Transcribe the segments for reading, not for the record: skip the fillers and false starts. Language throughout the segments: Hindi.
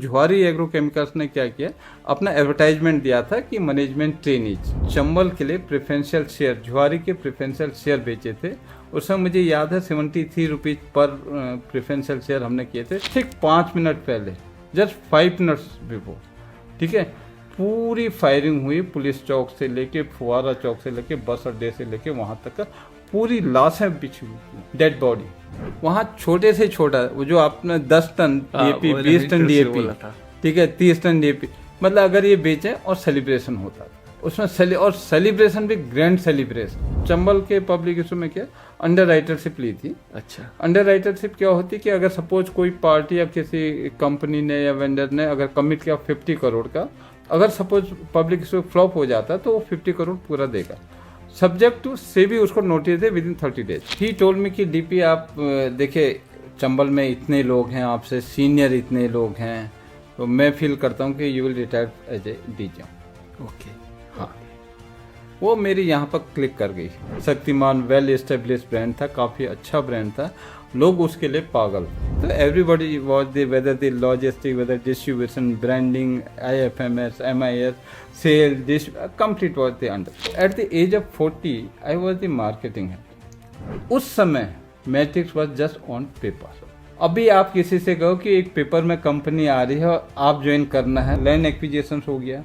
ज्वारी एग्रोकेमिकल्स ने क्या किया, अपना एडवर्टाइजमेंट दिया था कि मैनेजमेंट ट्रेनीज चंबल के लिए प्रेफरेंशियल शेयर, ज्वारी के प्रेफरेंशियल शेयर बेचे थे। उस समय मुझे याद है 73 रुपीज पर प्रेफरेंशियल शेयर हमने किए थे। ठीक 5 मिनट पहले, जस्ट 5 मिनट्स बिफोर, ठीक है, पूरी फायरिंग हुई। पुलिस चौक से लेके फुवारा चौक से लेके बस अड्डे से लेके वहां तक का पूरी लाशें बिछी हुई, डेड बॉडी। वहाँ छोटे से छोटा, वो जो आपने 10 टन डीएपी, 20 टन डीएपी, ठीक है, 30 टन डीएपी, मतलब अगर ये बेचे और सेलिब्रेशन होता उसमें और सेलिब्रेशन भी ग्रैंड सेलिब्रेशन। चंबल के पब्लिक इशू में क्या अंडर राइटरशिप ली थी। अच्छा, अंडर राइटरशिप क्या होती है कि अगर सपोज कोई पार्टी या किसी कंपनी ने या वेंडर ने अगर कमिट किया 50 करोड़ का, अगर सपोज पब्लिक इशू फ्लॉप हो जाता तो वो 50 करोड़ पूरा देगा, सब्जेक्ट टू सेबी उसको notice they within 30 days. He told me कि डीपी आप देखिए चंबल में इतने लोग हैं, आपसे सीनियर इतने लोग हैं, तो मैं फील करता हूँ कि you will retire as a DG. Okay, हाँ, वो मेरी यहाँ पर क्लिक कर गई। शक्तिमान वेल एस्टेब्लिश ब्रांड था, काफ़ी अच्छा ब्रांड था, लोग उसके लिए पागल थे। तो everybody was the weather the logistic, weather distribution, branding, IFMS, MIS, sale, dish, complete was the under. At the age of 40 I was the marketing head. उस समय matrix was just on paper. अभी आप किसी से कहो कि एक पेपर में कंपनी आ रही है, आप ज्वाइन करना है, लैंड एक्विजिशन हो गया,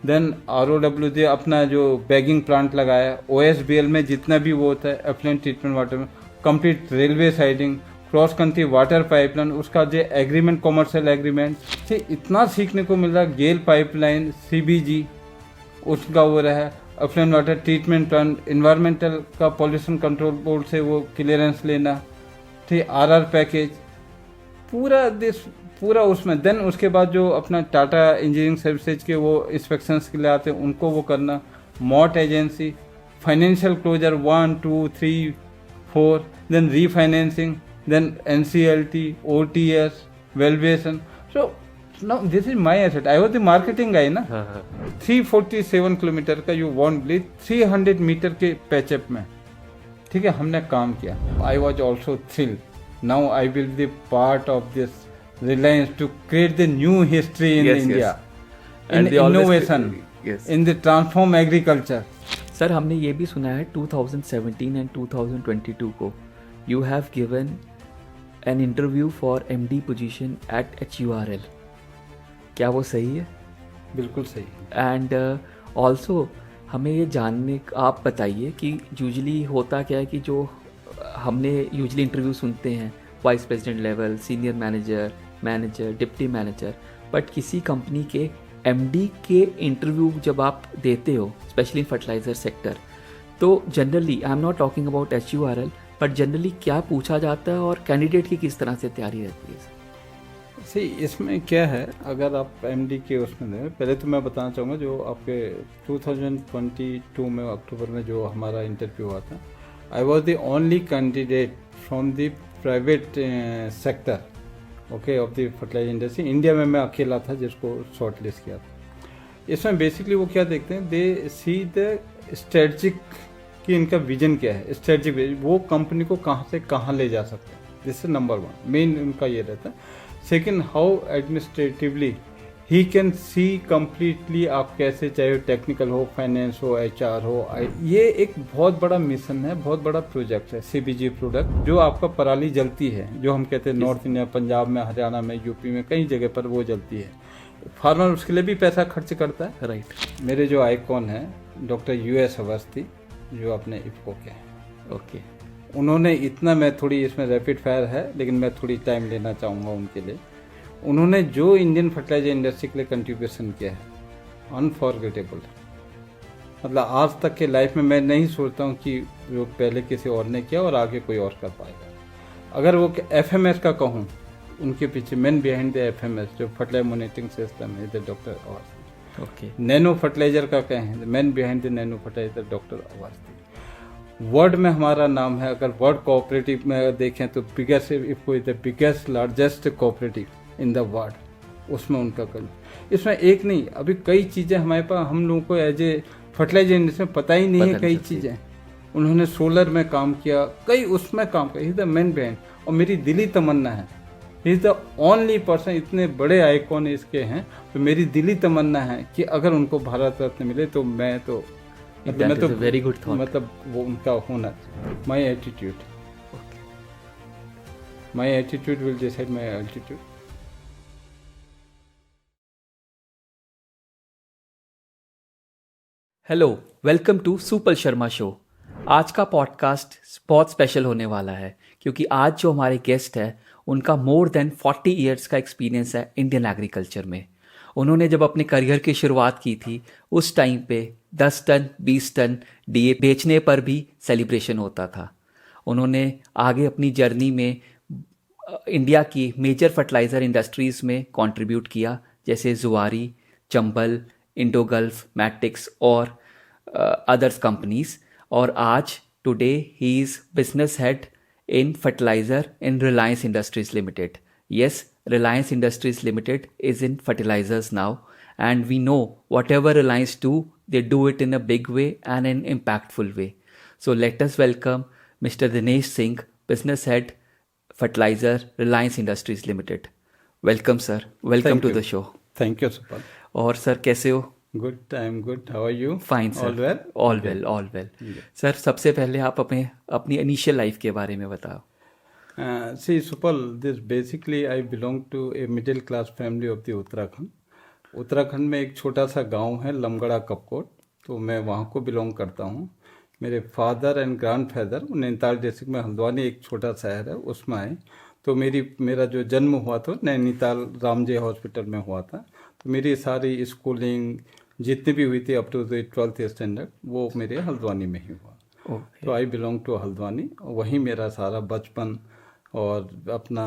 देन ROWJ अपना जो बैगिंग प्लांट लगाया, OSBL में जितना भी वो होता है एफ्लुएंट ट्रीटमेंट वाटर में, complete railway siding, cross country water pipeline, उसका जो एग्रीमेंट, कॉमर्शियल एग्रीमेंट, ठीक इतना सीखने को मिल रहा। गेल पाइपलाइन, CBG उसका वो रहा, effluent water treatment plant, environmental का पॉल्यूशन कंट्रोल बोर्ड से वो क्लियरेंस लेना, ठीक, RR पैकेज, पूरा देश पूरा उसमें। देन उसके बाद जो अपना टाटा इंजीनियरिंग सर्विसेज के वो इंस्पेक्शंस के लिए आते हैं उनको वो करना, मॉट agency, financial closure 1, 2, 3, 4, then refinancing, then NCLT, OTS, valuation. So now this is my asset, I was the marketing guy ना। 347 किलोमीटर का, यू वॉन्ट बिलीव, 300 मीटर के पैचअप में, ठीक है, हमने काम किया। I was also thrill, now I will be part of this Reliance to create the new history in India, in innovation, in the transform agriculture. Sir हमने ये भी सुना है 2017 एंड 2022 को you have given an interview for MD position at HURL, क्या वो सही है? बिल्कुल सही। एंड ऑल्सो हमें ये जानने, आप बताइए कि यूजली होता क्या है कि जो हमने यूजली इंटरव्यू सुनते हैं vice president level, senior manager, deputy manager, but किसी कंपनी के MD के इंटरव्यू जब आप देते हो, स्पेशली इन फर्टिलाइजर सेक्टर, तो generally I am not talking about HURL, but generally क्या पूछा जाता है और कैंडिडेट की किस तरह से तैयारी रहती है? सही, इसमें क्या है, अगर आप MD के उसमें दें, पहले तो मैं बताना चाहूँगा जो आपके 2022 में अक्टूबर में जो हमारा इंटरव्यू हुआ था, I was the only candidate from the private sector, okay, of the fertiliser industry. India में मैं अकेला था जिसको शॉर्ट लिस्ट किया था। इसमें बेसिकली वो क्या देखते हैं, दे सी द स्ट्रेटजिक कि इनका विजन क्या है, स्ट्रेटजिक वो कंपनी को कहाँ से कहाँ ले जा सकते हैं, दिस इज नंबर 1, मेन उनका ये रहता है। Second, how administratively he can see completely, आप कैसे, चाहे टेक्निकल हो, फाइनेंस हो, HR हो, ये एक बहुत बड़ा मिशन है, बहुत बड़ा प्रोजेक्ट है। CBG प्रोडक्ट जो आपका पराली जलती है, जो हम कहते हैं नॉर्थ इंडिया, पंजाब में, हरियाणा में, यूपी में, कई जगह पर वो जलती है। फार्मर उसके लिए भी पैसा खर्च करता है, राइट। मेरे जो आइकॉन है डॉक्टर US अवस्थी, जो अपने IFFCO के हैं, ओके, उन्होंने इतना, मैं थोड़ी इसमें रैपिड फायर है लेकिन मैं थोड़ी टाइम लेना चाहूँगा उनके लिए। उन्होंने जो इंडियन फर्टिलाइजर इंडस्ट्री के लिए कंट्रीब्यूशन किया है, अनफॉरगेटेबल। मतलब आज तक के लाइफ में मैं नहीं सोचता हूँ कि जो पहले किसी और ने किया और आगे कोई और कर पाएगा। अगर वो FMS का कहूँ, उनके पीछे मैन बिहाइंड द FMS जो फर्टिलाइजर मॉनिटरिंग सिस्टम है, the doctor Awasthi. Okay, nano fertiliser का कहें, man behind the nano fertiliser doctor Awasthi. World में हमारा नाम है, अगर वर्ल्ड कोऑपरेटिव में देखें तो biggest, IFFCO is the biggest largest cooperative in the world, उसमें उनका कल। इसमें एक नहीं, अभी कई चीज़ें हमारे पास, हम लोगों को एज ए फर्टिलाइजर इंडस्ट्री में पता ही नहीं है, कई चीज़ें। उन्होंने सोलर में काम किया, कई उसमें काम किया, इज द मेन बिहाइंड। और मेरी दिली तमन्ना है he is the only person, इतने बड़े आइकॉन इसके हैं। तो मेरी दिली तमन्ना है कि अगर उनको भारत रत्न मिले तो मैं तो वेरी गुड थॉट। मतलब वो उनका होना, my attitude will decide my altitude. Hello, welcome to Supal Sharma show. आज का पॉडकास्ट बहुत स्पेशल होने वाला है क्योंकि आज जो हमारे गेस्ट है उनका मोर देन 40 इयर्स का एक्सपीरियंस है इंडियन एग्रीकल्चर में। उन्होंने जब अपने करियर की शुरुआत की थी उस टाइम पे 10 टन 20 टन डीए बेचने पर भी सेलिब्रेशन होता था। उन्होंने आगे अपनी जर्नी में इंडिया की मेजर फर्टिलाइज़र इंडस्ट्रीज़ में कंट्रीब्यूट किया, जैसे जुआरी, चंबल, इंडो गल्फ, मैट्रिक्स और अदर्स कंपनीज। और आज today he is business head in fertilizer in Reliance Industries Limited. Yes, Reliance Industries Limited is in fertilizers now, and we know whatever Reliance do, they do it in a big way and an impactful way. So let us welcome Mr. Dinesh Singh, Business Head, Fertilizer, Reliance Industries Limited. Welcome sir. Welcome to the show. Thank you, Supal. और सर कैसे हो? Good, I'm good. How are you? Fine sir. All well? All well, all well. Sir सबसे पहले आप अपनी इनिशियल लाइफ के बारे में बताओ। See, Supal, this basically I belong to a middle class family of the Uttarakhand. Uttarakhand में एक छोटा सा गांव है लमगड़ा कपकोट, तो मैं वहाँ को बिलोंग करता हूँ। मेरे father and grandfather Nainital district में हल्द्वानी एक छोटा शहर है उसमें आए। तो मेरा जो जन्म हुआ था नैनीताल रामजे हॉस्पिटल में हुआ था। तो मेरी सारी स्कूलिंग जितनी भी हुई थी up to the 12th standard वो मेरे हल्द्वानी में ही हुआ। तो आई बिलोंग टू हल्द्वानी। वहीं मेरा सारा बचपन और अपना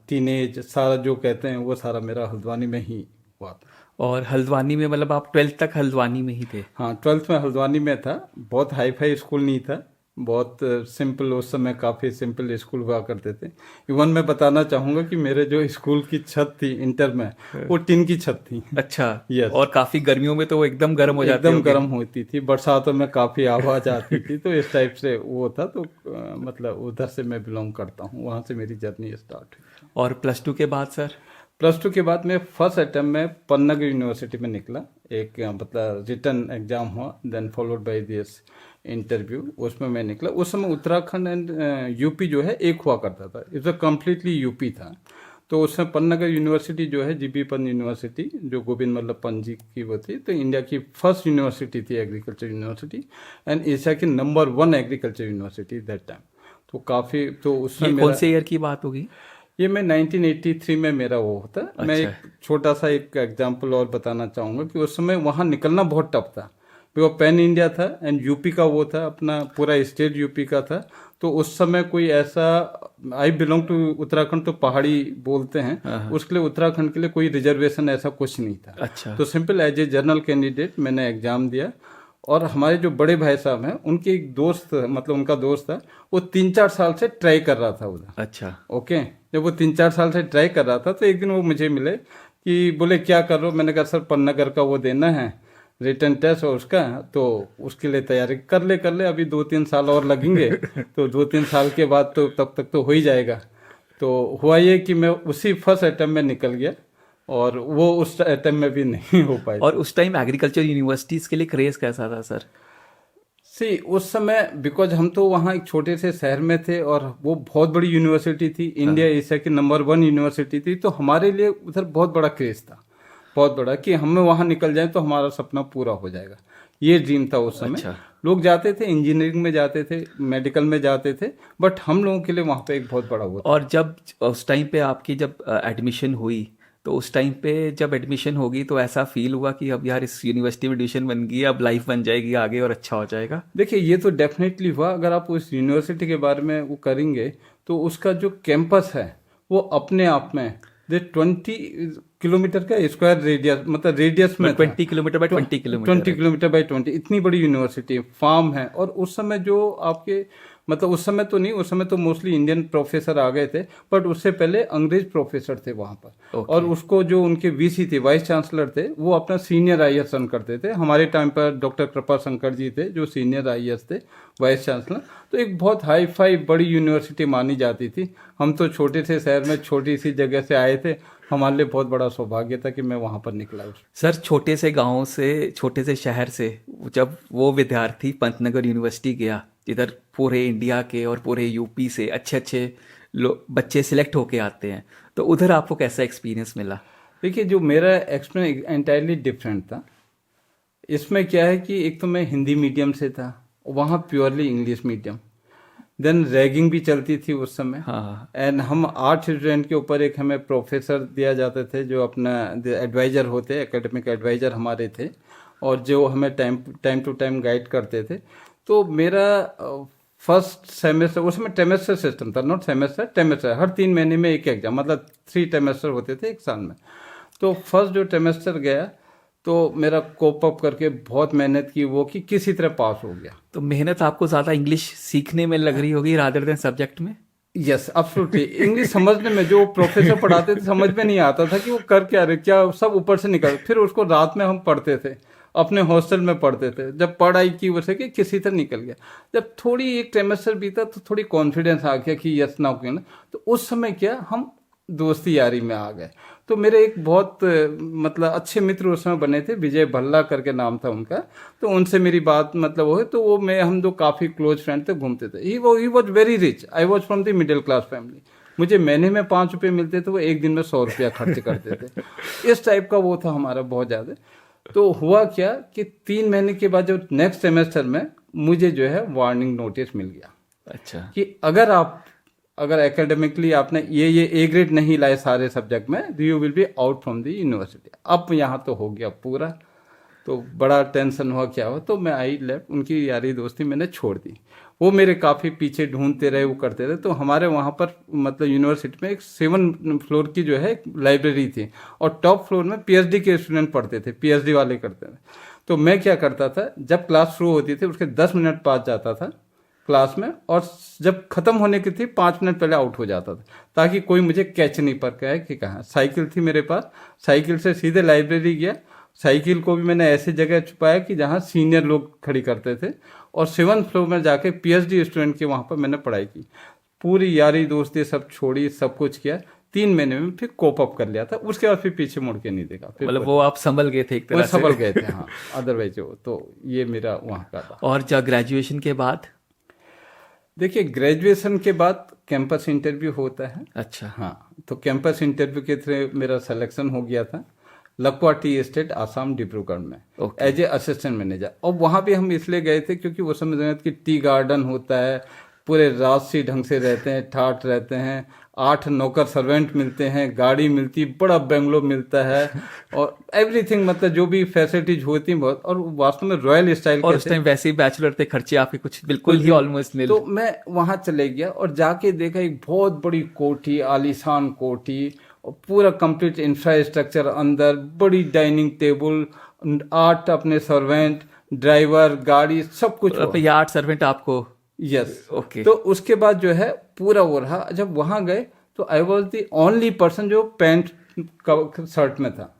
टीनेज सारा जो कहते हैं वो सारा मेरा हल्द्वानी में ही हुआ था। और हल्द्वानी में मतलब आप 12th तक हल्द्वानी में ही थे? हाँ, 12th में हल्द्वानी में था। बहुत हाई फाई स्कूल नहीं था, बहुत सिंपल, उस समय काफ़ी सिंपल स्कूल हुआ करते थे। इवन मैं बताना चाहूँगा कि मेरे जो स्कूल की छत थी इंटर में वो टिन की छत थी। अच्छा। यस। और काफ़ी गर्मियों में तो वो एकदम गर्म हो जाती, एकदम गर्म होती थी, बरसातों में काफ़ी आवाज़ आती थी। तो इस टाइप से वो था। तो मतलब उधर से मैं बिलोंग करता हूँ, वहाँ से मेरी जर्नी स्टार्ट हुई। और +2 के बाद सर? +2 के बाद में फर्स्ट अटेम्प्ट में पन्नागर यूनिवर्सिटी में निकला। एक मतलब रिटर्न एग्जाम हुआ, then followed by this interview, उसमें मैं निकला। उस समय उत्तराखंड एंड यूपी जो है एक हुआ करता था, इट्स अ कम्प्लीटली यूपी था। तो उसमें पन्नागर यूनिवर्सिटी जो है जीबी पंत यूनिवर्सिटी जो गोविंद वल्लभ पंत जी की वो थी, तो इंडिया की फर्स्ट यूनिवर्सिटी थी एग्रीकल्चर यूनिवर्सिटी एंड एशिया की number 1 agriculture university that time. तो काफ़ी, तो उसमें कौन से ईयर की बात होगी? ये मैं 1983 में मेरा वो होता। अच्छा। मैं एक छोटा सा एक एग्जाम्पल और बताना चाहूँगा कि उस समय वहाँ निकलना बहुत टफ था। वो पैन इंडिया था एंड यूपी का वो था, अपना पूरा स्टेट यूपी का था। तो उस समय कोई ऐसा, आई बिलोंग टू उत्तराखंड, तो पहाड़ी बोलते हैं, उसके लिए उत्तराखंड के लिए कोई रिजर्वेशन ऐसा कुछ नहीं था। अच्छा। तो simple as a general candidate मैंने एग्जाम दिया। और हमारे जो बड़े भाई साहब हैं उनके एक दोस्त, मतलब उनका दोस्त था, वो 3-4 साल से ट्राई कर रहा था उधर। अच्छा। ओके। जब वो 3-4 साल से ट्राई कर रहा था तो एक दिन वो मुझे मिले कि बोले क्या कर रहे हो? मैंने कहा सर पन्नागर का वो देना है रिटर्न टेस्ट और उसका, तो उसके लिए तैयारी कर ले, अभी 2-3 साल और लगेंगे। तो 2-3 साल के बाद तो तब तक तो हो ही जाएगा। तो हुआ ये कि मैं उसी फर्स्ट अटेम्प्ट में निकल गया और वो उस अटेम्प्ट में भी नहीं हो पाई। और उस टाइम एग्रीकल्चर यूनिवर्सिटीज़ के लिए क्रेज़ कैसा था सर? उस समय बिकॉज हम तो वहाँ एक छोटे से शहर में थे और वो बहुत बड़ी यूनिवर्सिटी थी, इंडिया एशिया की नंबर 1 यूनिवर्सिटी थी। तो हमारे लिए उधर बहुत बड़ा क्रेज था, बहुत बड़ा, कि हमें वहाँ निकल जाए तो हमारा सपना पूरा हो जाएगा, ये ड्रीम था उस समय। अच्छा। लोग जाते थे, इंजीनियरिंग में जाते थे, मेडिकल में जाते थे, बट हम लोगों के लिए वहाँ पे एक बहुत बड़ा हुआ। और जब उस टाइम पे आपकी जब एडमिशन हुई, तो उस टाइम पे जब एडमिशन होगी तो ऐसा फील हुआ कि अब यार इस यूनिवर्सिटी में एडमिशन बन गई, अब लाइफ बन जाएगी आगे और अच्छा हो जाएगा? देखिए ये तो डेफिनेटली हुआ। अगर आप उस यूनिवर्सिटी के बारे में वो करेंगे तो उसका जो कैंपस है वो अपने आप में 20 किलोमीटर का स्क्वायर रेडियस, मतलब रेडियस में 20 kilometre bye 20 kilometre 20 kilometre bye 20, इतनी बड़ी यूनिवर्सिटी, फार्म है। और उस समय जो आपके मतलब उस समय तो नहीं, उस समय तो मोस्टली इंडियन प्रोफेसर आ गए थे, बट उससे पहले अंग्रेज प्रोफेसर थे वहाँ पर। Okay. और उसको जो उनके वीसी थे, वाइस चांसलर थे, वो अपना सीनियर आईएएस रन करते थे। हमारे टाइम पर डॉक्टर कृपा शंकर जी थे जो सीनियर आईएएस थे, वाइस चांसलर। तो एक बहुत हाई फाई बड़ी यूनिवर्सिटी मानी जाती थी। हम तो छोटे से शहर में छोटी सी जगह से आए थे, हमारे लिए बहुत बड़ा सौभाग्य था कि मैं वहाँ पर निकला। सर, छोटे से गांव से, छोटे से शहर से जब वो विद्यार्थी पंतनगर यूनिवर्सिटी गया, जिधर पूरे इंडिया के और पूरे यूपी से अच्छे अच्छे बच्चे सिलेक्ट होके आते हैं, तो उधर आपको कैसा एक्सपीरियंस मिला? देखिए, जो मेरा एक्सपीरियंस एंटायरली डिफरेंट था। इसमें क्या है कि एक तो मैं हिंदी मीडियम से था, वहाँ purely English medium. Then ragging भी चलती थी उस समय। हाँ। एंड हम 8 स्टूडेंट के ऊपर एक हमें प्रोफेसर दिया जाते थे जो अपना एडवाइजर होते, एकेडमिक एडवाइजर हमारे थे, और जो हमें टाइम टू टाइम गाइड करते थे। तो मेरा फर्स्ट सेमेस्टर, उसमें टेमेस्टर सिस्टम था, नॉट सेमेस्टर, टेमेस्टर। हर 3 महीने में एक एग्जाम, मतलब 3 टेमेस्टर होते थे एक साल में। तो फर्स्ट जो टेमेस्टर गया तो मेरा कोप अप करके बहुत मेहनत की, वो कि किसी तरह पास हो गया। तो मेहनत आपको ज़्यादा इंग्लिश सीखने में लग रही होगी रादर देन सब्जेक्ट में? Yes, absolutely. इंग्लिश समझने में, जो प्रोफेसर पढ़ाते थे समझ में नहीं आता था कि वो कर क्या रहे, क्या सब ऊपर से निकल। फिर उसको रात में हम पढ़ते थे, अपने हॉस्टल में पढ़ते थे। जब पढ़ाई की वजह कि किसी तरह निकल गया। जब थोड़ी एक सेमेस्टर बीता तो थोड़ी कॉन्फिडेंस आ गया कि यस नाउ कैन। तो उस समय क्या, हम दोस्ती यारी में आ गए। तो मेरे एक बहुत मतलब अच्छे मित्र उस समय बने थे, विजय भल्ला करके नाम था उनका। तो उनसे मेरी बात मतलब वो है, तो वो हम दो काफ़ी क्लोज फ्रेंड थे, घूमते थे। He was very rich, I was from the middle class family. मुझे महीने में 5 रुपये मिलते थे, वो एक दिन में 100 रुपया खर्च करते थे। इस टाइप का वो था हमारा बहुत ज़्यादा। तो हुआ क्या कि 3 महीने के बाद जो नेक्स्ट सेमेस्टर में मुझे जो है वार्निंग नोटिस मिल गया। अच्छा। कि अगर एकेडमिकली आपने ये ए ग्रेड नहीं लाए सारे सब्जेक्ट में, you will be out from the university. अब यहाँ तो हो गया पूरा। तो बड़ा टेंशन हुआ, क्या हुआ। तो मैं आई लेफ्ट, उनकी यारी दोस्ती मैंने छोड़ दी। वो मेरे काफ़ी पीछे ढूंढते रहे, वो करते रहे। तो हमारे वहाँ पर मतलब यूनिवर्सिटी में एक 7 फ्लोर की जो है लाइब्रेरी थी, और टॉप फ्लोर में पीएचडी के स्टूडेंट पढ़ते थे, पीएचडी वाले करते थे। तो मैं क्या करता था, जब क्लास शुरू होती थी उसके 10 मिनट बाद जाता था क्लास में, और जब खत्म होने की थी 5 मिनट पहले आउट हो जाता था, ताकि कोई मुझे कैच नहीं कर पाए कि कहाँ। साइकिल थी मेरे पास, साइकिल से सीधे लाइब्रेरी गया। साइकिल को भी मैंने ऐसी जगह छुपाया कि जहाँ सीनियर लोग खड़ी करते थे, और 7th फ्लोर में जाके पीएचडी स्टूडेंट के वहाँ पर मैंने पढ़ाई की। पूरी यारी दोस्ती सब छोड़ी, सब कुछ किया। 3 महीने में फिर कोप अप कर लिया था। उसके बाद फिर पीछे मुड़ के नहीं देखा। मतलब वो आप संभल गए थे एक तरह से? संभल गए थे, हाँ। अदरवाइज तो ये मेरा वहाँ का था। और जब ग्रेजुएशन के बाद? देखिए, ग्रेजुएशन के बाद कैंपस इंटरव्यू होता है। अच्छा। हाँ, तो कैंपस इंटरव्यू के थ्रू मेरा सिलेक्शन हो गया था लक्वा टी एस्टेट, आसाम, डिब्रूगढ़ में, एज ए असिस्टेंट मैनेजर। और वहाँ भी हम इसलिए गए थे क्योंकि वो समय कि टी गार्डन होता है, पूरे राजसी ढंग से रहते हैं, ठाठ रहते हैं, 8 नौकर सर्वेंट मिलते हैं, गाड़ी मिलती, बड़ा बेंगलो मिलता है, और एवरीथिंग, मतलब जो भी फैसिलिटीज होती हैं बहुत। और वास्तव में रॉयल स्टाइल। और उस टाइम वैसे ही बैचलर थे, खर्चे आपके कुछ बिल्कुल ही ऑलमोस्ट निल। तो मैं वहाँ चले गया और जाके देखा एक बहुत बड़ी कोठी, आलीशान कोठी, और पूरा कंप्लीट इंफ्रास्ट्रक्चर अंदर, बड़ी डाइनिंग टेबल, 8 अपने सर्वेंट, ड्राइवर, गाड़ी, सब कुछ। 8 सर्वेंट आपको? यस। ओके। तो उसके बाद जो है पूरा वो रहा। जब वहां गए तो I was the only person जो पैंट शर्ट में था।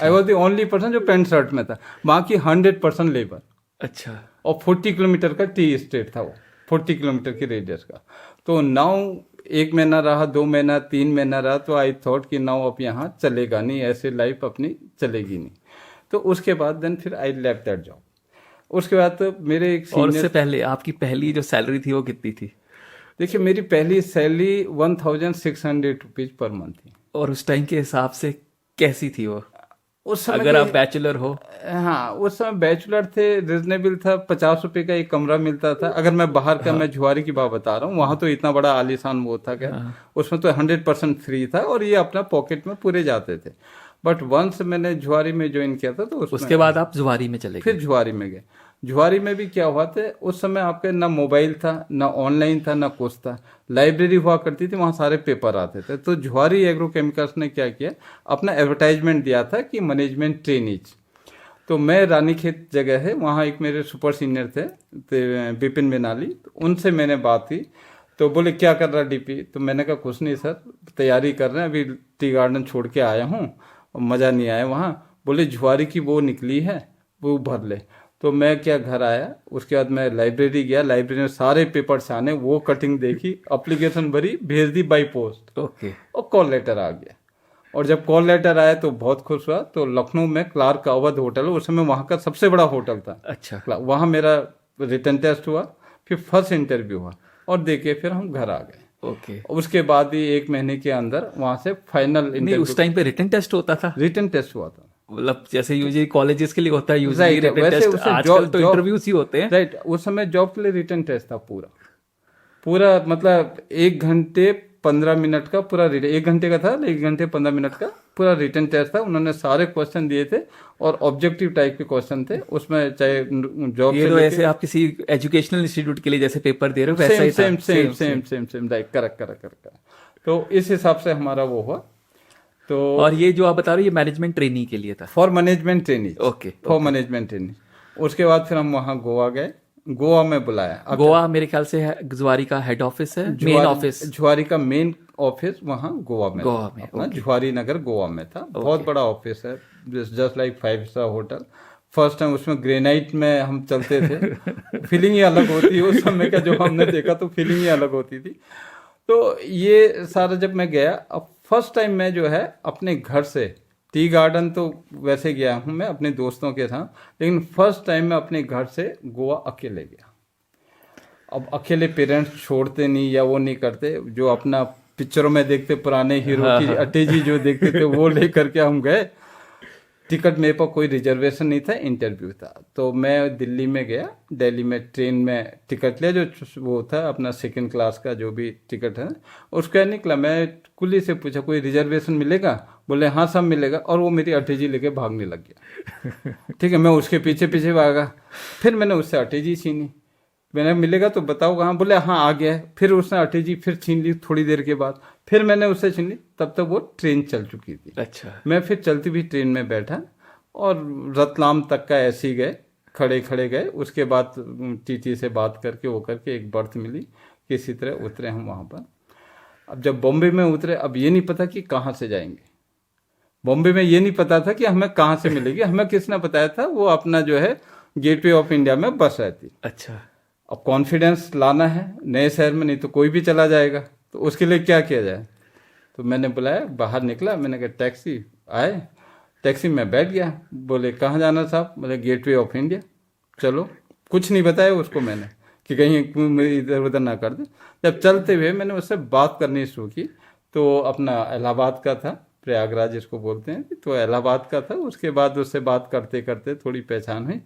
I was the only person जो पैंट शर्ट में था, बाकी 100% लेबर। अच्छा। और 40 किलोमीटर का टी स्टेट था वो, 40 किलोमीटर की रेडियस का। तो नाउ 1 महीना रहा, 2 महीना, 3 महीना रहा, तो आई थॉट कि नाउ अब यहाँ चलेगा नहीं, ऐसे लाइफ अपनी चलेगी नहीं। तो उसके बाद देन फिर आई लेफ्ट दैट जॉब। उसके बाद तो मेरे एक और उससे पहले आपकी पहली जो सैलरी थी वो कितनी थी? देखिए, मेरी पहली सैलरी 1600 रुपीज पर मंथ थी। और उस टाइम के हिसाब से कैसी थी वो? उस समय अगर आप बैचलर हो? हाँ, उस समय बैचलर थे, रिजनेबल था। 50 रुपए का एक कमरा मिलता था। अगर मैं बाहर का, मैं जुआरी की बात बता रहा हूँ, वहां तो इतना बड़ा आलीशान वो था क्या, उसमें तो 100% फ्री था, और ये अपना पॉकेट में पूरे जाते थे। बट वंस मैंने जुआरी में ज्वाइन किया था, तो उसके बाद आप जुआरी में चले गए? फिर जुआरी में गए। जुआरी में भी क्या हुआ था, उस समय आपके ना मोबाइल था, ना ऑनलाइन था, ना कुछ था। लाइब्रेरी हुआ करती थी, वहाँ सारे पेपर आते थे। तो जुआरी एग्रोकेमिकल्स ने क्या किया, अपना एडवर्टाइजमेंट दिया था कि मैनेजमेंट ट्रेनीज। तो मैं रानीखेत जगह है, वहाँ एक मेरे सुपर सीनियर थे विपिन बेनाली, तो उनसे मैंने बात की। तो बोले क्या कर रहा डीपी? तो मैंने कहा कुछ नहीं सर, तैयारी कर रहे हैं, अभी टी गार्डन छोड़ के आया हूँ, मज़ा नहीं आया वहाँ। बोले जुआरी की वो निकली है, वो भर ले। तो मैं क्या घर आया, उसके बाद मैं लाइब्रेरी गया, लाइब्रेरी में सारे पेपर्स आने, वो कटिंग देखी, एप्लीकेशन भरी, भेज दी बाई पोस्ट, ओके। और कॉल लेटर आ गया। और जब कॉल लेटर आया तो बहुत खुश हुआ। तो लखनऊ में क्लार्क अवध होटल, उस समय वहाँ का सबसे बड़ा होटल था। अच्छा। वहाँ मेरा रिटन टेस्ट हुआ, फिर फर्स्ट इंटरव्यू हुआ, और देखे फिर हम घर आ गए। ओके। उसके बाद ही 1 महीने के अंदर वहाँ से फाइनल नहीं, इंटरव्यू, उस टाइम पे रिटन टेस्ट होता था? रिटन टेस्ट हुआ था। मतलब जैसे यूजुअली कॉलेजेस के लिए होता है यूजुअली Right, रिटन वैसे टेस्ट, उसे आजकल तो job- इंटरव्यूज ही होते हैं। राइट, उस समय जॉब के लिए रिटन टेस्ट था पूरा पूरा, मतलब 1 घंटे 15 मिनट का पूरा 1 घंटे का था, 1 घंटे 15 मिनट का पूरा रिटन टेस्ट था। उन्होंने सारे क्वेश्चन दिए थे और ऑब्जेक्टिव टाइप के क्वेश्चन थे उसमें, चाहे जॉब ये तो ऐसे आप किसी एजुकेशनल इंस्टीट्यूट के लिए जैसे पेपर दे रहे हो वैसा ही था। Same correct. तो इस हिसाब से हमारा वो हुआ। तो और ये जो आप बता रहे हो ये मैनेजमेंट ट्रेनी के लिए था? For management training. Okay. For management training. उसके बाद फिर हम वहाँ गोवा गए, गोवा में बुलाया। गोवा मेरे ख्याल से जुआरी का हेड ऑफिस है, मेन ऑफिस। जुआरी का मेन ऑफिस वहाँ गोवा में, गोवा में, अपना जुआरी नगर गोवा में था। बहुत बड़ा ऑफिस है, just like 5 star hotel. First time उसमें ग्रेनाइट में हम चलते थे, फीलिंग ही अलग होती है उस समय का, जो हमने देखा तो फीलिंग ही अलग होती थी। तो ये सारा जब मैं गया, अब फर्स्ट टाइम मैं जो है अपने घर से, टी गार्डन तो वैसे गया हूँ मैं अपने दोस्तों के साथ, लेकिन फर्स्ट टाइम मैं अपने घर से गोवा अकेले गया। अब अकेले पेरेंट्स छोड़ते नहीं या वो नहीं करते, जो अपना पिक्चरों में देखते पुराने हीरो की अटैची जो देखते थे वो लेकर के हम गए। टिकट मेरे पर कोई रिजर्वेशन नहीं था, इंटरव्यू था। तो मैं दिल्ली में गया, दिल्ली में ट्रेन में टिकट लिया, जो वो था अपना 2nd क्लास का जो भी टिकट है, उसका निकला। मैं कुली से पूछा कोई रिजर्वेशन मिलेगा? बोले हाँ सब मिलेगा, और वो मेरी अटैची लेके भागने लग गया। ठीक है, मैं उसके पीछे पीछे भागा, फिर मैंने उससे अटैची छीनी। मैंने मिलेगा तो बताओ कहाँ? बोले हाँ आ गया है। फिर उसने अटैची फिर छीन ली, थोड़ी देर के बाद फिर मैंने उससे छीन ली, तब तक वो ट्रेन चल चुकी थी। अच्छा। मैं फिर चलती हुई ट्रेन में बैठा और रतलाम तक का ऐसे ही गए, खड़े खड़े गए। उसके बाद टीटी से बात करके वो करके एक बर्थ मिली, किसी तरह उतरे हम वहाँ पर। अब जब बॉम्बे में उतरे, अब ये नहीं पता कि कहाँ से जाएंगे। बॉम्बे में ये नहीं पता था कि हमें कहाँ से मिलेगी, हमें किसने बताया था, वो अपना जो है गेटवे ऑफ इंडिया में बस रहती। अच्छा। अब कॉन्फिडेंस लाना है नए शहर में, नहीं तो कोई भी चला जाएगा, तो उसके लिए क्या किया जाए। तो मैंने बुलाया, बाहर निकला, मैंने कहा टैक्सी आए, टैक्सी में बैठ गया। बोले कहाँ जाना साहब? बोले गेटवे ऑफ इंडिया। चलो, कुछ नहीं बताया उसको मैंने कि कहीं मेरी इधर उधर ना कर दे। जब चलते हुए मैंने उससे बात करनी शुरू की, तो अपना इलाहाबाद का था, प्रयागराज जिसको बोलते हैं, तो इलाहाबाद का था। उसके बाद उससे बात करते करते थोड़ी पहचान हुई,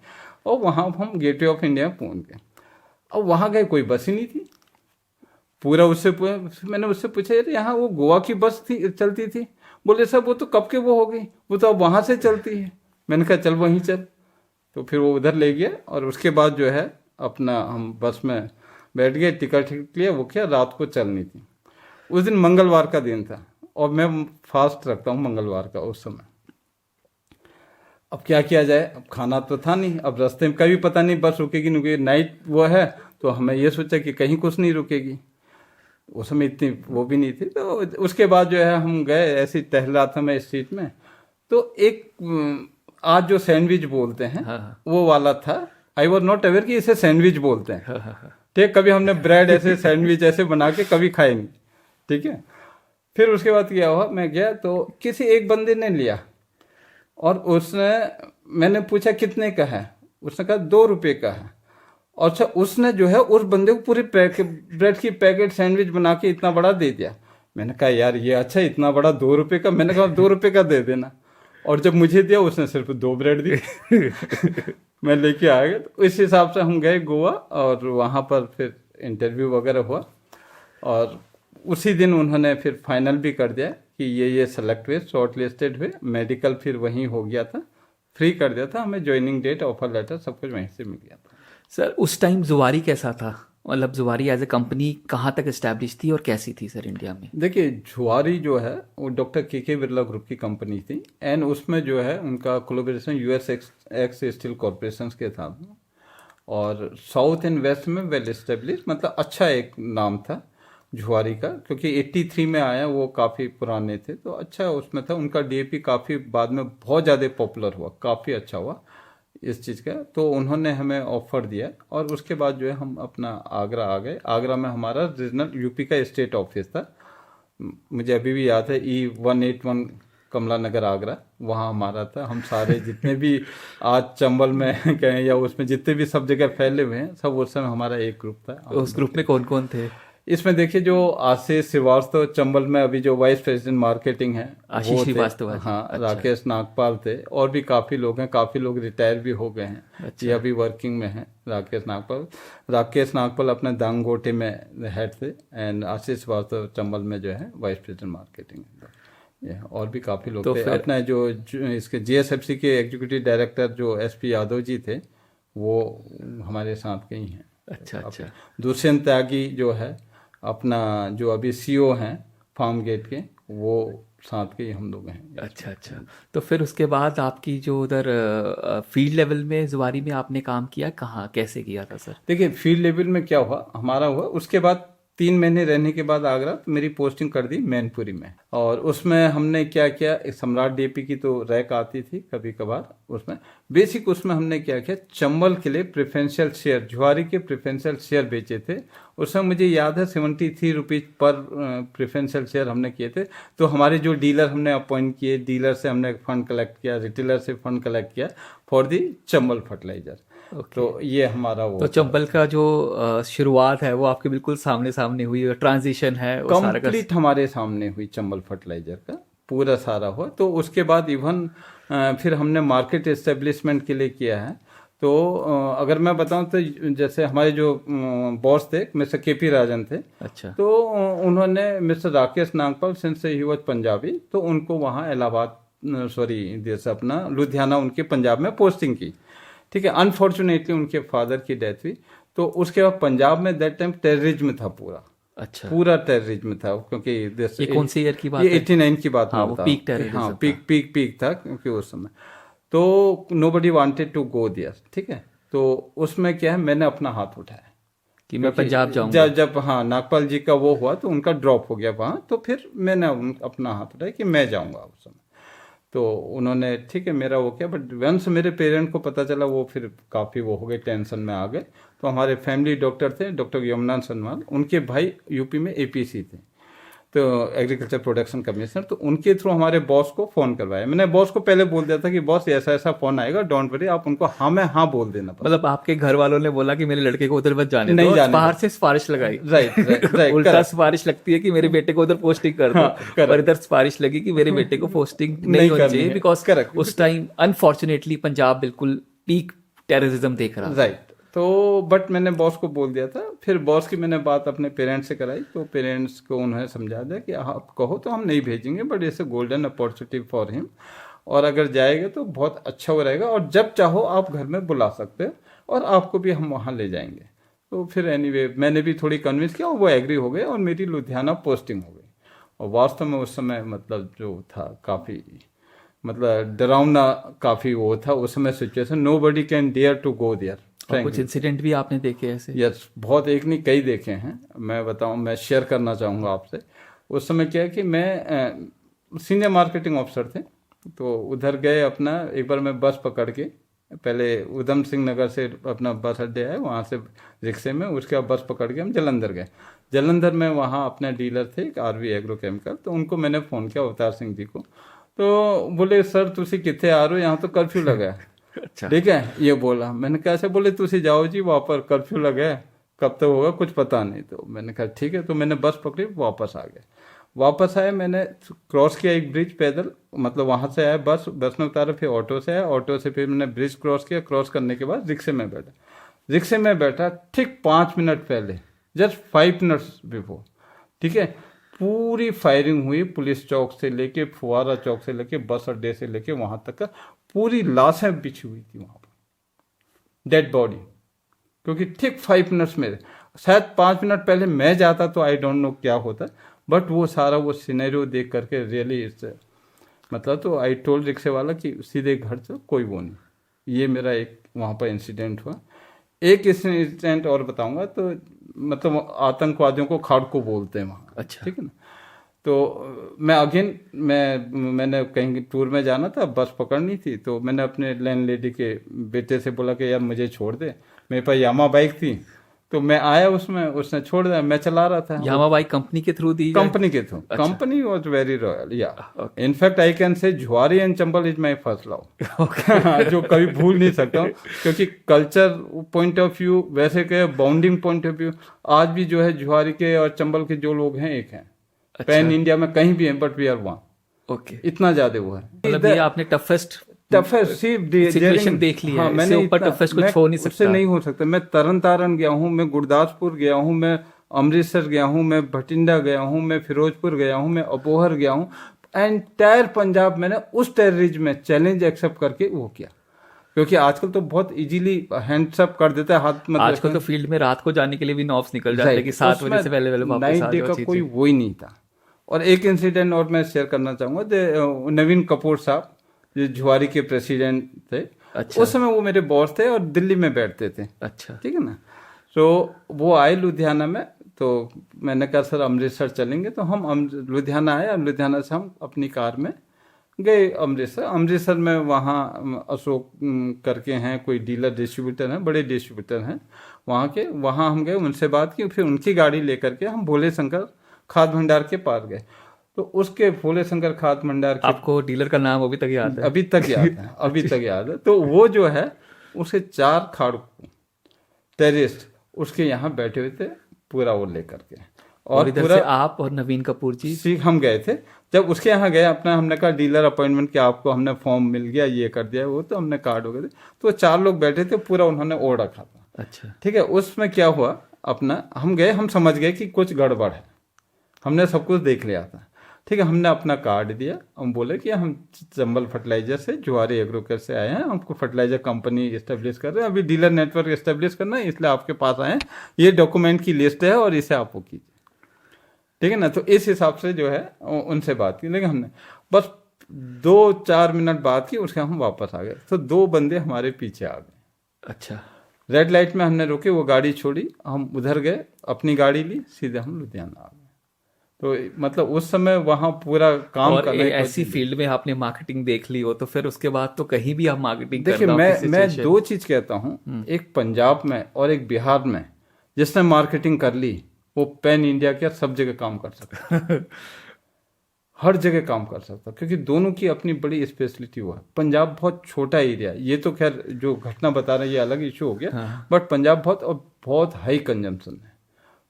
और वहाँ हम गेटवे ऑफ इंडिया पहुँच गए। अब वहाँ गए, कोई बस ही नहीं थी पूरा। मैंने उससे पूछा यार यहाँ वो गोवा की बस थी चलती थी? बोले साहब वो तो कब के वो हो गई, वो तो अब वहाँ से चलती है। मैंने कहा चल वहीं चल। तो फिर वो उधर ले गया, और उसके बाद जो है अपना हम बस में बैठ गए, टिकट लिया। वो क्या रात को चलनी थी। उस दिन मंगलवार का दिन था, और मैं फास्ट रखता हूँ मंगलवार का उस समय। अब क्या किया जाए, अब खाना तो था नहीं, अब रास्ते में कभी पता नहीं बस रुकेगी नहीं, नाइट वो है, तो हमें ये सोचा कि कहीं कुछ नहीं रुकेगी। उस समय इतनी वो भी नहीं थी। तो उसके बाद जो है हम गए, ऐसे ही टहल रहा था मैं स्ट्रीट में, तो एक आज जो सैंडविच बोलते हैं वो वाला था। आई वॉज नॉट अवेयर कि इसे सैंडविच बोलते हैं। ठीक, कभी हमने ब्रेड ऐसे सैंडविच ऐसे बना के कभी खाए नहीं। ठीक है, फिर उसके बाद क्या हुआ, मैं गया तो किसी एक बंदे ने लिया, और उसने, मैंने पूछा कितने का है, उसने कहा 2 रुपये का है। और अच्छा, उसने जो है उस बंदे को पूरी ब्रेड की पैकेट सैंडविच बना के इतना बड़ा दे दिया। मैंने कहा यार ये अच्छा इतना बड़ा 2 रुपये का, मैंने कहा 2 रुपये का दे देना। और जब मुझे दिया उसने सिर्फ 2 ब्रेड दी। मैं लेके आ गया। तो इस हिसाब से हम गए गोवा, और वहाँ पर फिर इंटरव्यू वगैरह हुआ, और उसी दिन उन्होंने फिर फाइनल भी कर दिया कि ये सेलेक्ट हुए, शॉर्ट लिस्टेड हुए। मेडिकल फिर वहीं हो गया था, फ्री कर दिया था हमें, ज्वाइनिंग डेट, ऑफर लेटर सब कुछ वहीं से मिल गया था। सर उस टाइम जुआरी कैसा था? मतलब जुवारी एज ए कंपनी कहाँ तक इस्टेब्लिश थी और कैसी थी सर इंडिया में? देखिए, जुआरी जो है वो डॉक्टर के बिरला ग्रुप की कंपनी थी, एंड उसमें जो है उनका collaboration US x steel corporation के साथ, और साउथ एंड वेस्ट में वेल एस्टेब्लिश, मतलब अच्छा एक नाम था जुआरी का, क्योंकि 83 में आया, वो काफ़ी पुराने थे तो अच्छा उसमें था। उनका डीएपी काफ़ी बाद में बहुत ज़्यादा पॉपुलर हुआ, काफ़ी अच्छा हुआ इस चीज़ का, तो उन्होंने हमें ऑफर दिया और उसके बाद जो है हम अपना आगरा आ गए। आगरा में हमारा रीजनल यूपी का स्टेट ऑफिस था, मुझे अभी भी याद है, E181 कमला नगर आगरा, वहाँ हमारा था। हम सारे जितने भी आज चंबल में कहें या उसमें जितने भी सब जगह फैले हुए हैं, सब उस समय हमारा एक ग्रुप था। उस ग्रुप में कौन कौन थे? इसमें देखिए, जो आशीष श्रीवास्तव चंबल में अभी जो वाइस प्रेसिडेंट मार्केटिंग है, आशीष वो थे। श्रीवास्तव, हाँ, अच्छा। राकेश नागपाल थे, और भी काफ़ी लोग हैं, काफ़ी लोग रिटायर भी हो गए हैं। अच्छा। ये अभी वर्किंग में है। राकेश नागपाल अपने दांगोटे में हेड थे, एंड आशीष श्रीवास्तव चंबल में जो है वाइस प्रेसिडेंट मार्केटिंग। ये और भी काफ़ी लोग तो थे। फिर अपने जो इसके जीएसएफसी के एग्जीक्यूटिव डायरेक्टर जो एसपी यादव जी थे, वो हमारे साथ के ही हैं। अच्छा अच्छा। दुष्यंत त्यागी जो है अपना, जो अभी सीईओ हैं फार्म गेट के, वो साथ के ही हम लोग हैं। अच्छा अच्छा। तो फिर उसके बाद आपकी जो उधर फील्ड लेवल में जुवारी में आपने काम किया, कहाँ कैसे किया था सर? देखिए, फील्ड लेवल में क्या हुआ हमारा हुआ, उसके बाद 3 महीने रहने के बाद आगरा तो मेरी पोस्टिंग कर दी मैनपुरी में, और उसमें हमने क्या किया, एक सम्राट डीएपी की तो रैक आती थी कभी कभार, उसमें बेसिक उसमें हमने क्या किया, चंबल के लिए प्रेफरेंशियल शेयर, जुआरी के प्रेफरेंशियल शेयर बेचे थे। उसमें मुझे याद है 73 रुपीज पर प्रेफरेंशियल शेयर हमने किए थे। तो हमारे जो डीलर हमने अपॉइंट किए, डीलर से हमने फंड कलेक्ट किया, रिटेलर से फंड कलेक्ट किया फॉर दी चंबल फर्टिलाइजर। तो ये हमारा वो, तो चंबल का जो शुरुआत है वो आपके बिल्कुल सामने सामने हुई, और ट्रांजिशन है वो सारा का कंप्लीट हमारे सामने हुई चंबल फर्टिलाइजर का, पूरा सारा हुआ। तो उसके बाद इवन फिर हमने मार्केट एस्टेब्लिशमेंट के लिए किया है। तो अगर मैं बताऊं तो जैसे हमारे जो बॉस थे मिस्टर केपी राजन थे, अच्छा। तो उन्होंने mister Rakesh Nagpal, since he was Punjabi, तो उनको वहाँ इलाहाबाद, सॉरी जैसे अपना लुधियाना, उनके पंजाब में पोस्टिंग की। ठीक है, अनफॉर्चुनेटली उनके फादर की डेथ हुई। तो उसके बाद पंजाब में दैट टाइम टेररिज्म था पूरा। अच्छा। पूरा टेररिज्म था, क्योंकि ये कौन सी ईयर की बात ये है? 89 की बात हाँ, मैं वो बता पीक रहा हूँ। टेररिज्म हाँ, था। पीक था, क्योंकि उस समय तो nobody wanted to go there. ठीक है, तो उसमें क्या है, मैंने अपना हाथ उठाया कि मैं पंजाब जाऊंगा। जब हाँ नागपाल जी का वो हुआ तो उनका ड्रॉप हो गया वहाँ, तो फिर मैंने अपना हाथ उठाया कि मैं जाऊंगा उस समय। तो उन्होंने ठीक है मेरा वो किया, बट वंस मेरे पेरेंट को पता चला, वो फिर काफ़ी वो हो गए, टेंशन में आ गए। तो हमारे फैमिली डॉक्टर थे, डॉक्टर यमुना सनवाल, उनके भाई यूपी में एपीसी थे, तो एग्रीकल्चर प्रोडक्शन कमिश्नर, तो उनके थ्रू हमारे बॉस को फ़ोन करवाया। मैंने बॉस को पहले बोल दिया था कि बॉस ऐसा ऐसा फ़ोन आएगा, डोंट वरी, आप उनको हाँ में हाँ बोल देना। मतलब आपके घर वालों ने बोला कि मेरे लड़के को उधर मत जाने नहीं दो, जाने बाहर से सिफारिश लगाई। राइट उल्टा सिफारिश लगती है कि मेरे बेटे को उधर पोस्टिंग कर दो, correct। और इधर सिफारिश लगी कि मेरे बेटे को पोस्टिंग नहीं होनी चाहिए, बिकॉज correct। उस टाइम अनफॉर्चुनेटली पंजाब बिल्कुल पीक टेररिज्म देख रहा। राइट। तो बट मैंने बॉस को बोल दिया था। फिर बॉस की मैंने बात अपने पेरेंट्स से कराई, तो पेरेंट्स को उन्होंने समझा दिया कि आप कहो तो हम नहीं भेजेंगे, but it's a golden opportunity for him, और अगर जाएगा तो बहुत अच्छा हो रहेगा, और जब चाहो आप घर में बुला सकते हो, और आपको भी हम वहाँ ले जाएंगे। तो फिर एनीवे मैंने भी थोड़ी कन्विंस किया, और वो एग्री हो गए, और मेरी लुधियाना पोस्टिंग हो गई। और वास्तव में उस समय मतलब जो था काफ़ी मतलब डरावना काफ़ी वो था उस समय situation, nobody can dare to go there. कुछ इंसिडेंट भी आपने देखे ऐसे? यस, बहुत, एक नहीं कई देखे हैं। मैं बताऊं, मैं शेयर करना चाहूँगा आपसे। उस समय क्या है कि मैं सीनियर मार्केटिंग ऑफिसर थे, तो उधर गए अपना, एक बार मैं बस पकड़ के, पहले उधम सिंह नगर से अपना बस अड्डे है, वहाँ से रिक्शे में, उसके बाद बस पकड़ के हम जलंधर गए। जलंधर में वहाँ अपना डीलर थे एक आरवी एग्रो केमिकल, तो उनको मैंने फ़ोन किया, अवतार सिंह जी को। तो बोले सर तुसी कितने आ रहे हो, यहाँ तो कर्फ्यू लगा है। अच्छा। ठीक है, ये बोला। मैंने कैसे? बोले तुसी जाओ जी, वहाँ पर कर्फ्यू लगा है, कब तक होगा कुछ पता नहीं। तो मैंने कहा ठीक है, तो मैंने बस पकड़ी, वापस आ गया। वापस आए, मैंने क्रॉस किया एक ब्रिज पैदल, मतलब वहाँ से आया बस में उतारा, फिर ऑटो से आया, ऑटो से फिर मैंने ब्रिज क्रॉस किया, क्रॉस करने के बाद रिक्शे में बैठा। रिक्शे में बैठा ठीक 5 मिनट पहले, जस्ट 5 मिनट्स बिफोर, ठीक है, पूरी फायरिंग हुई, पुलिस चौक से लेके, फुवारा चौक से लेके, बस अड्डे से लेके वहाँ तक का पूरी लाशें बिछी हुई थी वहाँ पर, डेड बॉडी, क्योंकि ठीक 5 मिनट्स में शायद 5 मिनट पहले मैं जाता तो आई डोंट नो क्या होता, बट वो सारा वो सिनेरियो देख करके रियली मतलब तो आई टोल्ड रिक्शे वाला कि सीधे घर चलो, कोई वो नहीं। ये मेरा एक वहाँ पर इंसिडेंट हुआ। एक इंसिडेंट और बताऊंगा, तो मतलब आतंकवादियों को खाड़को बोलते हैं वहाँ। अच्छा। ठीक है ना। तो मैं अगेन मैंने कहीं टूर में जाना था, बस पकड़नी थी, तो मैंने अपने लैंड लेडी के बेटे से बोला कि यार मुझे छोड़ दे। मेरे पास यामा बाइक थी, तो मैं आया उसमें, उसने छोड़ दिया, मैं चला रहा था। यामा बाइक कंपनी के थ्रू दी? कंपनी के through. Company was very royal, या in fact I can say Zuari and Chambal is my first love, जो कभी भूल नहीं सकता हूँ, क्योंकि कल्चर पॉइंट ऑफ व्यू, वैसे के बाउंडिंग पॉइंट ऑफ व्यू, आज भी जो है झुआरी के और चंबल के जो लोग हैं एक हैं। पैन इंडिया में कहीं भी है, but we are one. Okay, इतना ज्यादा वो है। मतलब ये आपने टफेस्ट सिचुएशन देख लिया है, इससे ऊपर टफेस्ट कुछ हो नहीं सकता। उससे नहीं हो सकता। मैं तरन तारण गया हूँ, मैं गुरदासपुर गया हूँ, मैं अमृतसर गया हूँ, मैं भटिंडा गया हूँ, मैं फिरोजपुर गया हूँ, मैं अबोहर गया हूँ। एंटायर पंजाब मैंने उस टेररिज्म में चैलेंज एक्सेप्ट करके वो किया, क्योंकि आजकल तो बहुत इजीली हैंड्स अप कर देता है हाथ। मतलब आजकल तो फील्ड में रात को जाने के लिए भी नॉब्स निकल जाते हैं कि 7 बजे से पहले वापस आ नाइट डे का कोई वो ही नहीं था। और एक इंसिडेंट और मैं शेयर करना चाहूंगा, नवीन कपूर साहब जो झुआरी के प्रेसिडेंट थे। अच्छा। उस समय वो मेरे बॉस थे और दिल्ली में बैठते थे। अच्छा। ठीक है ना। तो वो आए लुधियाना में, तो मैंने कहा सर अमृतसर चलेंगे, तो हम लुधियाना आए और लुधियाना से हम अपनी कार में गए अमृतसर। अमृतसर में वहाँ अशोक करके हैं, कोई डीलर डिस्ट्रीब्यूटर हैं, बड़े डिस्ट्रीब्यूटर हैं वहाँ के। वहाँ हम गए, उनसे बात की, फिर उनकी गाड़ी लेकर के हम भोले शंकर खाद भंडार के पास गए। तो उसके भोले शंकर खाद भंडार के, आपको डीलर का नाम अभी तक याद है? अभी तक याद है, अभी तक याद है। तो वो जो है उसे 4 खाड़कू टेररिस्ट उसके यहाँ बैठे हुए थे, पूरा वो लेकर के। और इधर से आप और नवीन कपूर जी हम गए थे। जब उसके यहाँ गए अपना, हमने कहा डीलर अपॉइंटमेंट के आपको हमने फॉर्म मिल गया, ये कर दिया वो, तो हमने कार्ड हो गए थे। तो 4 लोग बैठे थे, पूरा उन्होंने ओढ़ रखा था। अच्छा। ठीक है। उसमें क्या हुआ, अपना हम गए, हम समझ गए कि कुछ गड़बड़ है, हमने सब कुछ देख लिया था। ठीक है। हमने अपना कार्ड दिया, हम बोले कि हम चंबल फर्टिलाइजर से, जुआरी एग्रोकेयर से आए हैं, हमको फर्टिलाइजर कंपनी इस्टेब्लिश कर रहे हैं, अभी डीलर नेटवर्क इस्टेब्लिश करना है, इसलिए आपके पास आए हैं। ये डॉक्यूमेंट की लिस्ट है और इसे आप वो कीजिए। ठीक है ना। तो इस हिसाब से जो है उनसे बात की, लेकिन हमने बस 2-4 मिनट बात की, उसके हम वापस आ गए। तो 2 बंदे हमारे पीछे आ गए। अच्छा। रेड लाइट में हमने रुके, वो गाड़ी छोड़ी, हम उधर गए, अपनी गाड़ी ली, सीधे हम लुधियाना आ गए। तो मतलब उस समय वहाँ पूरा काम और करना। ऐसी फील्ड में आपने मार्केटिंग देख ली हो, तो फिर उसके बाद तो कहीं भी आप मार्केटिंग देखिए, मैं 2 चीज कहता हूँ, एक पंजाब में और एक बिहार में जिसने मार्केटिंग कर ली, वो पैन इंडिया के सब जगह काम कर सकता हर जगह काम कर सकता, क्योंकि दोनों की अपनी बड़ी स्पेशलिटी हुआ है। पंजाब बहुत छोटा एरिया, ये तो खैर जो घटना बता रहे हैं ये अलग इशू हो गया। हाँ। बट पंजाब बहुत हाई कंजम्पशन है,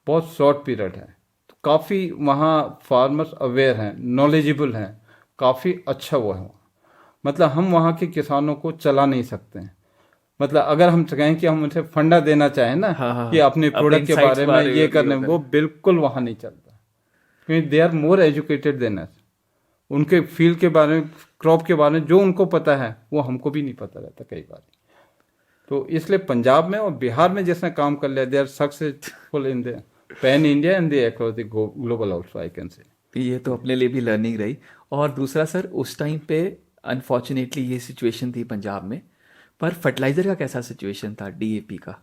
बहुत शॉर्ट पीरियड है, तो काफ़ी वहाँ फार्मर्स अवेयर हैं, नॉलेजेबल हैं, काफ़ी अच्छा हुआ है। मतलब हम वहाँ के किसानों को चला नहीं सकते हैं। मतलब अगर हम कहें कि हम उनसे फंडा देना चाहें ना, हाँ। कि अपने प्रोडक्ट के बारे में ये करने, वो बिल्कुल वहाँ नहीं चलता, क्योंकि they are more educated than us. उनके फील्ड के बारे में, क्रॉप के बारे में जो उनको पता है वो हमको भी नहीं पता रहता कई बार। तो इसलिए पंजाब में और बिहार में जिसने काम कर लिया, they are successful in the pan India and they across the global also, I can say. ये तो अपने लिए भी लर्निंग रही। और दूसरा सर, उस टाइम पे अनफॉर्चुनेटली ये सिचुएशन थी पंजाब में, पर फर्टिलाइजर का कैसा सिचुएशन था, डीएपी का?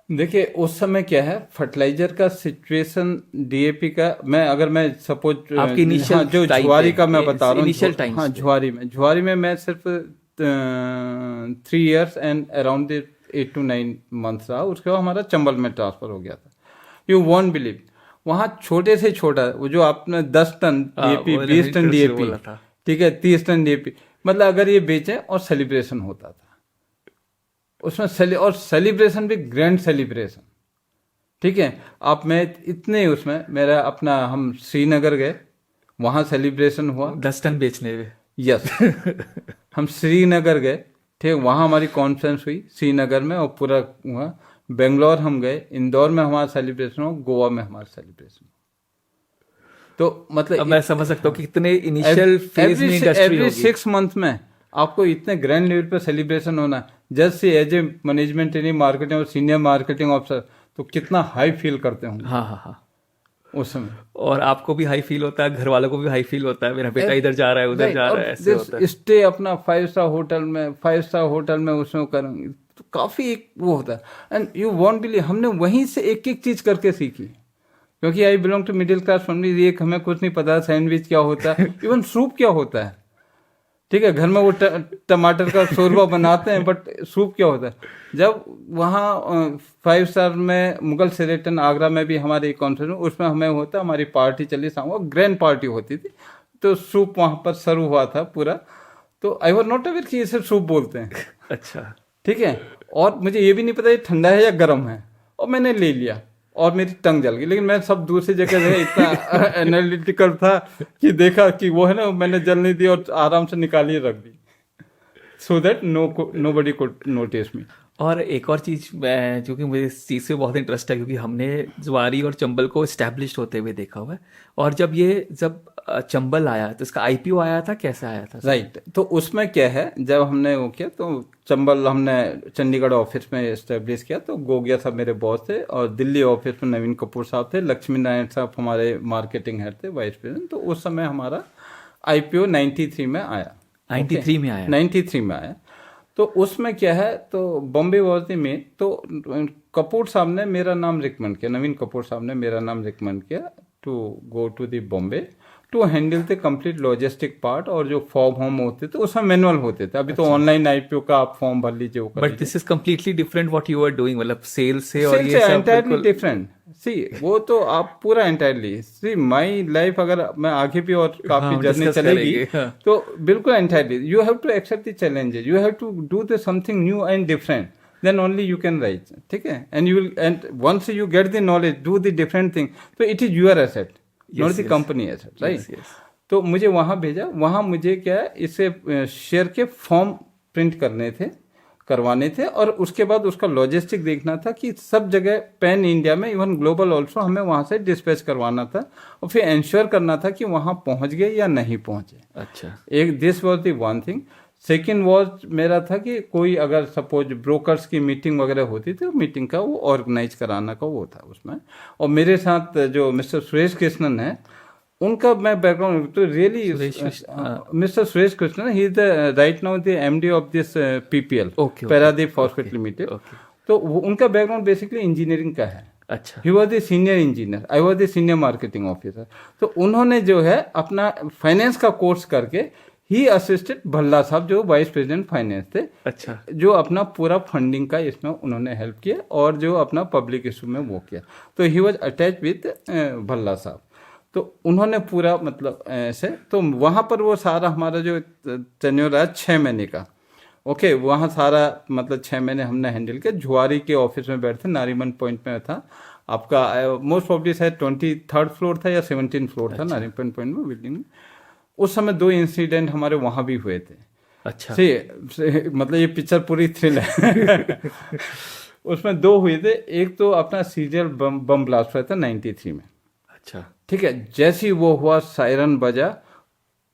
देखिए उस समय क्या है, फर्टिलाइजर का सिचुएशन, डीएपी का, मैं सपोज आपकी इनिशियल जो झुआरी का मैं बता रहा हूँ, हाँ, झुआरी में मैं सिर्फ 3 years and around 8 to 9 months रहा। उसके बाद हमारा चंबल में ट्रांसफर हो गया था। यू वॉन्ट बिलीव, वहाँ छोटे से छोटा, वो जो आपने 10 टन डीएपी, 20 टन डीएपी, ठीक है, 30 टन डीएपी, मतलब अगर ये बेचे और सेलिब्रेशन होता था उसमें, और सेलिब्रेशन भी ग्रैंड सेलिब्रेशन। ठीक है। आप मैं इतने उसमें मेरा अपना, हम श्रीनगर गए, वहाँ सेलिब्रेशन हुआ 10 टन बेचने में। यस हम श्रीनगर गए, ठीक, वहाँ हमारी कॉन्फ्रेंस हुई श्रीनगर में, और पूरा हुआ। बेंगलोर हम गए, इंदौर में हमारा सेलिब्रेशन हो, गोवा में हमारा सेलिब्रेशन हो। तो मतलब अब मैं समझ सकता हूँ कि कितने इनिशियल फेज में इंडस्ट्री होगी। एवरी 6 months में आपको इतने ग्रैंड लेवल पे सेलिब्रेशन होना, जस्ट से as a management training marketing और सीनियर मार्केटिंग ऑफिसर, तो कितना हाई फील करते होंगे हाँ हाँ हाँ। उस समय। और आपको भी हाई फील होता है, घर वालों को भी हाई फील होता है, मेरा बेटा इधर जा रहा है उधर जा रहा है, ऐसे होता है। स्टे अपना 5 स्टार होटल में, 5 स्टार होटल में उसमें करेंगे तो काफी एक वो होता है। एंड यू वॉन्ट बिलीव, हमने वहीं से एक एक चीज करके सीखी, क्योंकि I belong to middle class family. एक हमें कुछ नहीं पता सैंडविच क्या होता है, इवन सूप क्या होता है। ठीक है, घर में वो टमाटर का शोरबा बनाते हैं, बट सूप क्या होता है। जब वहाँ 5 स्टार में मुगल शेरेटन आगरा में भी हमारे कॉन्फ्रेंस, उसमें हमें होता, हमारी पार्टी चली शाम को, ग्रैंड पार्टी होती थी, तो सूप वहाँ पर सर्व हुआ था पूरा। तो आई वॉज नॉट अवेयर कि इसे सूप बोलते हैं। अच्छा। ठीक है, और मुझे ये भी नहीं पता ये ठंडा है या गर्म है, और मैंने ले लिया और मेरी टंग जल गई। लेकिन मैं सब दूसरी जगह से इतना एनालिटिकल था कि देखा कि वो है ना, मैंने जल नहीं दी और आराम से निकालिए रख दी, so that nobody could notice me. और एक और चीज़ मैं, क्योंकि मुझे इस चीज़ से बहुत इंटरेस्ट है, क्योंकि हमने ज्वारी और चंबल को इस्टेब्लिश होते हुए देखा हुआ है। और जब चंबल आया तो इसका आईपीओ आया था, कैसे आया था? राइट, तो उसमें क्या है, जब हमने वो किया तो चंबल हमने चंडीगढ़ ऑफिस में इस्टेब्लिश किया, तो गोगिया साहब मेरे बॉस थे, और दिल्ली ऑफिस में नवीन कपूर साहब थे, लक्ष्मी नारायण साहब हमारे मार्केटिंग हेड थे, वाइस प्रेसिडेंट। तो उस समय हमारा आईपीओ 93 में आया। 93 में आया? 93 में आया। तो उसमें क्या है, तो बॉम्बे वॉज द मेन, तो कपूर साहब ने मेरा नाम रिकमेंड किया, नवीन कपूर साहब ने मेरा नाम रिकमेंड किया to go to the Bombay to handle the complete logistic part. और जो फॉर्म होम होते थे उसमें मैनुअल होते थे, अभी तो ऑनलाइन आईपीओ का आप फॉर्म भर लीजिए, वो but this is completely different what you are doing, मतलब सेल्स से और ये सब एंटायरली डिफरेंट। सी वो तो आप पूरा एंटायरली, सी माई लाइफ अगर मैं आगे भी और काफी जर्नी चलेगी, तो बिल्कुल entirely you have to accept the challenges, you have to do the something new and different, then only you can write. ठीक है, and you will, and once you get the knowledge, do the different thing, so it is your asset, not the company asset, right? तो मुझे वहाँ भेजा, वहाँ मुझे क्या है, इसे शेयर के फॉर्म प्रिंट करवाने थे, और उसके बाद उसका लॉजिस्टिक देखना था कि सब जगह पैन इंडिया में, इवन ग्लोबल ऑल्सो, हमें वहाँ से डिस्पैच करवाना था, और फिर इंश्योर करना था कि वहाँ पहुँच गए या नहीं पहुँचे। अच्छा, एक this was the one thing. Second was मेरा था कि कोई अगर सपोज ब्रोकर्स की मीटिंग वगैरह होती थी, मीटिंग का वो ऑर्गेनाइज कराना का वो था उसमें। और मेरे साथ जो मिस्टर सुरेश कृष्णन है, उनका मैं बैकग्राउंड तो really, mister Suresh Krishnan, he is the right now the MD of this PPL, Paradip phosphate limited. तो उनका बैकग्राउंड बेसिकली इंजीनियरिंग का है। अच्छा, ही was the senior engineer, I was the senior marketing officer. तो उन्होंने जो है अपना फाइनेंस का कोर्स करके ही असिस्टेड भल्ला साहब जो वाइस प्रेसिडेंट फाइनेंस थे। अच्छा, जो अपना पूरा फंडिंग का इसमें उन्होंने हेल्प किया, और जो अपना पब्लिक इशू में वो किया। तो he was attach with Bhalla साहब। तो उन्होंने पूरा मतलब ऐसे, तो वहाँ पर वो सारा हमारा जो टेन्योर रहा 6 महीने का, ओके, वहाँ सारा मतलब 6 महीने हमने हैंडल किया। जुआरी के ऑफिस में बैठते, नारीमन पॉइंट में था आपका, मोस्ट प्रॉब्ली शायद 23rd फ्लोर था या 17th फ्लोर था। अच्छा। नारीमन पॉइंट में बिल्डिंग में उस समय 2 इंसिडेंट हमारे वहाँ भी हुए थे। अच्छा, मतलब ये पिक्चर पूरी थ्रिल है। उसमें 2 हुए थे। एक तो अपना सीरियल बम ब्लास्ट हुआ था 93 में। अच्छा, ठीक है, जैसे ही वो हुआ, सायरन बजा,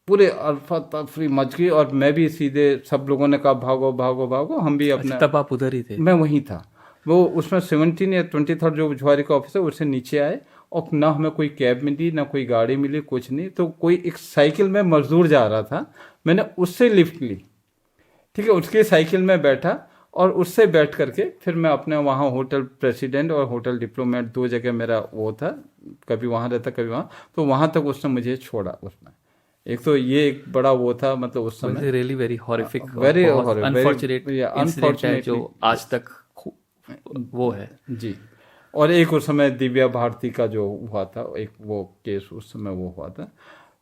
पूरे अल्फा तफरी मच गई, और मैं भी सीधे, सब लोगों ने कहा भागो भागो भागो, हम भी अपना। तब आप उधर ही थे? मैं वहीं था। वो उसमें 17 या 23rd जो जुआरी का ऑफिस है, उससे नीचे आए, और ना हमें कोई कैब मिली, ना कोई गाड़ी मिली, कुछ नहीं। तो कोई एक साइकिल में मजदूर जा रहा था, मैंने उससे लिफ्ट ली। ठीक है, उसके साइकिल में बैठा, और उससे बैठ करके फिर मैं अपने वहाँ होटल प्रेसिडेंट और होटल डिप्लोमेट 2 जगह मेरा वो था, कभी वहाँ रहता कभी वहाँ, तो वहाँ तक उसने मुझे छोड़ा उसमें। एक तो ये एक बड़ा वो था, मतलब उस समय really very horrific, very unfortunate incident जो आज तक वो है जी। और एक उस समय दिव्या भारती का जो हुआ था, एक वो केस उस समय वो हुआ था।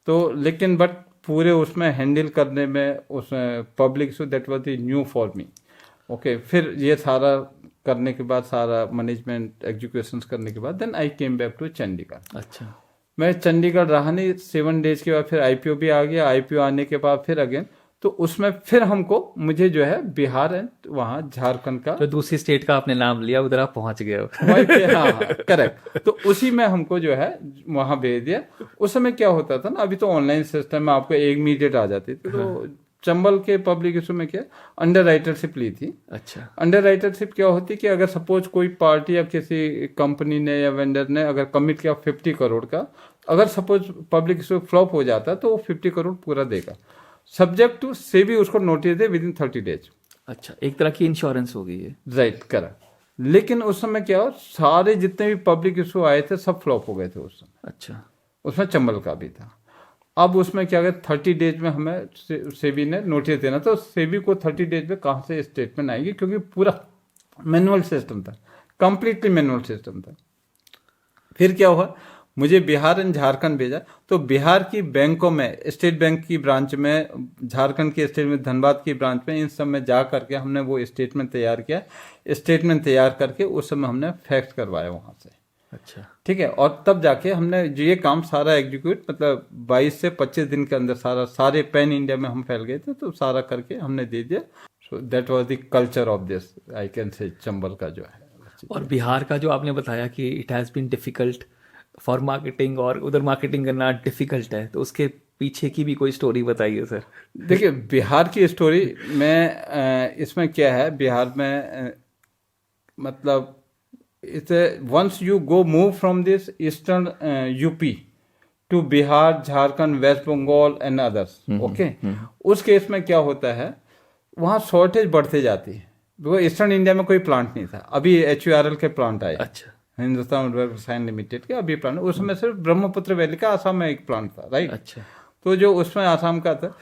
तो लेकिन बट पूरे उसमें हैंडल करने में, उसमें public so that was the new for me. Okay, फिर ये सारा करने के बाद, सारा मैनेजमेंट एग्जीक्यूशंस करने के बाद, then I came back to Chandigarh. अच्छा, मैं चंडीगढ़ रहा नहीं, 7 डेज के बाद फिर आईपीओ भी आ गया। आईपीओ आने के बाद फिर अगेन, तो उसमें फिर मुझे जो है बिहार एंड वहाँ झारखंड का, तो दूसरी स्टेट का आपने नाम लिया, उधर आप पहुंच गए हो। हाँ, करेक्ट। तो उसी में हमको जो है वहाँ भेज दिया। उस समय क्या होता था ना, अभी तो ऑनलाइन सिस्टम में आपको 1 मिनट आ जाती थी, तो चंबल के पब्लिक इशू में क्या अंडर राइटरशिप ली थी। अच्छा। अंडर राइटरशिप क्या होती है कि अगर सपोज कोई पार्टी या किसी कंपनी ने या वेंडर ने अगर कमिट किया 50 करोड़ का, अगर सपोज पब्लिक इशू फ्लॉप हो जाता तो वो 50 करोड़ पूरा देगा, सब्जेक्ट टू सेबी उसको notice they with in 30 days. अच्छा, एक तरह की इंश्योरेंस हो गई है। राइट, करा। लेकिन उस समय क्या हो, सारे जितने भी पब्लिक इशू आए थे सब फ्लॉप हो गए थे उस समय। अच्छा। उसमें चंबल का भी था। अब उसमें क्या गया, 30 डेज में हमें सेबी ने नोटिस देना, तो सेबी को 30 डेज में कहाँ से स्टेटमेंट आएगी, क्योंकि पूरा मैनुअल सिस्टम था, कंप्लीटली मैनुअल सिस्टम था। फिर क्या हुआ, मुझे बिहार एंड झारखंड भेजा, तो बिहार की बैंकों में, स्टेट बैंक की ब्रांच में, झारखंड की स्टेट में, धनबाद की ब्रांच में, इन सब में जा करके हमने वो स्टेटमेंट तैयार किया। स्टेटमेंट तैयार करके उस समय हमने फैक्स करवाया वहाँ से। अच्छा। ठीक है, और तब जाके हमने जो ये काम सारा एग्जीक्यूट, मतलब 22 से 25 दिन के अंदर सारे पैन इंडिया में हम फैल गए थे, तो सारा करके हमने दे दिया। So that was the culture of this, I can से, चंबल का जो है। और बिहार का जो आपने बताया कि it has been difficult for marketing, और उधर मार्केटिंग करना डिफिकल्ट है, तो उसके पीछे की भी कोई स्टोरी बताइए सर। देखिए, बिहार की स्टोरी में इसमें क्या है, बिहार में मतलब once you go move from this eastern UP to Bihar, Jharkhand, West Bengal and others, okay, उस केस में क्या होता है, वहाँ शॉर्टेज बढ़ते जाती है। वो ईस्टर्न इंडिया में कोई प्लांट नहीं था, अभी HURL के प्लांट आए। अच्छा। हिंदुस्तान उर्वरक रसायन लिमिटेड के अभी प्लांट, उसमें सिर्फ ब्रह्मपुत्र वैली का आसाम में एक प्लांट था, राइट। अच्छा। तो जो उसमें आसाम का था,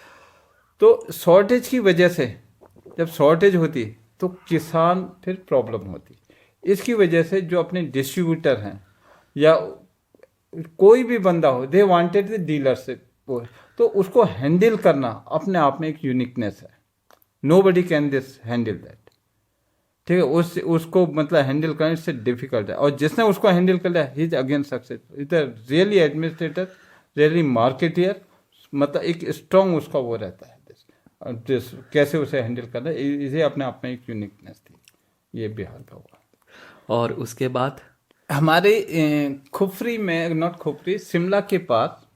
तो शॉर्टेज की वजह से, जब शॉर्टेज होती तो किसान फिर प्रॉब्लम होती। इसकी वजह से जो अपने डिस्ट्रीब्यूटर हैं या कोई भी बंदा हो, दे वांटेड द डीलरशिप, तो उसको हैंडल करना अपने आप में एक यूनिकनेस है। Nobody can this handle that, ठीक है। उसको मतलब हैंडल करने से डिफिकल्ट है, और जिसने उसको हैंडल कर लिया, ही इज अगेन सक्सेस। इधर रियली एडमिनिस्ट्रेटर, रियली मार्केटियर, मतलब एक स्ट्रॉन्ग उसका वो रहता है, कैसे उसे हैंडल करना, इसे अपने आप में एक यूनिकनेस थी। ये बिहार का हुआ। और उसके बाद हमारे खुफरी में, नॉट खुफरी, शिमला के पास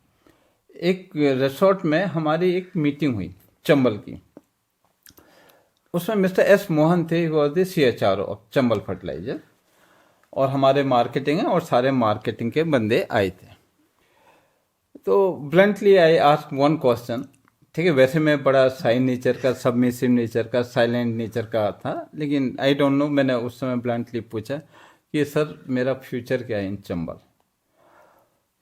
एक रिसोर्ट में हमारी एक मीटिंग हुई चंबल की। उसमें मिस्टर एस मोहन थे, वो the CHRO of Chambal fertiliser, और हमारे मार्केटिंग है और सारे मार्केटिंग के बंदे आए थे। तो bluntly I ask one question, ठीक है। वैसे मैं बड़ा साई नेचर का, सबमिसिव नेचर का, साइलेंट नेचर का था, लेकिन आई डोंट नो, मैंने उस समय ब्लंटली पूछा कि सर मेरा फ्यूचर क्या है इन चंबल।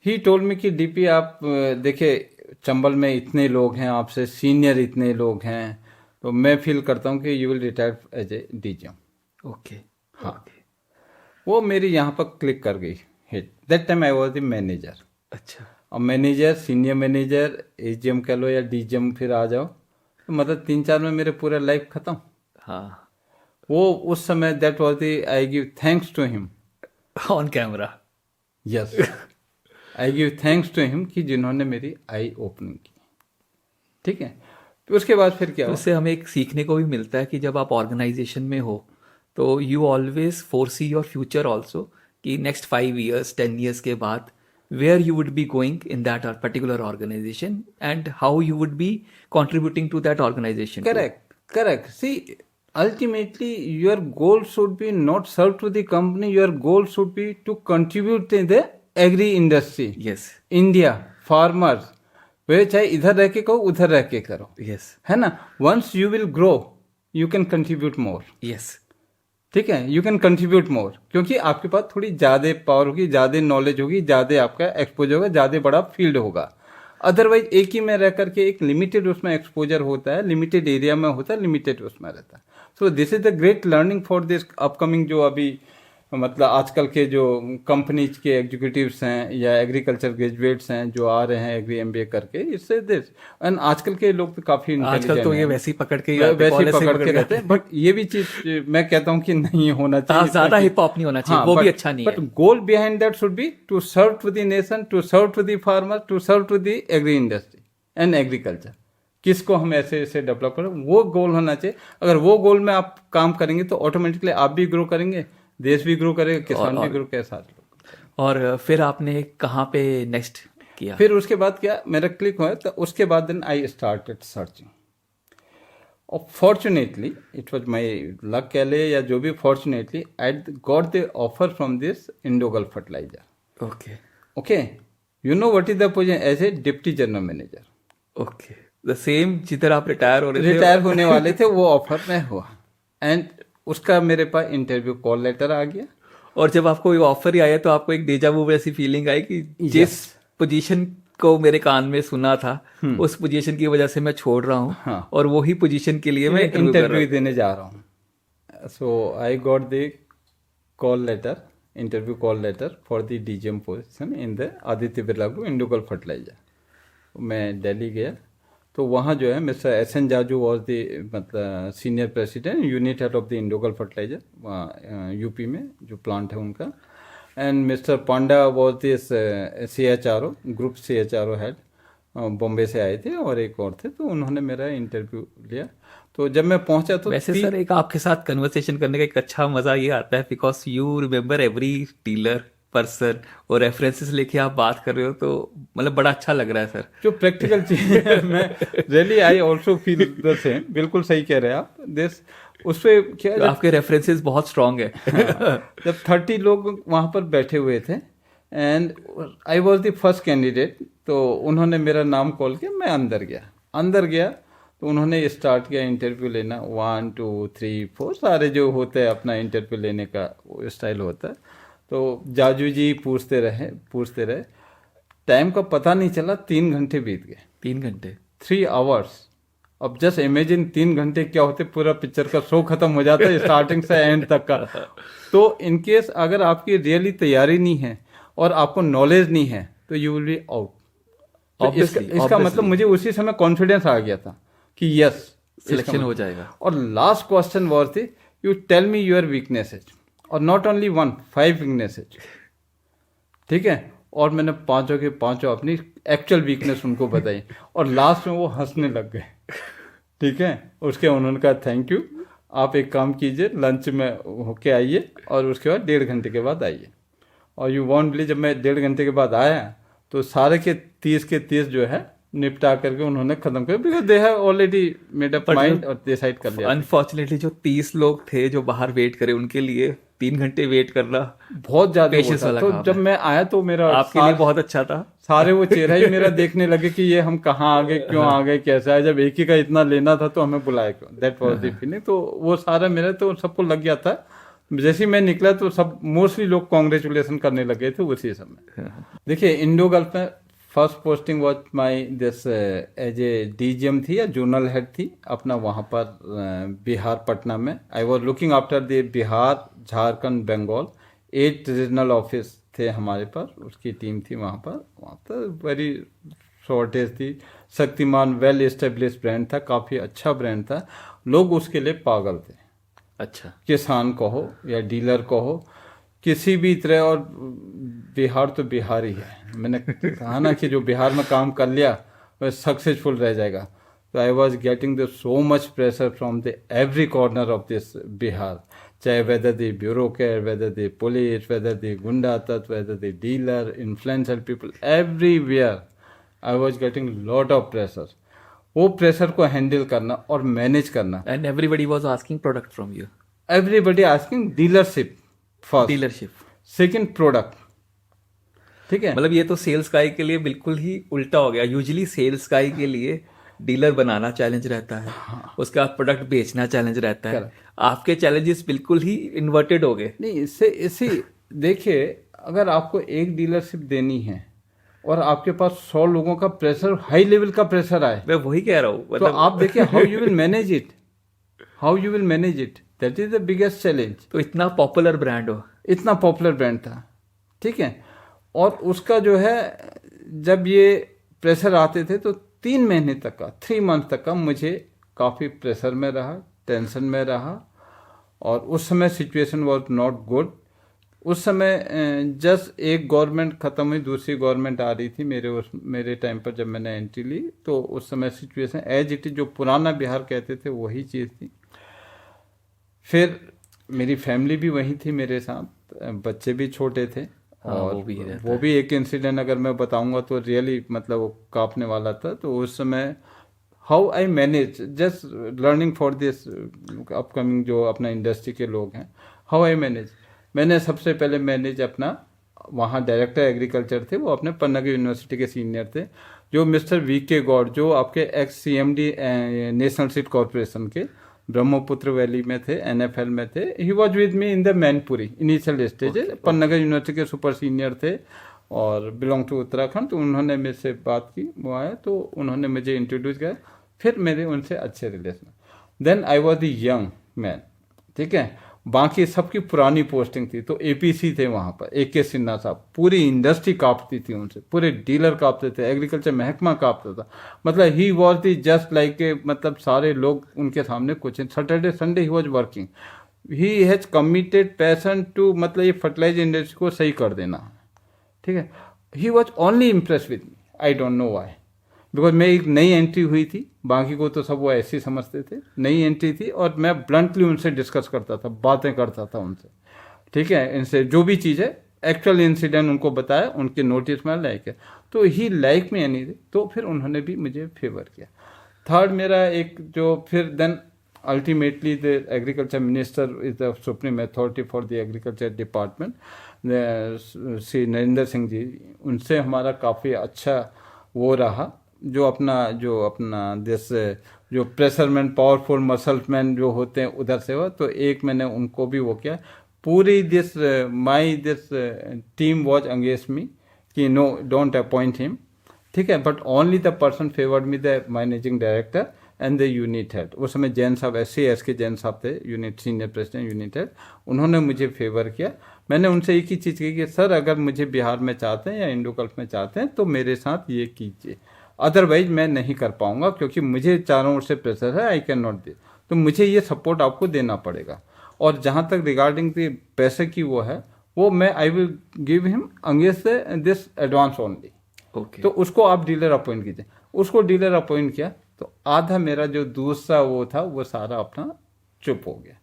ही टोल्ड मी कि DP आप देखिए, चंबल में इतने लोग हैं, आपसे सीनियर इतने लोग हैं, तो मैं फील करता हूँ कि you will retire as a DGM। Okay. हाँ, वो मेरी यहाँ पर क्लिक कर गई hit. That time I was the manager. अच्छा। और मैनेजर, सीनियर मैनेजर, AGM कह लो या DGM, फिर आ जाओ, तो मतलब 3-4 में मेरे पूरा लाइफ खत्म। हाँ। वो उस समय that was the, I give thanks to him on camera. Yes, I give thanks to him कि जिन्होंने मेरी आई ओपनिंग की, ठीक है। तो उसके बाद फिर क्या तो हुआ? उससे हमें एक सीखने को भी मिलता है कि जब आप ऑर्गेनाइजेशन में हो तो you always foresee your future also, कि नेक्स्ट 5 years 10 years के बाद where you would be going in that particular organization and how you would be contributing to that organization. Correct. See, ultimately your goal should be not serve to the company, your goal should be to contribute in the agri industry. Yes. India, farmers, वे चाहे इधर रह के करो, उधर रह के करो, Yes. है ना। Once you will grow, you can contribute more. Yes. ठीक है, यू कैन कंट्रीब्यूट मोर, क्योंकि आपके पास थोड़ी ज़्यादा पावर होगी, ज़्यादा नॉलेज होगी, ज़्यादा आपका एक्सपोजर होगा, ज़्यादा बड़ा फील्ड होगा। अदरवाइज एक ही में रह करके एक लिमिटेड उसमें एक्सपोजर होता है, लिमिटेड एरिया में होता है, लिमिटेड उसमें रहता है। So this is the great learning for this upcoming, जो अभी मतलब आजकल के जो कंपनीज के एग्जीक्यूटिव्स हैं या एग्रीकल्चर ग्रेजुएट्स हैं जो आ रहे हैं एग्री MBA करके, इससे दिस, एंड आजकल के लोग तो काफी आजकल तो ये वैसे ही पकड़ के रहते हैं, बट ये भी चीज मैं कहता हूँ कि नहीं होना चाहिए, ज्यादा हिप हॉप नहीं होना चाहिए, वो भी अच्छा नहीं है। But goal behind that should be to serve to the nation, to serve to the farmer, to serve to the agri industry and agriculture. किसको हम ऐसे ऐसे डेवलप करें, वो गोल होना चाहिए। अगर वो गोल में आप काम करेंगे तो ऑटोमेटिकली आप भी ग्रो करेंगे, देश भी ग्रो करेगा, किसान भी ग्रो करेगा, साथ लोग। और फिर आपने कहाँ पे नेक्स्ट किया? फिर उसके बाद क्या, मेरा क्लिक हुआ, तो उसके बाद देन आई स्टार्टेड सर्चिंग। और fortunately it was my luck कह ले या जो भी, fortunately I got the offer from this Indogulf fertiliser. Okay okay, you know what is the position as a deputy general manager. Okay, the same जिधर आप रिटायर हो रहे थे. रिटायर होने वाले थे, वो ऑफर में हुआ. एंड उसका मेरे पास इंटरव्यू कॉल लेटर आ गया. और जब आपको ये ऑफर ही आया तो आपको एक डेजा वू ऐसी फीलिंग आई कि जिस पोजीशन को मेरे कान में सुना था उस पोजीशन की वजह से मैं छोड़ रहा हूँ. हाँ. और वही पोजीशन के लिए मैं इंटरव्यू देने जा रहा हूँ. So I got the call letter, interview call letter for the DGM position in the Aditya Birla group Indogulf fertiliser. मैं दिल्ली गया तो वहाँ जो है mister S N Jaju was the मतलब senior president unit head of the Indogulf fertiliser वहाँ यूपी में जो प्लांट है उनका. And mister Panda was this CHRO group CHRO head, Bombay से आए थे और एक और थे. तो उन्होंने मेरा इंटरव्यू लिया. तो जब मैं पहुंचा तो वैसे सर एक आपके साथ कन्वर्सेशन करने का एक अच्छा मजा ये आता है because you remember every dealer person और रेफरेंसेस लेके आप बात कर रहे हो, तो मतलब बड़ा अच्छा लग रहा है सर. जो प्रैक्टिकल चीज है मैं really I also feel the same. बिल्कुल सही कह रहे हैं आप. दिस उस पे क्या तो आपके रेफरेंसेस बहुत स्ट्रांग है. हाँ, जब 30 लोग वहां पर बैठे हुए थे and I was the first candidate, तो उन्होंने मेरा नाम कॉल किया. मैं अंदर गया तो उन्होंने स्टार्ट किया इंटरव्यू लेना. 1 2 3 4 सारे जो होते हैं अपना इंटरव्यू लेने का स्टाइल होता है. तो जाजू जी पूछते रहे. टाइम का पता नहीं चला, 3 घंटे बीत गए. 3 घंटे 3 आवर्स. अब जस्ट इमेजिन 3 घंटे क्या होते, पूरा पिक्चर का शो खत्म हो जाता है स्टार्टिंग से एंड तक का. तो इनकेस अगर आपकी रियली तैयारी नहीं है और आपको नॉलेज नहीं है तो यू विल बी आउट. इसका मतलब मुझे उसी समय कॉन्फिडेंस आ गया था कि यस सिलेक्शन हो जाएगा. और लास्ट क्वेश्चन वॉज थी you tell me your weaknesses और नॉट ओनली 5 वीकनेसेज. ठीक है, और मैंने पांचों के पांचों अपनी एक्चुअल वीकनेस उनको बताई और लास्ट में वो हंसने लग गए. ठीक है, उसके उन्होंने कहा थैंक यू, आप एक काम कीजिए लंच में होके आइए और उसके बाद 1.5 घंटे के बाद आइए. और यू वॉन्ट बिलीव, जब मैं 1.5 घंटे के बाद आया तो सारे के 30 जो है निपटा करके उन्होंने खत्म कर, because they have already made up mind और डिसाइड कर लिया. अनफॉर्चुनेटली जो 30 लोग थे जो बाहर वेट करे उनके लिए 3 घंटे वेट करना बहुत ज्यादा पेशेंस वाला तो काम जब मैं आया तो मेरा आपके लिए बहुत अच्छा था. सारे वो चेहरा ही मेरा देखने लगे कि ये हम कहाँ आ गए, क्यों आ गए, कैसा है. जब एक ही का इतना लेना था तो हमें बुलाया क्यों. That was the feeling. तो वो सारा मेरा तो सबको लग गया था. जैसे ही मैं निकला तो सब मोस्टली लोग कांग्रेचुलेशन करने लगे थे उसी समय. देखिए इंडोगल में first posting was my this as a DGM थी या जोनल हेड थी अपना वहाँ पर बिहार पटना में. I was looking after the Bihar Jharkhand Bengal. 8 regional office थे हमारे पास, उसकी टीम थी वहाँ पर वेरी शॉर्टेज थी. शक्तिमान वेल एस्टेब्लिश ब्रांड था, काफ़ी अच्छा ब्रांड था. लोग उसके लिए पागल थे. अच्छा, किसान कहो या डीलर कहो किसी भी तरह. और बिहार तो बिहार ही है. मैंने कहा ना कि जो बिहार में काम कर लिया वह सक्सेसफुल रह जाएगा. तो I was getting the so much pressure from the every corner of this Bihar, चाहे whether the bureaucrat, whether the police, whether the goonda तत्व, whether the dealer, influential people, everywhere I was getting lot of pressure. वो प्रेशर को हैंडल करना और मैनेज करना. And everybody was asking product from you. Everybody asking dealership first, dealership second product. ठीक है, मतलब ये तो सेल्स गाय के लिए बिल्कुल ही उल्टा हो गया. यूजुअली सेल्स गाय के लिए डीलर बनाना चैलेंज रहता है. हाँ. उसके बाद प्रोडक्ट बेचना चैलेंज रहता है. आपके चैलेंजेस बिल्कुल ही इन्वर्टेड हो गए. नहीं, इसी देखिए अगर आपको एक डीलरशिप देनी है और आपके पास 100 लोगों का प्रेशर, हाई लेवल का प्रेशर आए, मैं वही कह रहा हूँ. तो आप देखिए how you will manage it. That is the biggest challenge. तो इतना पॉपुलर ब्रांड हो, इतना पॉपुलर ब्रांड था. ठीक है, और उसका जो है जब ये प्रेशर आते थे तो 3 महीने तक का, 3 मंथ तक का मुझे काफ़ी प्रेशर में रहा, टेंशन में रहा. और उस समय सिचुएशन वॉज नॉट गुड. उस समय जस्ट एक गवर्नमेंट खत्म हुई, दूसरी गवर्नमेंट आ रही थी मेरे टाइम पर जब मैंने एंट्री ली. तो उस समय सिचुएशन एज इट इज, जो पुराना बिहार कहते थे वही चीज़ थी. फिर मेरी फैमिली भी वहीं थी मेरे साथ, बच्चे भी छोटे थे. हाँ, और वो भी एक इंसिडेंट अगर मैं बताऊंगा तो रियली मतलब वो कांपने वाला था. तो उस समय how I manage, just learning for this upcoming जो अपना इंडस्ट्री के लोग हैं, हाउ आई मैनेज। मैंने सबसे पहले मैनेज अपना, वहाँ डायरेक्टर एग्रीकल्चर थे, वो अपने पन्ना यूनिवर्सिटी के सीनियर थे, जो मिस्टर वी.के. गौड़, जो आपके x CMD national seed corporation के ब्रह्मपुत्र वैली में थे, NFL में थे। He was with me in the Mainpuri initial stage. Panna university के सुपर सीनियर थे और बिलोंग टू उत्तराखंड। तो उन्होंने मेरे से बात की, वो आया तो उन्होंने मुझे इंट्रोड्यूस किया, फिर मेरे उनसे अच्छे relation. Then I was the young man, ठीक है। बाकी सबकी पुरानी पोस्टिंग थी, तो APC थे वहाँ पर, AK सिन्हा साहब, पूरी इंडस्ट्री कांपती थी उनसे, पूरे डीलर कांपते थे, एग्रीकल्चर महकमा कांपता था। मतलब he was the just like, मतलब सारे लोग उनके सामने कुछ, Saturday Sunday he was working, he has committed passion to, मतलब ये फर्टिलाइजर इंडस्ट्री को सही कर देना, ठीक है। He was only impress with me, I don't know why, because मैं एक नई एंट्री हुई थी, बाकी को तो सब वो ऐसे ही समझते थे, नई एंट्री थी, और मैं ब्लंटली उनसे डिस्कस करता था, बातें करता था उनसे, ठीक है। इनसे जो भी चीज़ है, एक्चुअल इंसिडेंट उनको बताया, उनके नोटिस में लाइक, तो ही लाइक मी एनी, तो फिर उन्होंने भी मुझे फेवर किया। थर्ड मेरा एक जो, फिर then ultimately the agriculture minister is the supreme authority for the agriculture department, Shri Narendra Singh ji, उनसे हमारा काफ़ी अच्छा वो रहा, जो अपना जैसे जो प्रेशरमैन, पावरफुल मसल्समैन जो होते हैं उधर से वो, तो एक मैंने उनको भी वो किया। पूरी this team was against me कि नो, डोंट अपॉइंट हिम, ठीक है, but only the person favoured me, the managing director and the unit head. उस समय जैन साहब, SC के जैन साहब थे, unit senior president unit head, उन्होंने मुझे फेवर किया। मैंने उनसे एक ही चीज़ कही कि सर, अगर मुझे बिहार में चाहते हैं या इंडो गल्फ में चाहते हैं तो मेरे साथ ये कीजिए, अदरवाइज मैं नहीं कर पाऊंगा, क्योंकि मुझे चारों ओर से प्रेशर है, आई कैन नॉट दे, तो मुझे ये सपोर्ट आपको देना पड़ेगा। और जहाँ तक रिगार्डिंग पैसे की वो है, वो मैं I will give him against this advance only, तो उसको आप डीलर अपॉइंट कीजिए। उसको डीलर अपॉइंट किया, तो आधा मेरा जो दूसरा वो था, वो सारा अपना चुप हो गया।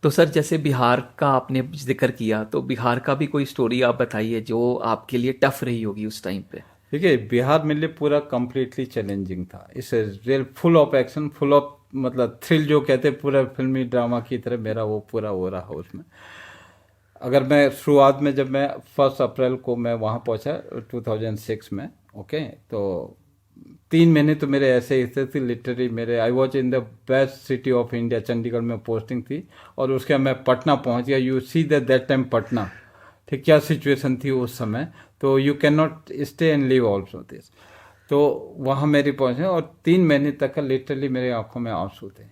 तो सर, जैसे बिहार का आपने जिक्र किया, तो बिहार का भी कोई स्टोरी आप बताइए जो आपके लिए टफ रही होगी उस टाइम पे। देखिए, बिहार मेरे लिए पूरा कम्प्लीटली चैलेंजिंग था। इस real full of action, full of मतलब थ्रिल जो कहते हैं, पूरा फिल्मी ड्रामा की तरह मेरा वो पूरा हो रहा उसमें। अगर मैं शुरुआत में, जब मैं 1 अप्रैल को मैं वहाँ पहुँचा 2006 में, ओके, तो 3 महीने तो मेरे ऐसे ही थे लिटरली मेरे। I was in the best city of India, Chandigarh में पोस्टिंग थी, और उसके बाद मैं पटना पहुँच गया। You see that time Patna, ठीक, क्या सिचुएशन थी उस समय, तो you can not stay and live also this. तो वहाँ मेरी पहुँचे, और 3 महीने तक का लिटरली मेरे आंखों में आंसू थे,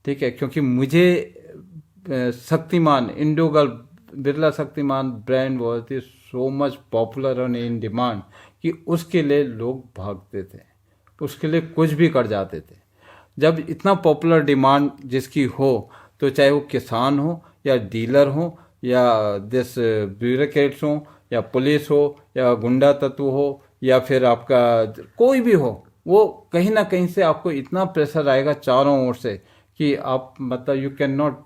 ठीक है, क्योंकि मुझे Shaktiman, Indogulf Birla Shaktiman brand was so much popular और इन डिमांड कि उसके लिए लोग भागते थे, उसके लिए कुछ भी कर जाते थे। जब इतना पॉपुलर डिमांड जिसकी हो, तो चाहे वो किसान हो या डीलर हो या दिस ब्यूरोक्रेट्स हो या पुलिस हो या गुंडा तत्व हो या फिर आपका कोई भी हो, वो कहीं ना कहीं से आपको इतना प्रेशर आएगा चारों ओर से कि आप मतलब यू कैन नॉट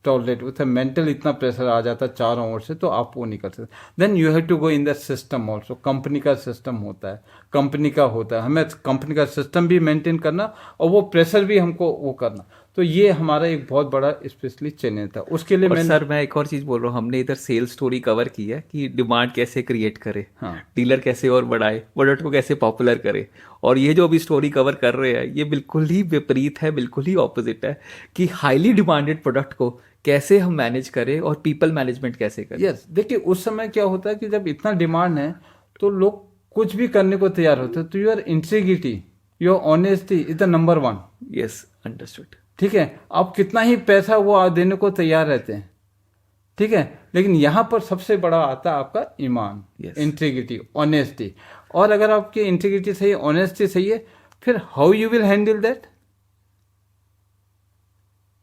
टॉलरेट, उसे मेंटल इतना प्रेशर आ जाता है चारों ओर से, तो आप वो नहीं कर सकते। Then you have to go in the system also. Company का सिस्टम होता है, कंपनी का होता है, हमें कंपनी का सिस्टम भी मेंटेन करना और वो प्रेशर भी हमको वो करना। तो ये हमारा एक बहुत बड़ा स्पेशली चैलेंज था। उसके लिए मैं सर, मैं एक और चीज़ बोल रहा हूँ, हमने इधर सेल्स स्टोरी कवर की है कि डिमांड कैसे क्रिएट करे, हाँ, डीलर कैसे और बढ़ाए, प्रोडक्ट को कैसे पॉपुलर करे, और ये जो अभी स्टोरी कवर कर रहे हैं ये बिल्कुल ही विपरीत है, बिल्कुल ही ऑपोजिट है कि हाईली डिमांडेड प्रोडक्ट को कैसे हम मैनेज करें और पीपल मैनेजमेंट कैसे करें। यस, देखिए उस समय क्या होता है कि जब इतना डिमांड है तो लोग कुछ भी करने को तैयार होते हैं। तो your integrity, your honesty is the number 1। Yes, understood, ठीक है, आप कितना ही पैसा वो देने को तैयार रहते हैं, ठीक है, लेकिन यहाँ पर सबसे बड़ा आता है आपका ईमान, इंटीग्रिटी, ऑनेस्टी। और अगर आपकी इंटीग्रिटी सही है, ऑनेस्टी सही है, फिर how you will handle that,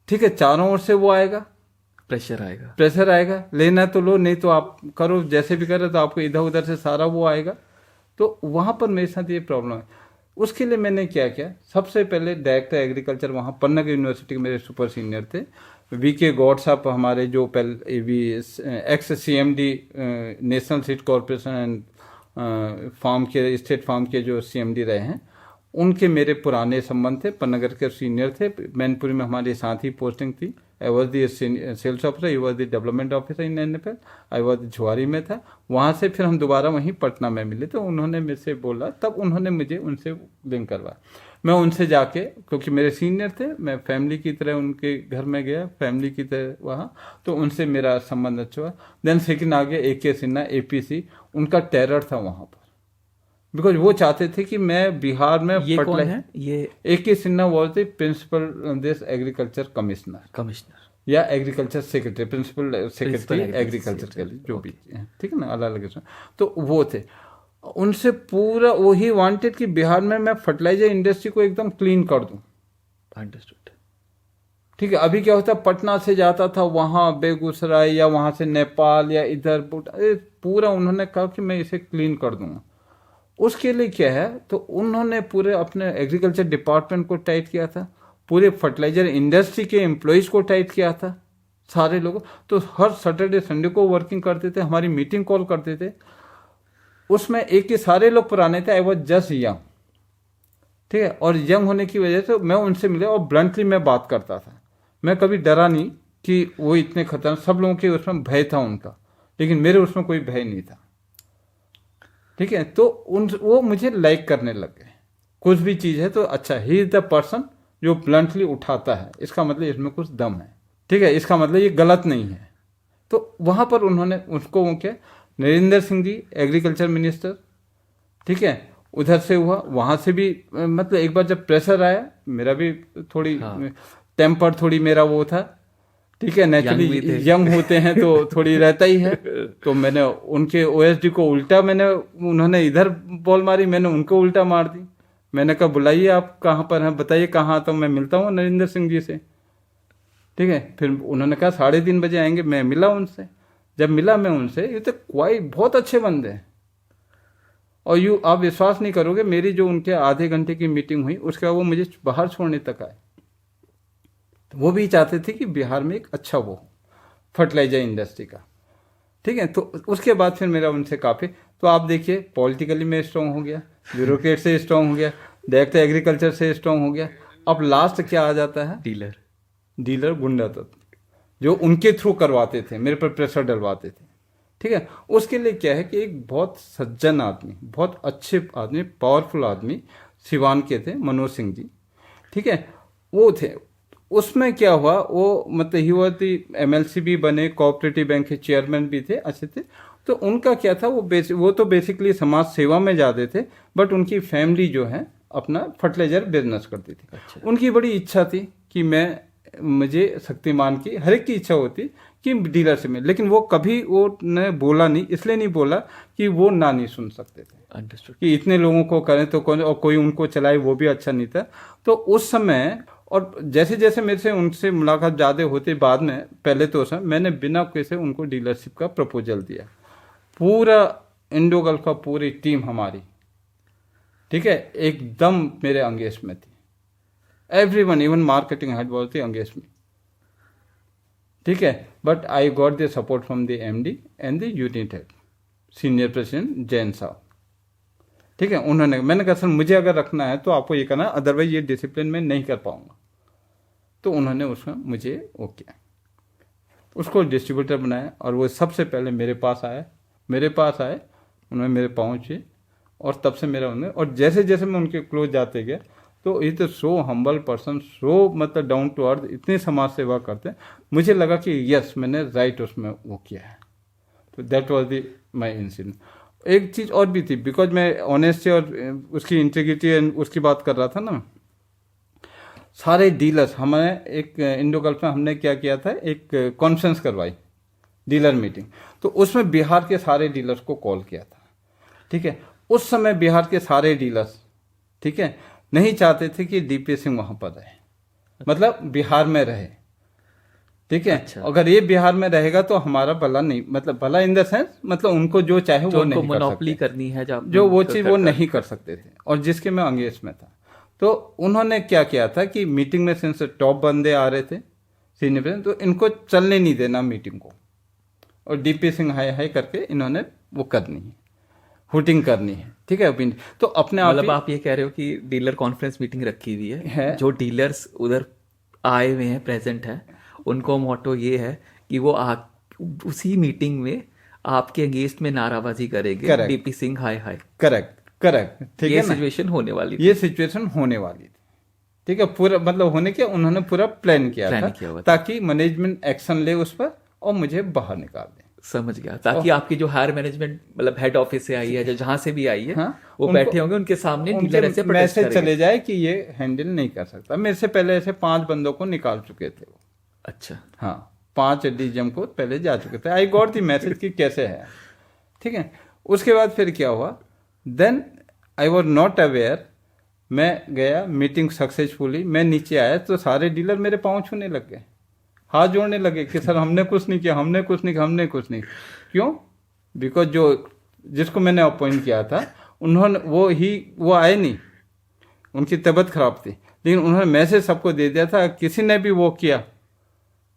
ठीक है, चारों ओर से वो आएगा, प्रेशर आएगा, लेना तो लो, नहीं तो आप करो, जैसे भी करो, तो आपको इधर उधर से सारा वो आएगा। तो वहां पर मेरे साथ ये प्रॉब्लम है। उसके लिए मैंने क्या किया, सबसे पहले डायरेक्टर एग्रीकल्चर वहाँ पन्ना यूनिवर्सिटी के मेरे सुपर सीनियर थे, वी.के. गौड़ साहब, हमारे जो ex CMD national seed corporation and farm के, स्टेट फार्म के जो CMD रहे हैं, उनके मेरे पुराने संबंध थे, पन्नागर के सीनियर थे, मैनपुरी में हमारे साथ ही पोस्टिंग थी। I was the sales officer, he was the development officer in NFL, I was Zuari में था। वहाँ से फिर हम दोबारा वहीं पटना में मिले, तो उन्होंने मेरे से बोला, तब उन्होंने मुझे उनसे लिंक करवाया। मैं उनसे जाके, क्योंकि मेरे सीनियर थे, मैं फैमिली की तरह उनके घर में गया, फैमिली की तरह वहाँ, तो उनसे मेरा संबंध अच्छा हुआ। देन सेकेंड आ गया AK सिन्हा, APC, उनका टेरर था वहाँ पर, बिकॉज वो चाहते थे कि मैं बिहार में ये कौन है? ये AK Sinha was the principal देश एग्रीकल्चर कमिश्नर या agriculture secretary, principal secretary agriculture के लिए, जो भी, ठीक है ना, अलग अलग। तो वो थे, उनसे पूरा वही वांटेड कि बिहार में मैं फर्टिलाइजर इंडस्ट्री को एकदम क्लीन कर दूं। अंडरस्टूड। ठीक है, अभी क्या होता है, पटना से जाता था वहाँ बेगूसराय या वहाँ से नेपाल या इधर, पूरा उन्होंने कहा कि मैं इसे क्लीन कर दूंगा। उसके लिए क्या है, तो उन्होंने पूरे अपने एग्रीकल्चर डिपार्टमेंट को टाइट किया था, पूरे फर्टिलाइजर इंडस्ट्री के एम्प्लॉयज़ को टाइट किया था, सारे लोग। तो हर सैटरडे संडे को वर्किंग करते थे, हमारी मीटिंग कॉल करते थे। उसमें एक के सारे लोग पुराने थे, आई वॉज जस्ट यंग, ठीक है। और यंग होने की वजह से मैं उनसे मिले और ब्लंटली मैं बात करता था। मैं कभी डरा नहीं कि वो इतने खतरनाक, सब लोगों के उसमें भय था उनका, लेकिन मेरे उसमें कोई भय नहीं था, ठीक है। तो वो मुझे लाइक करने लग गए। कुछ भी चीज़ है तो अच्छा, ही इज द पर्सन जो ब्लंटली उठाता है, इसका मतलब इसमें कुछ दम है, ठीक है, इसका मतलब ये गलत नहीं है। तो वहाँ पर उन्होंने उसको वो क्या, नरेंद्र सिंह जी एग्रीकल्चर मिनिस्टर, ठीक है, उधर से हुआ, वहाँ से भी मतलब एक बार जब प्रेशर आया, मेरा भी थोड़ी टेम्पर थोड़ी मेरा वो था, ठीक है, नेचुरली यंग होते हैं तो थोड़ी रहता ही है। तो मैंने उनके OSD को उल्टा, उन्होंने इधर बॉल मारी, मैंने उनको उल्टा मार दी। मैंने कहा बुलाइए, आप कहाँ पर हैं, बताइए कहाँ, तो मैं मिलता हूँ नरेंद्र सिंह जी से, ठीक है। फिर उन्होंने कहा 3:30 बजे आएंगे, मैं मिला उनसे। जब मिला मैं उनसे, ये तो कोई बहुत अच्छे बंदे हैं, और आप विश्वास नहीं करोगे, मेरी जो उनके आधे घंटे की मीटिंग हुई, उसके बाद वो मुझे बाहर छोड़ने तक आए। तो वो भी चाहते थे कि बिहार में एक अच्छा वो फर्टिलाइजर इंडस्ट्री का, ठीक है। तो उसके बाद फिर मेरा उनसे काफ़ी, तो आप देखिए पॉलिटिकली में स्ट्रॉन्ग हो गया, ब्यूरोक्रेट से स्ट्रॉन्ग हो गया, डायरेक्टर एग्रीकल्चर से स्ट्रॉन्ग हो गया। अब लास्ट क्या आ जाता है, डीलर गुंडा तत्व, जो उनके थ्रू करवाते थे, मेरे पर प्रेशर डलवाते थे, ठीक है। उसके लिए क्या है कि एक बहुत सज्जन आदमी, बहुत अच्छे आदमी, पावरफुल आदमी सिवान के थे, मनोज सिंह जी, ठीक है, वो थे। उसमें क्या हुआ, वो मतलब ही हुआ थी, MLC भी बने, कोऑपरेटिव बैंक के चेयरमैन भी थे, अच्छे थे। तो उनका क्या था, वो तो बेसिकली समाज सेवा में जाते थे, बट उनकी फैमिली जो है अपना फर्टिलाइजर बिजनेस करती थी। अच्छा। उनकी बड़ी इच्छा थी कि मुझे शक्तिमान की, हर एक की इच्छा होती कि डीलरशिप में, लेकिन वो कभी वो ने बोला नहीं, इसलिए नहीं बोला कि वो ना नहीं सुन सकते थे। अंडरस्टूड। कि इतने लोगों को करें तो कौन, और कोई उनको चलाए, वो भी अच्छा नहीं था। तो उस समय, और जैसे जैसे मेरे से उनसे मुलाकात ज़्यादा होती, बाद में, पहले तो उसमें मैंने बिना कैसे उनको डीलरशिप का प्रपोजल दिया। पूरा इंडो गल्फ का पूरी टीम हमारी, ठीक है, एकदम मेरे अंगेज में थी। Everyone, even marketing head was the अंगेज में, ठीक है। But I got the support from the MD and the unit head, senior president Jain साहब, ठीक है। मैंने कहा सर मुझे अगर रखना है तो आपको ये करना, अदरवाइज ये डिसिप्लिन में नहीं कर पाऊंगा। तो उन्होंने उसमें मुझे वो किया, उसको डिस्ट्रीब्यूटर बनाया, और वो सबसे पहले मेरे पास आए, उन्होंने मेरे पाँव छुए, और तब से मेरा उन्हें, और जैसे जैसे मैं उनके क्लोज जाते गया, तो ये तो सो हम्बल पर्सन, सो मतलब डाउन टू अर्थ, इतनी समाज सेवा करते हैं, मुझे लगा कि यस मैंने राइट उसमें वो किया है। तो that was the my incident. एक चीज़ और भी थी, बिकॉज मैं ऑनेस्टी और उसकी इंटीग्रिटी एंड उसकी बात कर रहा था ना, सारे डीलर्स, हमें एक इंडो गल्फ में हमने क्या किया था, एक कॉन्फ्रेंस करवाई, डीलर मीटिंग। तो उसमें बिहार के सारे डीलर्स को कॉल किया था, ठीक है। उस समय बिहार के सारे डीलर्स, ठीक है, नहीं चाहते थे कि DP सिंह वहाँ पर रहे, मतलब बिहार में रहे, ठीक है। अच्छा। अगर ये बिहार में रहेगा तो हमारा भला नहीं, मतलब भला इन द सेंस, मतलब उनको जो चाहे वो नहीं कर सकते, करनी है जो वो चीज़ वो नहीं कर सकते थे, और जिसके मैं अंगेज में था। तो उन्होंने क्या किया था कि मीटिंग में सिंस टॉप बंदे आ रहे थे, सीनियर, तो इनको चलने नहीं देना मीटिंग को, और DP सिंह हाय हाय करके इन्होंने वो करनी है। हुटिंग करनी है, ठीक है ओपिनियन, तो अपने आप मतलब ही आप ये कह रहे हो कि डीलर कॉन्फ्रेंस मीटिंग रखी हुई है। जो डीलर्स उधर आए हुए हैं, प्रेजेंट हैं, उनको मोटो ये है कि वो उसी मीटिंग में आपके अगेंस्ट में नाराबाजी करेंगे, Correct. डीपी सिंह हाय हाय। करेक्ट, ठीक ये है ना, सिचुएशन होने वाली थी। ये सिचुएशन होने वाली थी, ठीक है, पूरा मतलब होने के उन्होंने पूरा प्लान किया Plan था किया हुआ था। ताकि मैनेजमेंट एक्शन ले उस पर और मुझे बाहर निकाल दे। समझ गया, ताकि आपकी जो हायर मैनेजमेंट मतलब हेड ऑफिस से आई है, जो जहां से भी आई है, हाँ, वो उनको- बैठे होंगे, उनके सामने डीलर ऐसे प्रोटेस्ट मैसेज करेंगे। चले जाए कि ये हैंडल नहीं कर सकता। मेरे से पहले ऐसे 5 बंदों को निकाल चुके थे वो, अच्छा, हाँ 5 डीजीएम को पहले जा चुके थे। आई गॉट दी मैसेज कि कैसे है, ठीक है। उसके बाद फिर क्या हुआ, then I was not aware. मैं गया, मीटिंग सक्सेसफुली, मैं नीचे आया तो सारे डीलर मेरे पाँव छूने लग गए, हाथ जोड़ने लगे कि सर हमने कुछ नहीं किया, हमने कुछ नहीं किया, हमने कुछ नहीं। क्यों? बिकॉज जो जिसको मैंने अपॉइंट किया था उन्होंने वो आए नहीं, उनकी तबीयत खराब थी, लेकिन उन्होंने मैसेज सबको दे दिया था किसी ने भी वो किया,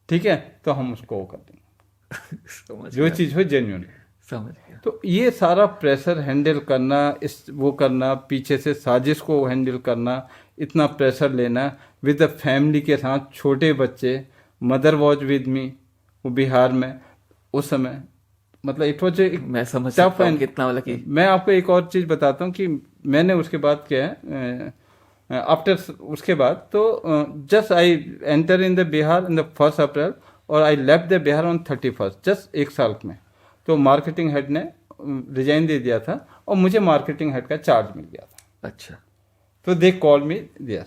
ठीक है, तो हम उसको वो कर देंगे समझ जो गया, चीज़ हो जेन्युइन। समझ गया। तो ये सारा प्रेशर हैंडल करना, वो करना, पीछे से साजिश को हैंडल करना, इतना प्रेशर लेना विद द फैमिली के साथ, छोटे बच्चे, मदर वॉज विद मी, वो बिहार में उस समय, मतलब इट वॉज मैं समझ सकता हूँ कितना, मतलब कि मैं आपको एक और चीज़ बताता हूँ कि मैंने उसके बाद क्या है, आफ्टर उसके बाद तो just I enter in the Bihar in the 1 अप्रैल और I left the Bihar on 31, just 1 साल में। तो मार्केटिंग हेड ने रिजाइन दे दिया था और मुझे मार्केटिंग हेड का चार्ज मिल गया था। अच्छा, तो दे कॉल मी देयर,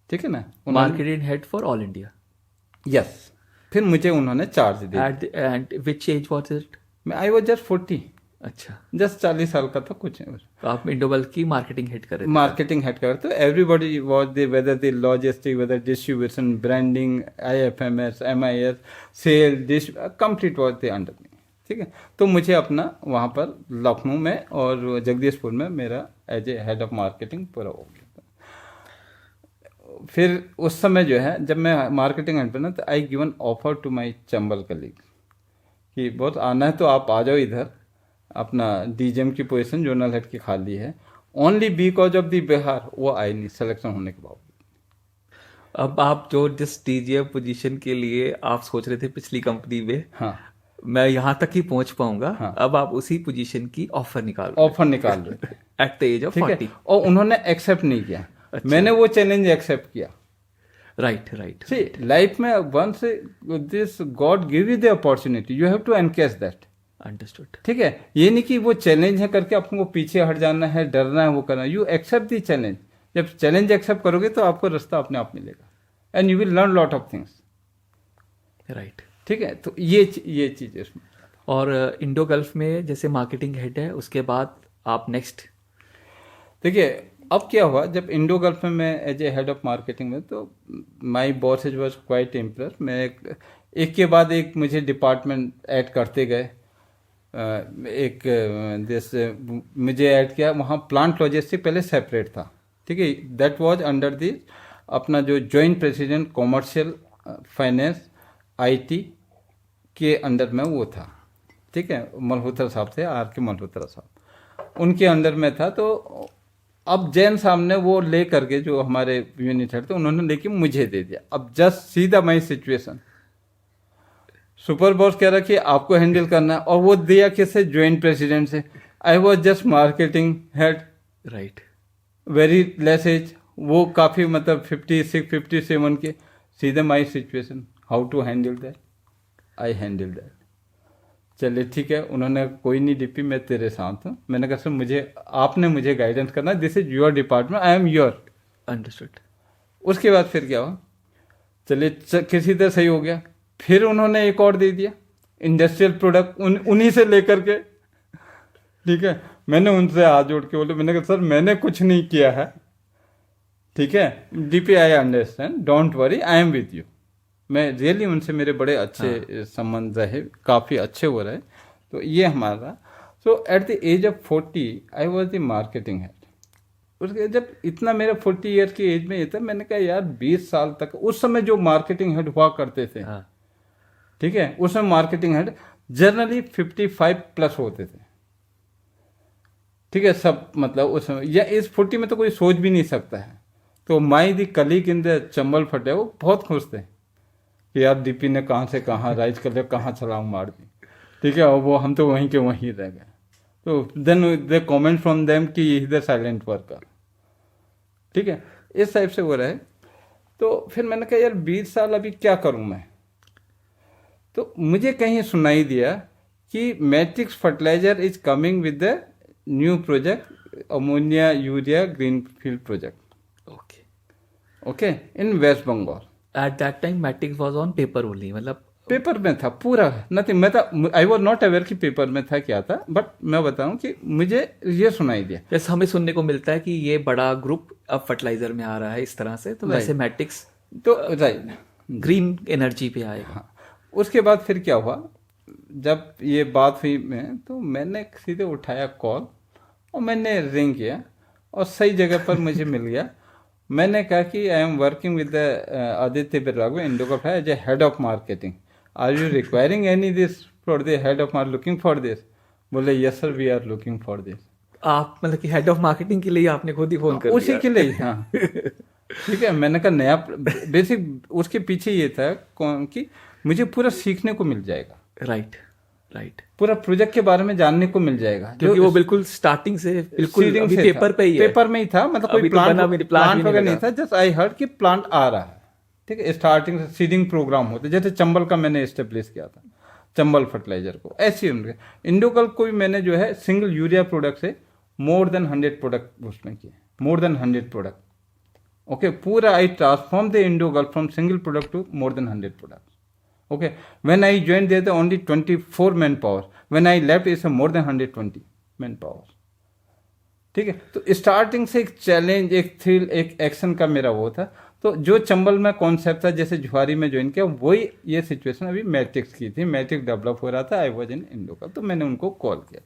ठीक है ना, marketing head for all India. Yes, फिर मुझे उन्होंने चार्ज दिया। At which age was it? I was just 40, अच्छा, जस्ट 40 साल का था, कुछ नहीं। तो आप इंडोबल की मार्केटिंग हेड कर रहे थे। मार्केटिंग हेड कर, तो everybody was the weather the logistic, weather distribution, branding, IFMS, MIS, sale, dish, complete was the under me, ठीक है। तो मुझे अपना वहाँ पर लखनऊ में और जगदीशपुर में मेरा as a head of marketing पूरा हो गया। फिर उस समय जो है जब मैं मार्केटिंग हेड बना तो I given offer to my Chambal colleague कि बहुत आना है तो आप आ जाओ इधर, अपना डीजीएम की पोजीशन जोनल हेड की खाली है, only because of the Bihar वो आई नहीं सिलेक्शन होने के बावजूद। अब आप जो जिस डीजीएम पोजीशन के लिए आप सोच रहे थे पिछली कंपनी में, हाँ, मैं यहाँ तक ही पहुंच पाऊंगा, हाँ। अब आप उसी पोजीशन की ऑफर निकाल ऑफर निकाल रहे थे, एट द एज ऑफ ठीक 40। है, और उन्होंने एक्सेप्ट नहीं किया। अच्छा। मैंने वो चैलेंज एक्सेप्ट किया। Right, right. सी लाइफ में once this god give you the opportunity, you have to engage that, understood. ठीक है। ये नहीं कि वो चैलेंज है करके आपको पीछे हट जाना है, डरना है, वो करना है। You accept the challenge. जब चैलेंज एक्सेप्ट करोगे तो आपको रास्ता अपने आप मिलेगा and you will learn lot of things, right. ठीक है। तो ये चीज है उसमें। और इंडो गल्फ में जैसे मार्केटिंग हेड है, उसके बाद आप नेक्स्ट? देखिए अब क्या हुआ, जब इंडो गल्फ में मैं as a head of marketing में, तो my bosses was quite impress. मैं एक के बाद एक मुझे डिपार्टमेंट ऐड करते गए। एक जैसे मुझे ऐड किया वहाँ प्लांट लॉजिस्टिक पहले सेपरेट था, ठीक है। दैट वाज अंडर दी अपना जो joint president commercial finance IT के अंडर में वो था, ठीक है। मल्होत्रा साहब थे, RK मल्होत्रा साहब, उनके अंडर में था। तो अब जैन साहब ने वो ले करके जो हमारे यूनिट हेड थे उन्होंने लेके मुझे दे दिया। अब जस्ट सीधा माई सिचुएशन, सुपर बॉस कह रहा कि आपको हैंडल करना है, और वो दिया किससे? ज्वाइंट प्रेसिडेंट से। I was just marketing head, right. Very less age, वो काफ़ी मतलब 56 57 के। सीधे my situation, how to handle that, I handle that. चलिए ठीक है, उन्होंने कोई नहीं DP, मैं तेरे साथ हूँ। मैंने कहा सर आपने मुझे गाइडेंस करना, this is your department, I am your. Understood. उसके बाद फिर क्या हुआ, चलिए किसी तरह सही हो गया। फिर उन्होंने एक और दे दिया, इंडस्ट्रियल प्रोडक्ट, उन्हीं से लेकर के, ठीक है। मैंने उनसे हाथ जोड़ के बोले, मैंने कहा सर मैंने कुछ नहीं किया है, ठीक है। DP I understand, don't worry, I am with you. मैं रियली उनसे मेरे बड़े अच्छे संबंध रहे, काफ़ी अच्छे वो रहे। तो ये हमारा, so at the age of 40 I was the marketing head. उसके जब इतना मेरा 40 ईयर की एज में ये था, मैंने कहा यार 20 साल तक उस समय जो मार्केटिंग हेड हुआ करते थे, हाँ। ठीक है, उसमें मार्केटिंग हेड जनरली 55 प्लस होते थे, ठीक है, सब मतलब उस समय या इस 40 में तो कोई सोच भी नहीं सकता है। तो माई दी कलीग इन द चंबल फटे वो बहुत खुश थे कि यार डीपी ने कहाँ से कहाँ राइज कर लिया, कहाँ छलांग मार दी, ठीक है, और वो हम तो वहीं के वहीं रह गए। तो then they comment from them कि इज द साइलेंट वर्कर, ठीक है, इस टाइप से वो रहे। तो फिर मैंने कहा यार 20 साल अभी क्या करूं मैं। तो मुझे कहीं सुनाई दिया कि Matrix fertiliser is coming with the new project, ammonia urea green field project, okay okay, in west Bengal. At that time Matrix was on paper only, मतलब पेपर में था पूरा, नथिंग, मैं था, आई वॉज नॉट अवेयर कि पेपर में था क्या था, बट मैं बताऊं कि मुझे ये सुनाई दिया। जैसे हमें सुनने को मिलता है कि ये बड़ा ग्रुप अब फर्टिलाइजर में आ रहा है इस तरह से, तो वैसे मैट्रिक्स तो राइट ग्रीन एनर्जी पे आएगा। हाँ, उसके बाद फिर क्या हुआ, जब ये बात हुई में तो मैंने सीधे उठाया कॉल और मैंने रिंग किया और सही जगह पर मुझे मिल गया। मैंने कहा कि I am working with Aditya Birla Indogulf as a head of marketing, are you requiring any this for the head of marketing, looking for this? बोले yes sir we are looking for this. आप मतलब कि हेड ऑफ मार्केटिंग के लिए आपने खुद ही फोन कर उसी के लिए, हाँ ठीक है। मैंने कहा नया बेसिक उसके पीछे ये था कौन कि मुझे पूरा सीखने को मिल जाएगा, राइट राइट, पूरा प्रोजेक्ट के बारे में जानने को मिल जाएगा, क्योंकि वो बिल्कुल स्टार्टिंग से बिल्कुल अभी पेपर पे ही है, पेपर में ही था, मतलब कोई प्लांट वगैरह नहीं था, जस्ट आई हर्ड कि प्लांट आ रहा है, ठीक है। स्टार्टिंग से सीडिंग प्रोग्राम होते, जैसे चंबल का मैंने एस्टेब्लिश किया था, चंबल फर्टिलाइजर को, ऐसे उनके इंडोकल को भी मैंने जो है सिंगल यूरिया प्रोडक्ट से मोर देन 100 प्रोडक्ट उसमें किए, मोर देन 100 प्रोडक्ट, ओके। पूरा I transform the Indogulf from single product to more than 100 product, okay. When I joined there the only 24 manpower, when I left is more than 120 manpower, ठीक है। तो स्टार्टिंग से एक चैलेंज, एक थ्रिल, एक एक्शन का मेरा वो था। तो जो चंबल में कॉन्सेप्ट था, जैसे जुहारी में ज्वाइन किया, वही ये सिचुएशन अभी मैट्रिक्स की थी, मैट्रिक्स डेवलप हो रहा था, आई वॉज इन इंडोकल। तो मैंने उनको कॉल किया,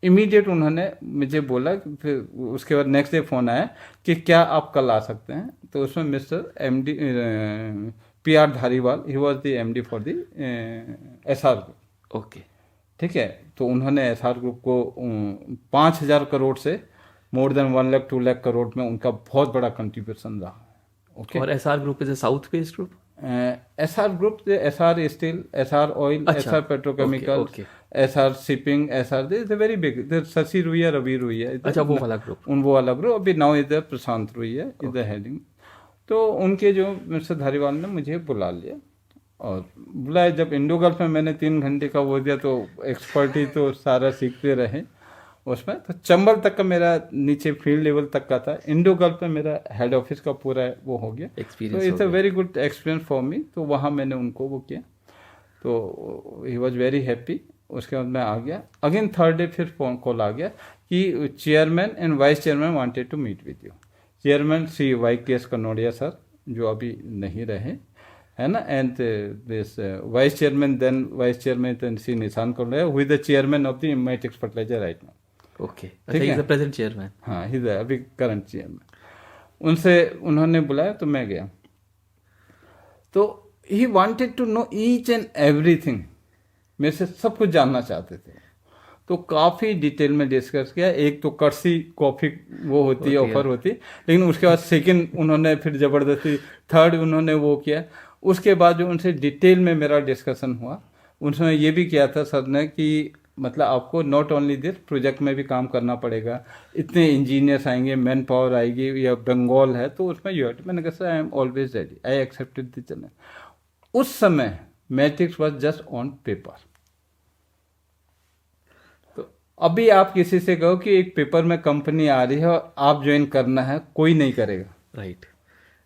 इमीडिएट उन्होंने मुझे बोला, फिर उसके बाद नेक्स्ट डे फोन आया कि क्या आप कल आ सकते हैं। तो उसमें mister MD PR Dhariwal, he was the MD for the SR group, okay, ठीक है। तो उन्होंने SR ग्रुप को 5,000 करोड़ से मोर देन 1 लाख 2 लाख करोड़ में उनका बहुत बड़ा कंट्रीब्यूशन रहा, ओके। और SR group is a south based group, SR group, SR steel, SR oil, SR petrochemical, SR shipping, SR is very big, Shashi Ruia, Ravi Ruia, अच्छा वो वाला ग्रुप, वो वाला ग्रुप। अभी now is Prashant Ruia is the heading. तो उनके जो मिस्टर धारीवाल ने मुझे बुला लिया, और बुलाया जब इंडोगल्फ में मैंने 3 घंटे का वो दिया, तो एक्सपर्टी तो सारा सीखते रहे उसमें। तो चंबल तक का मेरा नीचे फील्ड लेवल तक का था, इंडोगल्फ में मेरा हेड ऑफिस का पूरा वो हो गया एक्सपीरियंस। तो it's a very good experience for me. तो वहाँ मैंने उनको वो किया, तो ही वॉज वेरी हैप्पी। उसके बाद मैं आ गया, अगेन थर्ड डे फिर फोन कॉल आ गया कि chairman and vice chairman wanted to meet with you. Chairman Shri YKS Kanodia sir, जो अभी नहीं रहे, है ना, and this vice chairman, then vice chairman Shri Nishan Kanodia, who is the chairman of the Matix fertiliser right now, okay, ठीक है, प्रेजेंट चेयरमैन, हाँ ही अभी करंट चेयरमैन। उनसे उन्होंने बुलाया, तो मैं गया। तो he wanted to know each and everything, मेरे से सब कुछ जानना चाहते थे। तो काफ़ी डिटेल में डिस्कस किया। एक तो कर्सी कॉफ़ी वो होती है, ऑफर होती है, लेकिन उसके बाद सेकंड उन्होंने फिर ज़बरदस्ती, थर्ड उन्होंने वो किया। उसके बाद जो उनसे डिटेल में मेरा डिस्कशन हुआ, उन्होंने ये भी किया था सर ने कि मतलब आपको नॉट ओनली दिस प्रोजेक्ट में भी काम करना पड़ेगा, इतने इंजीनियर्स आएंगे, मैन पावर आएगी, या बंगाल है तो उसमें यू। मैंने कहा sir I am always ready, I accepted the challenge. उस समय matrix was just on paper. अभी आप किसी से कहो कि एक पेपर में कंपनी आ रही है और आप ज्वाइन करना है, कोई नहीं करेगा, right,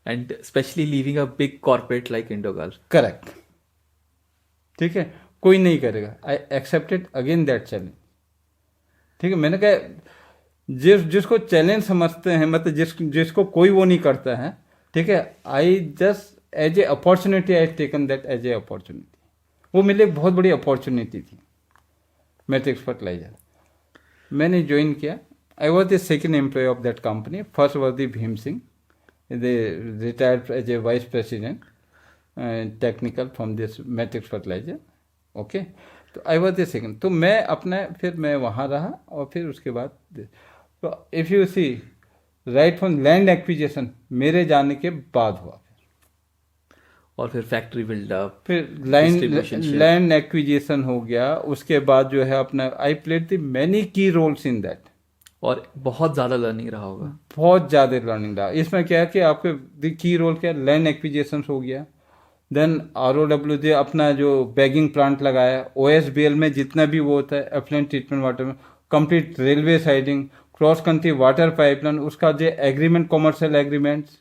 and specially leaving a big corporate like Indogulf, correct, ठीक है, कोई नहीं करेगा। I accepted again that challenge, ठीक है। मैंने कहा जिसको चैलेंज समझते हैं, मतलब जिसको कोई वो नहीं करता है, ठीक है, I just as a opportunity, I taken that as a opportunity. वो मेरे लिए बहुत बड़ी अपॉर्चुनिटी थी, मैट्रिक्स फर्टिलाइजर। मैंने ज्वाइन किया। I was the second employ of that company. First was the Bhim Singh, they retired as a vice president technical from this Matrix fertiliser, okay. तो आई वॉज द सेकंड। तो मैं अपने फिर मैं वहाँ रहा और फिर उसके बाद तो if you see right from land acquisition मेरे जाने के बाद हुआ, और फिर फैक्ट्री बिल्डअप, फिर distribution share. लैंड एक्विजिशन हो गया, उसके बाद जो है अपना I played the many key roles in that. और बहुत ज़्यादा लर्निंग रहा होगा। बहुत ज़्यादा लर्निंग रहा। इसमें क्या है कि आपके की रोल क्या, लैंड एक्विजिशन हो गया, देन ROW अपना जो बैगिंग प्लांट लगाया, OSBL में जितना भी वो होता है एफ्लुएंट ट्रीटमेंट वाटर में, complete railway siding, cross country water pipeline, उसका जो एग्रीमेंट, कॉमर्शियल एग्रीमेंट्स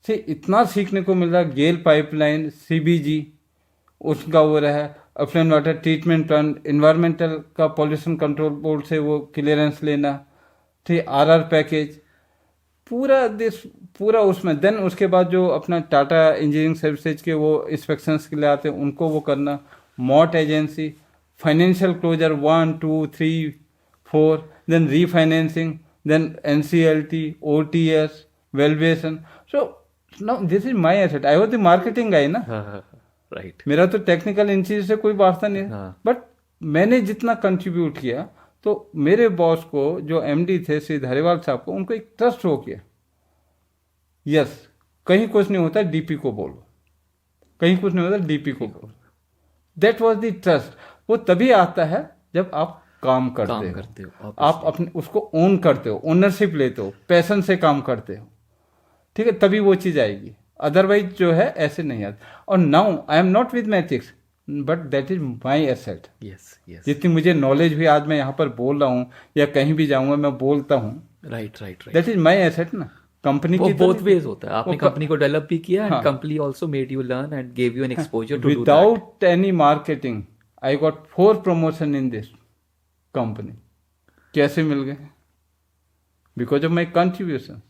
से इतना सीखने को मिल रहा। गेल पाइपलाइन, CBG उसका वो रहा, effluent water treatment plant, environmental का पॉल्यूशन कंट्रोल बोर्ड से वो क्लियरेंस लेना, ठीक, RR पैकेज, पूरा दिस पूरा उसमें। देन उसके बाद जो अपना टाटा इंजीनियरिंग सर्विसेज के वो इंस्पेक्शंस के लिए आते हैं उनको वो करना, मॉट agency, financial closure 1 2 3 4, then refinancing, then NCLT, OTS, valuation. So now this is my asset. I was the marketing guy ना, राइट। मेरा तो टेक्निकल इन चीज से कोई वास्ता नहीं है, हाँ। बट मैंने जितना कंट्रीब्यूट किया तो मेरे बॉस को जो MD थे श्री धारीवाल साहब को, उनको एक ट्रस्ट हो गया, यस कहीं कुछ नहीं होता DP को बोलो, कहीं कुछ नहीं होता DP को बोलो। That was the trust. वो तभी आता है जब आप काम करते हो, आप अपने उसको ओन करते हो, ओनरशिप लेते हो, पैशन से काम करते हो, ठीक है, तभी वो चीज आएगी। अदरवाइज जो है ऐसे नहीं आता। और now I am not with Matix, but that is my asset. Yes. जितनी मुझे नॉलेज हुई, आज मैं यहाँ पर बोल रहा हूँ या कहीं भी जाऊंगा मैं बोलता हूँ, right. That is my asset ना। कंपनी वो की बोथ वेज होता है। आपने कंपनी को डेवलप भी किया एंड हाँ। Company also made you learn and gave you an exposure to do that. Without any marketing I got 4 promotion in this company. कैसे मिल गए? Because of my contribution.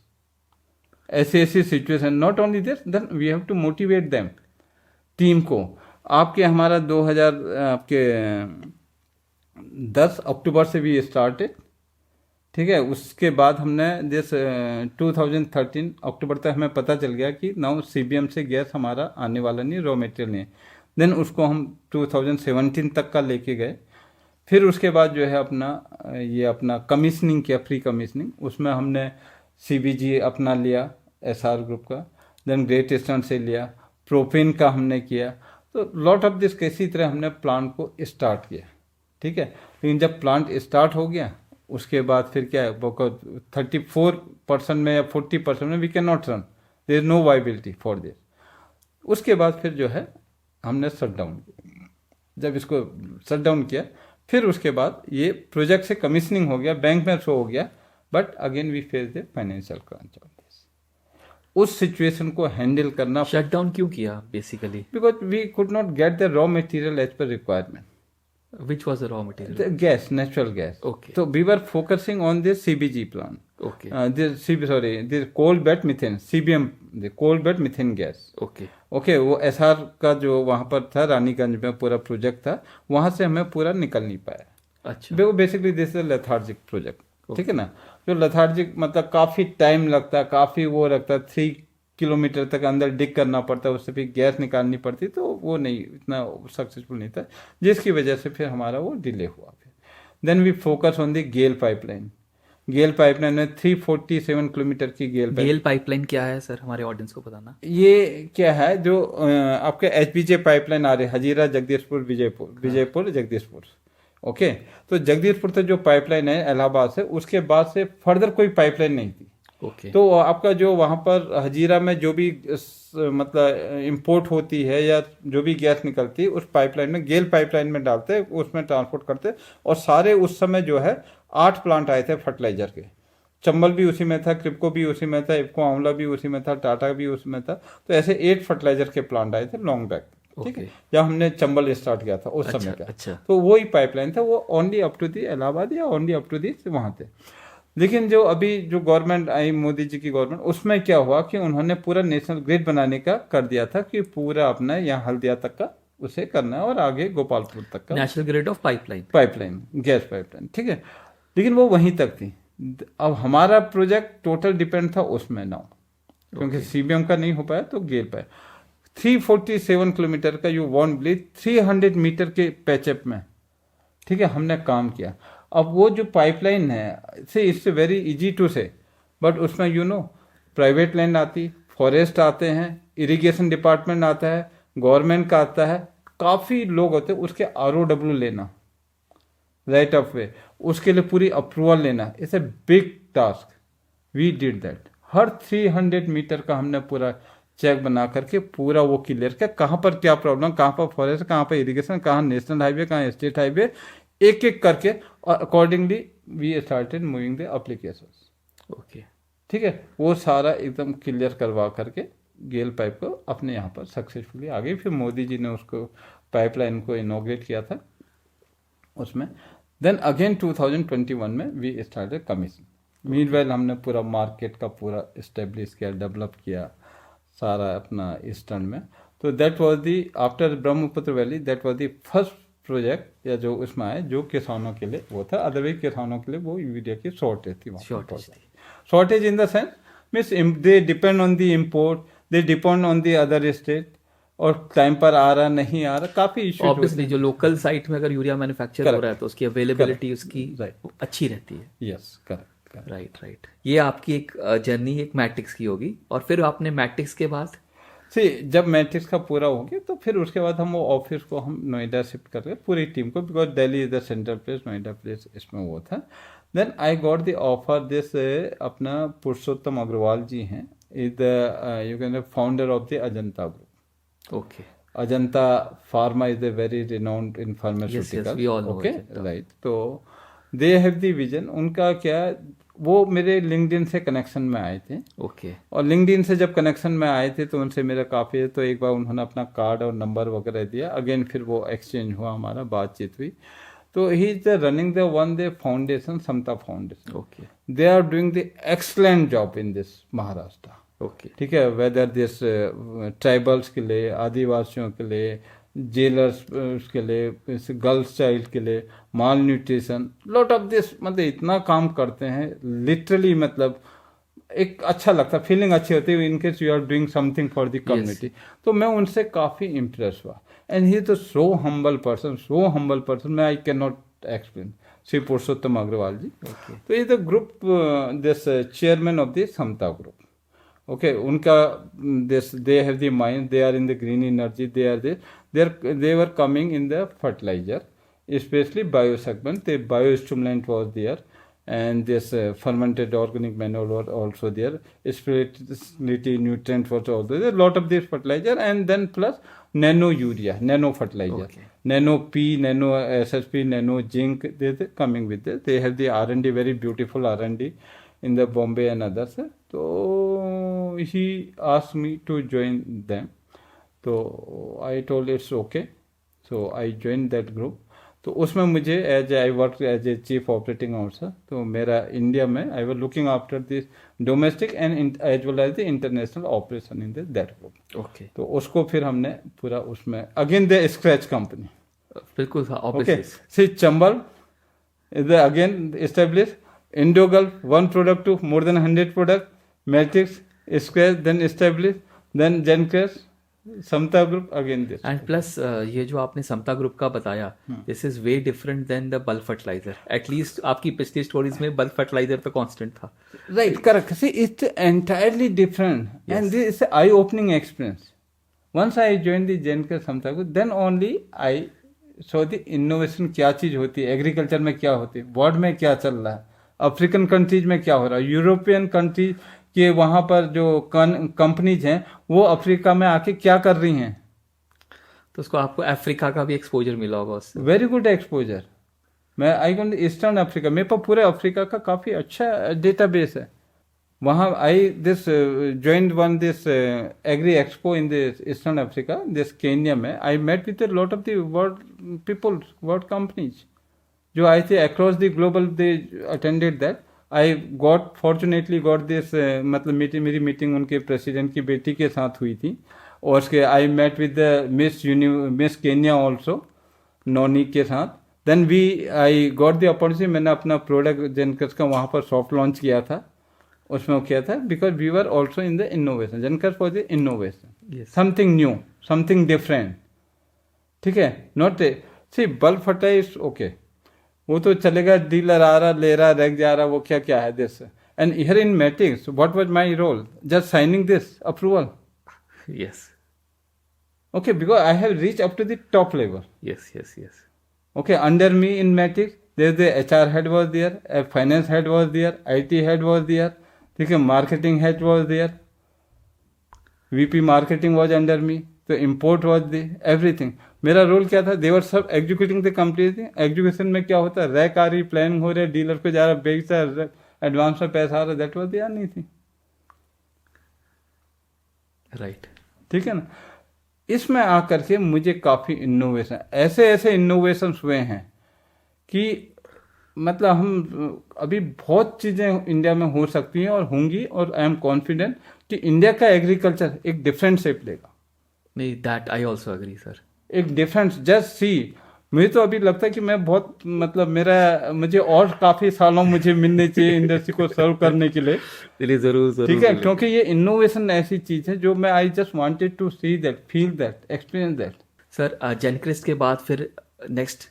ऐसी situation, not only this, then we have to motivate them, team को। आपके हमारा 10 अक्टूबर से भी स्टार्टेड, ठीक है। उसके बाद हमने दिस 2013 अक्टूबर तक हमें पता चल गया कि नाउ CBM से गैस हमारा आने वाला नहीं, रॉ मटेरियल नहीं है। देन उसको हम 2017 तक का लेके गए। फिर उसके बाद जो है अपना कमीशनिंग किया, फ्री कमीशनिंग। उसमें हमने CBG अपना लिया SR ग्रुप का, देन ग्रेट ईस्टर्न से लिया, प्रोपेन का हमने किया। तो लॉट ऑफ दिस किसी तरह हमने प्लांट को स्टार्ट किया, ठीक है। लेकिन जब प्लांट स्टार्ट हो गया उसके बाद फिर क्या है, 34% में या 40% में we can not run, there is no viability for this. उसके बाद फिर जो है हमने शट डाउन किया। जब इसको शट डाउन किया फिर उसके बाद ये प्रोजेक्ट से कमीशनिंग हो गया, बैंक में शो हो गया, but again we face the financial crunch of this. उस सिचुएशन को हैंडल करना। शट डाउन क्यों किया basically? Because we could not get the raw material as per requirement. Which was the raw material? The gas, natural gas. Okay. So we were focusing on this CBG plant. Okay. This coal bed methane, CBM, the coal bed methane gas. Okay. Okay, वो SR का जो वहाँ पर था रानीगंज में पूरा प्रोजेक्ट था, वहाँ से हमें पूरा निकल नहीं पाया। अच्छा। वो basically this is lethargic project, ठीक है ना। जो लेथार्जिक मतलब काफ़ी टाइम लगता है, काफ़ी वो रखता है, 3 किलोमीटर तक अंदर डिग करना पड़ता है, उससे फिर गैस निकालनी पड़ती, तो वो नहीं इतना सक्सेसफुल नहीं था, जिसकी वजह से फिर हमारा वो डिले हुआ। फिर then we focus on the GAIL pipeline. GAIL pipeline में 347 किलोमीटर की गेल पाइपलाइन क्या है सर, हमारे ऑडियंस को बताना। ये क्या है, जो आपके HBJ पाइपलाइन आ रहे, हजीरा जगदीशपुर विजयपुर जगदीशपुर। ओके, तो जगदीशपुर तक जो पाइपलाइन है इलाहाबाद से, उसके बाद से फर्दर कोई पाइपलाइन नहीं थी। Okay. तो आपका जो वहाँ पर हजीरा में जो भी मतलब इंपोर्ट होती है या जो भी गैस निकलती है, उस पाइपलाइन में, गेल पाइपलाइन में डालते हैं, उसमें ट्रांसपोर्ट करते हैं। और सारे उस समय जो है 8 प्लांट आए थे फर्टिलाइजर के। चंबल भी उसी में था, क्रिप्को भी उसी में था, इफ्को आंवला भी उसी में था, टाटा भी उसी में था। तो ऐसे 8 फर्टिलाइजर के प्लांट आए थे लॉन्ग बैक, ठीक है। जब हमने चंबल स्टार्ट किया था उस समय का। अच्छा। तो वही पाइपलाइन था, वो only up to the Allahabad या ओनली अप टू दी वहाँ थे। लेकिन जो अभी जो गवर्नमेंट आई, मोदी जी की गवर्नमेंट, उसमें क्या हुआ कि उन्होंने पूरा नेशनल ग्रिड बनाने का कर दिया था कि पूरा अपना यहाँ हल्दिया तक का उसे करना है और आगे गोपालपुर तक का national grid of pipeline gas pipeline, ठीक है। लेकिन वो वहीं तक थी। अब हमारा प्रोजेक्ट टोटल डिपेंड था उसमें नाउ, क्योंकि CBM का नहीं हो पाया तो गेल पाया। 347 किलोमीटर का, यू वॉन्ट बिलीव, 300 मीटर के पैचअप में, ठीक है, हमने काम किया। अब वो जो पाइपलाइन है से इट्स वेरी इजी टू से, बट उसमें यू नो प्राइवेट लैंड आती, फॉरेस्ट आते हैं, इरिगेशन डिपार्टमेंट आता है, गवर्नमेंट का आता है, काफ़ी लोग होते हैं, उसके ROW लेना, राइट ऑफ वे, उसके लिए पूरी अप्रूवल लेना, it's a big task. We did that. हर 300 मीटर का हमने पूरा चेक बना करके पूरा वो क्लियर किया, कहाँ पर क्या प्रॉब्लम, कहाँ पर फॉरेस्ट, कहाँ पर इरिगेशन, कहाँ नेशनल हाईवे, कहाँ स्टेट हाईवे, एक एक करके, और accordingly we started moving the applications. Okay, ठीक है, वो सारा एकदम क्लियर करवा करके गेल पाइप को अपने यहाँ पर सक्सेसफुली आ गई। फिर मोदी जी ने उसको पाइपलाइन को इनॉग्रेट किया था उसमें। देन अगेन 2021 में वी स्टार्टेड कमीशन। मीनवाइल हमने पूरा मार्केट का पूरा इस्टेब्लिश किया, डेवलप किया सारा अपना ईस्टर्न में। तो that was the after Brahmaputra valley, that was the first project या जो उसमें आए जो किसानों के लिए वो था। अदरवाइज किसानों के लिए वो यूरिया की शॉर्टेज थी, shortage in the sense means they depend on the import, they depend on the other state, और टाइम पर आ रहा नहीं आ रहा, काफी इश्यूज। ऑब्वियसली जो लोकल साइट में अगर यूरिया मैन्युफैक्चर हो रहा है तो उसकी अवेलेबिलिटी उसकी अच्छी रहती है। Yes, correct, right. ये आपकी एक जर्नी एक मैट्रिक्स की होगी, और फिर आपने मैट्रिक्स के बाद जब मैट्रिक्स का पूरा हो गया तो फिर उसके बाद हम वो ऑफिस को हम नोएडा शिफ्ट कर रहे पूरी टीम को, because Delhi is the central place, Noida place इसमें वो था। Then I got the offer this, अपना पुरुषोत्तम अग्रवाल जी हैं, is the you can founder of the Ajanta group. Okay, Ajanta pharma is the very renowned in pharmaceutical, okay, right. तो दे हैव द विजन। उनका क्या, वो मेरे लिंक्डइन से कनेक्शन में आए थे, ओके, और लिंक्डइन से जब कनेक्शन में आए थे तो उनसे मेरा काफ़ी, तो एक बार उन्होंने अपना कार्ड और नंबर वगैरह दिया, अगेन फिर वो एक्सचेंज हुआ, हमारा बातचीत हुई। तो he is the running the one day foundation, Samta foundation. Okay, they are doing the excellent job in this Maharashtra. Okay, ठीक है, वेदर दिस ट्राइबल्स के लिए, आदिवासियों के लिए, जेलर्स के लिए, गर्ल्स चाइल्ड के लिए, माल न्यूट्रिशन, लॉट ऑफ दिस, मतलब इतना काम करते हैं लिटरली, मतलब एक अच्छा लगता, फीलिंग अच्छी होती है in case you are doing something for the community. तो मैं उनसे काफ़ी इम्प्रेस हुआ, एंड ही तो सो हम्बल पर्सन, मैं I can not explain, Shri Purushottam Agarwal ji. तो ये the group, this chairman of the Samta group, okay, उनका this they have the mind, they are in the green energy, they were coming in the fertilizer, especially bio segment. The biostimulant was there, and this fermented organic manure was also there, spirituality nutrient was also there, a lot of this fertilizer, and then plus nano urea, nano fertilizer, nano P, nano SSP, nano zinc, they coming with this. They have the R&D, very beautiful R&D in the Bombay and others. So he asked me to join them. So I told it's okay. So I joined that group. तो उसमें मुझे I work as a chief operating officer. तो मेरा इंडिया में I was looking after this domestic and as well as the international operation in that group. Okay, तो उसको फिर हमने पूरा उसमें अगेन द स्क्रैच कंपनी, बिल्कुल, okay, see Chambal is again establish, Indogulf, one product to more than 100 product, Matrix, Square, then established, then Gencare, Samta group, again this. And plus ये जो आपने समता ग्रुप का बताया, this is way different than the bulk fertiliser. At least आपकी पिछली स्टोरीज में बल्क फर्टिलाइजर तो कांस्टेंट था, right, correct. See it's entirely different and this is eye opening experience. Once I join the Gencare Samta group, then only I saw the innovation, क्या चीज होती है, एग्रीकल्चर में क्या होती है, वर्ल्ड में क्या चल रहा है, अफ्रीकन कंट्रीज में क्या हो रहा है, यूरोपियन कंट्रीज के वहाँ पर जो कंपनीज हैं वो अफ्रीका में आके क्या कर रही हैं। तो उसको आपको अफ्रीका का भी एक्सपोजर मिला होगा उससे। Very good exposure. मैं आई कैन ईस्टर्न अफ्रीका, मेरे पास पूरे अफ्रीका का काफ़ी अच्छा डेटाबेस है। वहाँ I this joined one this agri expo in this eastern Africa, this Kenya में। I met with lot of the world people, world companies जो आए थे across the global, they attended that. I got fortunately got this, मतलब मेरी मीटिंग उनके प्रेसिडेंट की बेटी के साथ हुई थी, और उसके I met with the miss Kenya also, नोनी के साथ। Then we I got the opportunity, मैंने अपना प्रोडक्ट जेनकर्स का वहाँ पर सॉफ्ट लॉन्च किया था, उसमें वो किया था because we were also in the innovation, Gencare for the innovation, Yes. Something new, something different, ठीक है, नॉट सी बल्ब फटा इज ओके, वो तो चलेगा, डीलर आ रहा ले रहा रख जा रहा, वो क्या क्या है this, and here in Matrix what was my role, just signing this approval, Yes. okay, because I have reached up to the top level. Yes. Yes. Yes. Okay, under me in Matic, there the HR head was there, a finance head was there, IT head was there, ठीक है, marketing head was there, VP marketing was under me, तो import was the everything. मेरा रोल क्या था? They were सब executing the company थी. Execution में क्या होता है? रैक आ रही, प्लानिंग हो रही है, डीलर पे जा रहा, बेच रहा, एडवांस में पैसा आ रहा, दैट वाज द अर्निंग थी, Right. ठीक है ना. इसमें आकर के मुझे काफ़ी इनोवेशन, ऐसे ऐसे इनोवेशन हुए हैं कि मतलब हम अभी बहुत चीज़ें इंडिया में हो सकती हैं और होंगी, और आई एम कॉन्फिडेंट कि इंडिया का एग्रीकल्चर एक डिफरेंट शेप लेगा, नहीं, that I also agree sir. एक डिफरेंट, जस्ट सी, मुझे तो अभी लगता है कि मैं बहुत मतलब मुझे और काफ़ी सालों मुझे मिलने चाहिए इंडस्ट्री को सर्व करने के लिए, चलिए जरूर जरूर. ठीक है, क्योंकि ये इनोवेशन ऐसी चीज़ है जो मैं I just wanted to see that, feel that, experience that. Sir Gencrest के बाद फिर नेक्स्ट.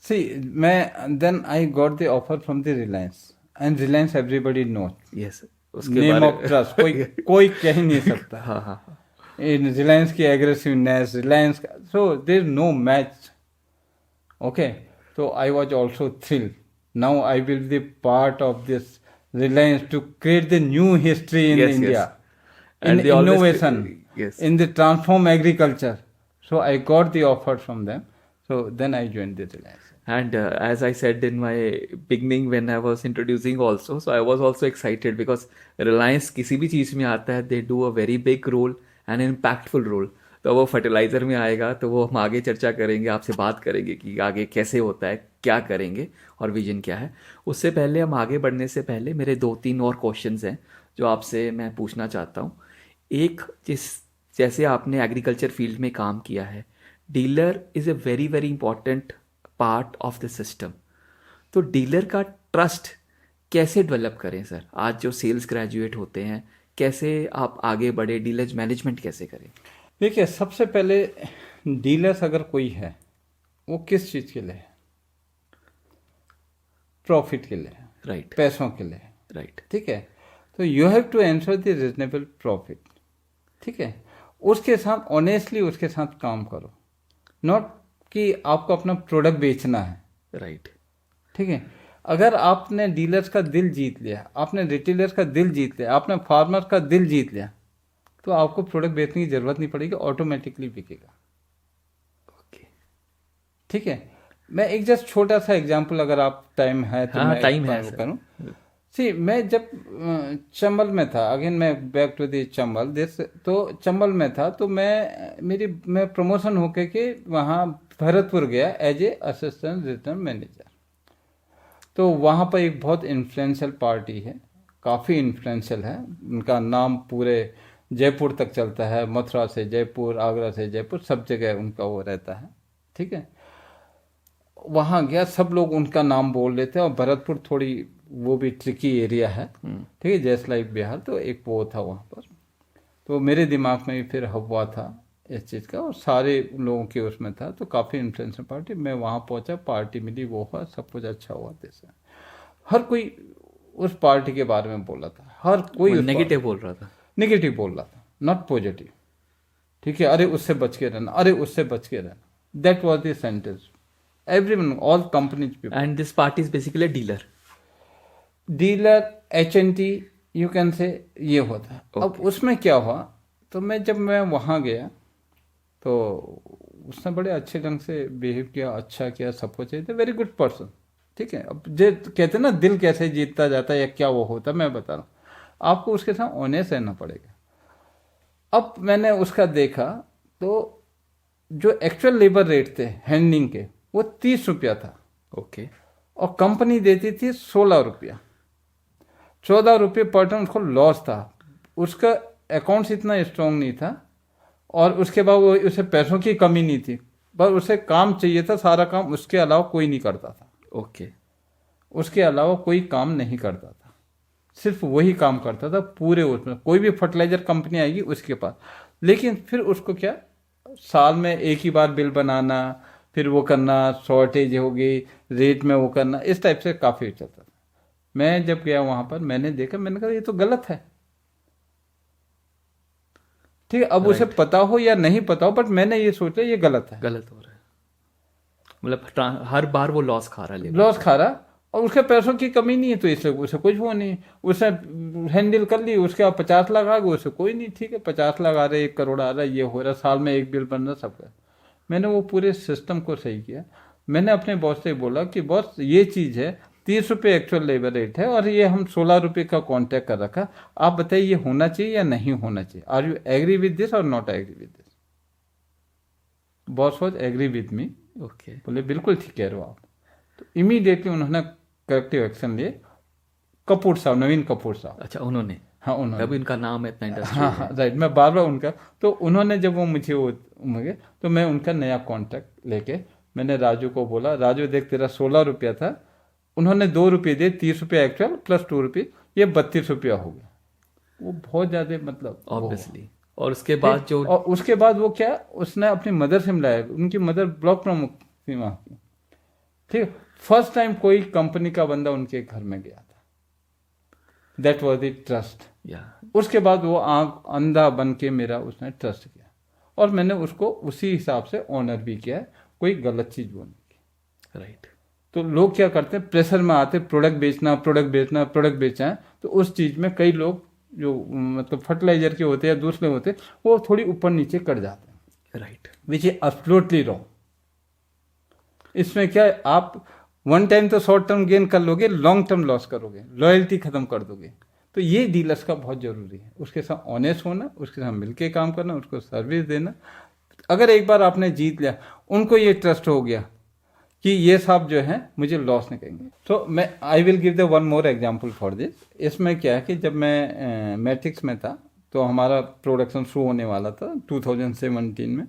सी मैं then I got the offer from the Reliance, and Reliance everybody know, yes, उसके नेम बारे ऑफ ट्रस्ट, कोई कह ही नहीं सकता. हाँ हाँ. इन रिलायंस की एग्रेसिवनेस, रिलायंस का, so there no match. Okay, so I was also thrilled. Now I will be part of this Reliance to create the new history in Yes, India, yes. And in they always- innovation, yes. in the transform agriculture. So I got the offer from them. So then I joined the Reliance. And as I said in my beginning when I was introducing also, so I was also excited because Reliance किसी भी चीज़ में आता है, they do a very big role and an impactful role. तो वो फर्टिलाइज़र में आएगा तो वो हम आगे चर्चा करेंगे, आपसे बात करेंगे कि आगे कैसे होता है, क्या करेंगे और विजन क्या है. उससे पहले हम आगे बढ़ने से पहले मेरे 2-3 और क्वेश्चंस हैं जो आपसे मैं पूछना चाहता हूँ. एक, जैसे आपने एग्रीकल्चर फील्ड में काम किया है, dealer is a very very important part of the system. तो डीलर का ट्रस्ट कैसे डेवलप करें सर? आज जो सेल्स ग्रेजुएट होते हैं, कैसे आप आगे बढ़े, डीलर मैनेजमेंट कैसे करें? देखिए, सबसे पहले डीलर्स अगर कोई है, वो किस चीज़ के लिए है? प्रॉफिट के लिए, राइट. पैसों के लिए, राइट. ठीक है. तो you have to ensure the reasonable profit, ठीक है. उसके साथ ऑनेस्टली उसके साथ काम करो, नॉट कि आपको अपना प्रोडक्ट बेचना है, राइट. ठीक है. अगर आपने डीलर्स का दिल जीत लिया, आपने रिटेलर्स का दिल जीत लिया, आपने फार्मर का दिल जीत लिया, तो आपको प्रोडक्ट बेचने की जरूरत नहीं पड़ेगी, ऑटोमेटिकली बिकेगा. ओके. ठीक है. मैं एक जस्ट छोटा सा एग्जांपल, अगर आप टाइम है तो हाँ, मैं टाइम एक है बार सर. करूं. सी, मैं जब चंबल में था, अगेन मैं back to the Chambal this, तो चंबल में था तो मैं प्रमोशन होके के वहाँ भरतपुर गया as a assistant return manager. तो वहाँ पर एक बहुत इन्फ्लुएंशियल पार्टी है, काफ़ी इन्फ्लुएंशियल है, उनका नाम पूरे जयपुर तक चलता है, मथुरा से जयपुर, आगरा से जयपुर, सब जगह उनका वो रहता है, ठीक है. वहाँ गया, सब लोग उनका नाम बोल लेते हैं, और भरतपुर थोड़ी वो भी ट्रिकी एरिया है, ठीक है, जैसे लाइक बिहार, तो एक वो था वहाँ पर. तो मेरे दिमाग में भी फिर हुआ था इस चीज़ का, और सारे लोगों के उसमें था, तो काफ़ी इन्फ्लुएंशियल पार्टी. मैं वहाँ पहुँचा, पार्टी मिली, वो हुआ, सब कुछ अच्छा हुआ. जैसे हर कोई उस पार्टी के बारे में बोला था, हर कोई नेगेटिव बोल रहा था, नेगेटिव बोल रहा था, नॉट पॉजिटिव, ठीक है. अरे उससे बच के रहना, अरे उससे बच के रहना, that was the sentence. Everyone, all companies people. And this party is basically dealer HNT you can say, ये होता है. अब उसमें क्या हुआ, तो जब मैं वहाँ गया तो उसने बड़े अच्छे ढंग से बिहेव किया, अच्छा किया, सब कुछ चाहिए, वेरी गुड पर्सन, ठीक है. अब जो कहते हैं ना, दिल कैसे जीतता जाता है या क्या वो होता है, मैं बता रहा हूँ आपको, उसके साथ ऑनेस्ट रहना पड़ेगा. अब मैंने उसका देखा तो जो एक्चुअल लेबर रेट थे हैंडलिंग के, वो 30 रुपया था. ओके. और कंपनी देती थी 16 रुपया, 14 रुपये पर टन उसको लॉस था. उसका अकाउंट्स इतना स्ट्रांग नहीं था, और उसके बाद वो उसे पैसों की कमी नहीं थी, बस उसे काम चाहिए था, सारा काम उसके अलावा कोई नहीं करता था. ओके. उसके अलावा कोई काम नहीं करता था. सिर्फ वही काम करता था पूरे उसमें। कोई भी फर्टिलाइजर कंपनी आएगी उसके पास, लेकिन फिर उसको क्या, साल में एक ही बार बिल बनाना, फिर वो करना, शॉर्टेज होगी रेट में वो करना, इस टाइप से काफ़ी चलता था। मैं जब गया वहाँ पर मैंने देखा, मैंने कहा ये तो गलत है। ठीक है, अब उसे पता हो या नहीं पता हो, बट मैंने ये सोचा ये गलत है, गलत हो रहा है, मतलब हर बार वो लॉस खा रहा है, लॉस खा रहा, और उसके पैसों की कमी नहीं है तो इससे उसे कुछ वो नहीं, उसे हैंडल कर ली। उसके बाद 50 लाख आ गए, उसे कोई नहीं, ठीक है 50 लाख आ रहे, 1 करोड़ आ रहा है, ये हो रहा, साल में एक बिल बन रहा, सबका। मैंने वो पूरे सिस्टम को सही किया। मैंने अपने बॉस से बोला कि बॉस ये चीज़ है, 30 रुपये एक्चुअल लेबर रेट है और ये हम 16 रुपये का कॉन्ट्रैक्ट कर रखा, आप बताइए ये होना चाहिए या नहीं होना चाहिए, are you agree with this और not agree with this. Boss was agree with me, okay, बोले बिल्कुल ठीक कह रहे हो आप। तो इमीडिएटली उन्होंने करेक्टिव एक्शन लिए। कपूर साहब, नवीन कपूर साहब। अच्छा, उन्होंने, हाँ उन्होंने, अब इनका नाम है इतना इंडस्ट्री। हाँ राइट, मैं बार बार उनका, तो उन्होंने जब वो मुझे वो मुझे, तो मैं उनका नया कॉन्ट्रैक्ट लेके मैंने राजू को बोला, राजू देख तेरा 16 रुपया था, उन्होंने 2 रुपये दिए, 30 रुपये एक्चुअल प्लस 2 रुपये, ये 32 रुपया हो गया। वो बहुत ज़्यादा मतलब ऑब्वियसली। और उसके बाद जो, और उसके बाद वो क्या, उसने अपनी मदर से मिलाया, उनकी मदर ब्लॉक प्रमुख थी वहाँ की, ठीक। फर्स्ट टाइम कोई कंपनी का बंदा उनके घर में गया था, दैट वॉज द ट्रस्ट। उसके बाद वो आंख अंधा बन के मेरा उसने ट्रस्ट किया, और मैंने उसको उसी हिसाब से ऑनर भी किया है, कोई गलत चीज़ वो नहीं की। राइट। तो लोग क्या करते हैं, प्रेशर में आते, प्रोडक्ट बेचना, प्रोडक्ट बेचना, प्रोडक्ट बेचना है, तो उस चीज़ में कई लोग जो मतलब फर्टिलाइजर के होते हैं या दूसरे होते हैं, वो थोड़ी ऊपर नीचे कर जाते हैं। Right. Which is absolutely wrong. इसमें क्या है, आप वन टाइम तो शॉर्ट टर्म गेन कर लोगे, लॉन्ग टर्म लॉस करोगे, लॉयल्टी खत्म कर दोगे। तो ये डीलर्स का बहुत जरूरी है, उसके साथ ऑनेस्ट होना, उसके साथ मिलके काम करना, उसको सर्विस देना। अगर एक बार आपने जीत लिया, उनको ये ट्रस्ट हो गया कि ये साहब जो है मुझे लॉस नहीं करेंगे। तो मैं I will give the one more example for this. इसमें क्या है कि जब मैं मैट्रिक्स में था, तो हमारा प्रोडक्शन शुरू होने वाला था 2017 में,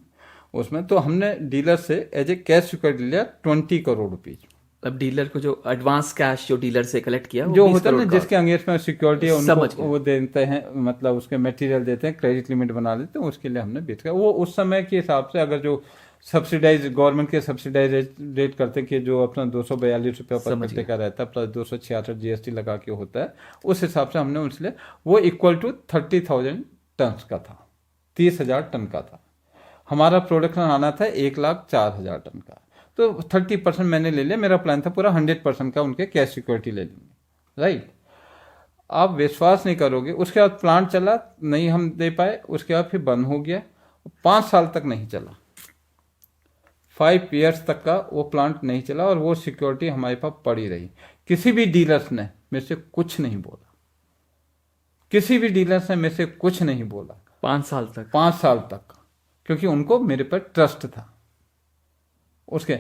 उसमें तो हमने डीलर से एज ए कैश सिक्योरिटी लिया 20 करोड़ रुपीज। अब डीलर को जो एडवांस कैश जो डीलर से कलेक्ट किया, जो होता है ना, जिसके अंगेज में सिक्योरिटी है, समझ उनको वो देते हैं, मतलब उसके मटेरियल देते हैं, क्रेडिट लिमिट बना देते हैं, उसके लिए हमने बेच कर, वो उस समय के हिसाब से अगर जो सब्सिडाइज गवर्नमेंट के सब्सिडाइज रेट करते हैं कि जो अपना 242 रुपया पर कट्टे का रहता है प्लस 266 जीएसटी लगा के होता है, उस हिसाब से हमने उसलिए वो इक्वल टू 30,000 टन का था, 30,000 टन का था। हमारा प्रोडक्शन आना था 1,04,000 टन का, तो 30% मैंने ले लिया। मेरा प्लान था पूरा 100% का उनके कैश सिक्योरिटी ले लेंगे, राइट। आप विश्वास नहीं करोगे, उसके बाद प्लांट चला नहीं, हम दे पाए, उसके बाद फिर बंद हो गया, 5 साल तक नहीं चला, 5 ईयर्स तक का वो प्लांट नहीं चला, और वो सिक्योरिटी हमारे पास पड़ी रही। किसी भी डीलर्स ने मेरे से कुछ नहीं बोला, किसी भी डीलर्स ने मेरे से कुछ नहीं बोला 5 साल तक, 5 साल तक, क्योंकि उनको मेरे पर ट्रस्ट था। उसके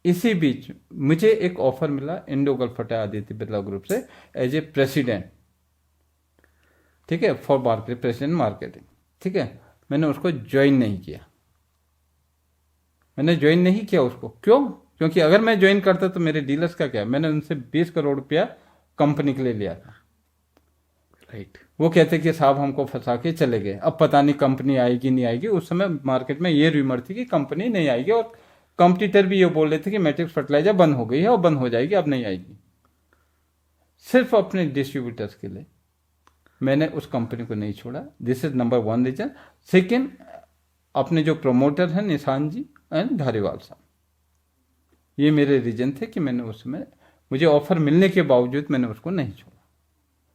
इसी बीच मुझे एक ऑफर मिला Indo gulf Aditya Birla group से एज ए प्रेसिडेंट, ठीक है, फॉर मार्केट, प्रेसिडेंट मार्केटिंग, ठीक है। मैंने उसको ज्वाइन नहीं किया, मैंने ज्वाइन नहीं किया उसको। क्यों? क्योंकि अगर मैं ज्वाइन करता तो मेरे डीलर्स का क्या, मैंने उनसे 20 करोड़ रुपया कंपनी के लिए लिया था, राइट। वो कहते कि साहब हमको फंसा के चले गए, अब पता नहीं कंपनी आएगी नहीं आएगी। उस समय मार्केट में ये रूमर थी कि कंपनी नहीं आएगी, और कंपटीटर भी ये बोल रहे थे कि मैट्रिक्स फर्टिलाइजर बंद हो गई है और बंद हो जाएगी, अब नहीं आएगी। सिर्फ अपने डिस्ट्रीब्यूटर्स के लिए मैंने उस कंपनी को नहीं छोड़ा। This is number 1 reason. Second, अपने जो प्रमोटर हैं निशान जी एंड धारीवाल साहब, ये मेरे रीजन थे कि मैंने उस समय, मुझे ऑफर मिलने के बावजूद मैंने उसको नहीं छोड़ा।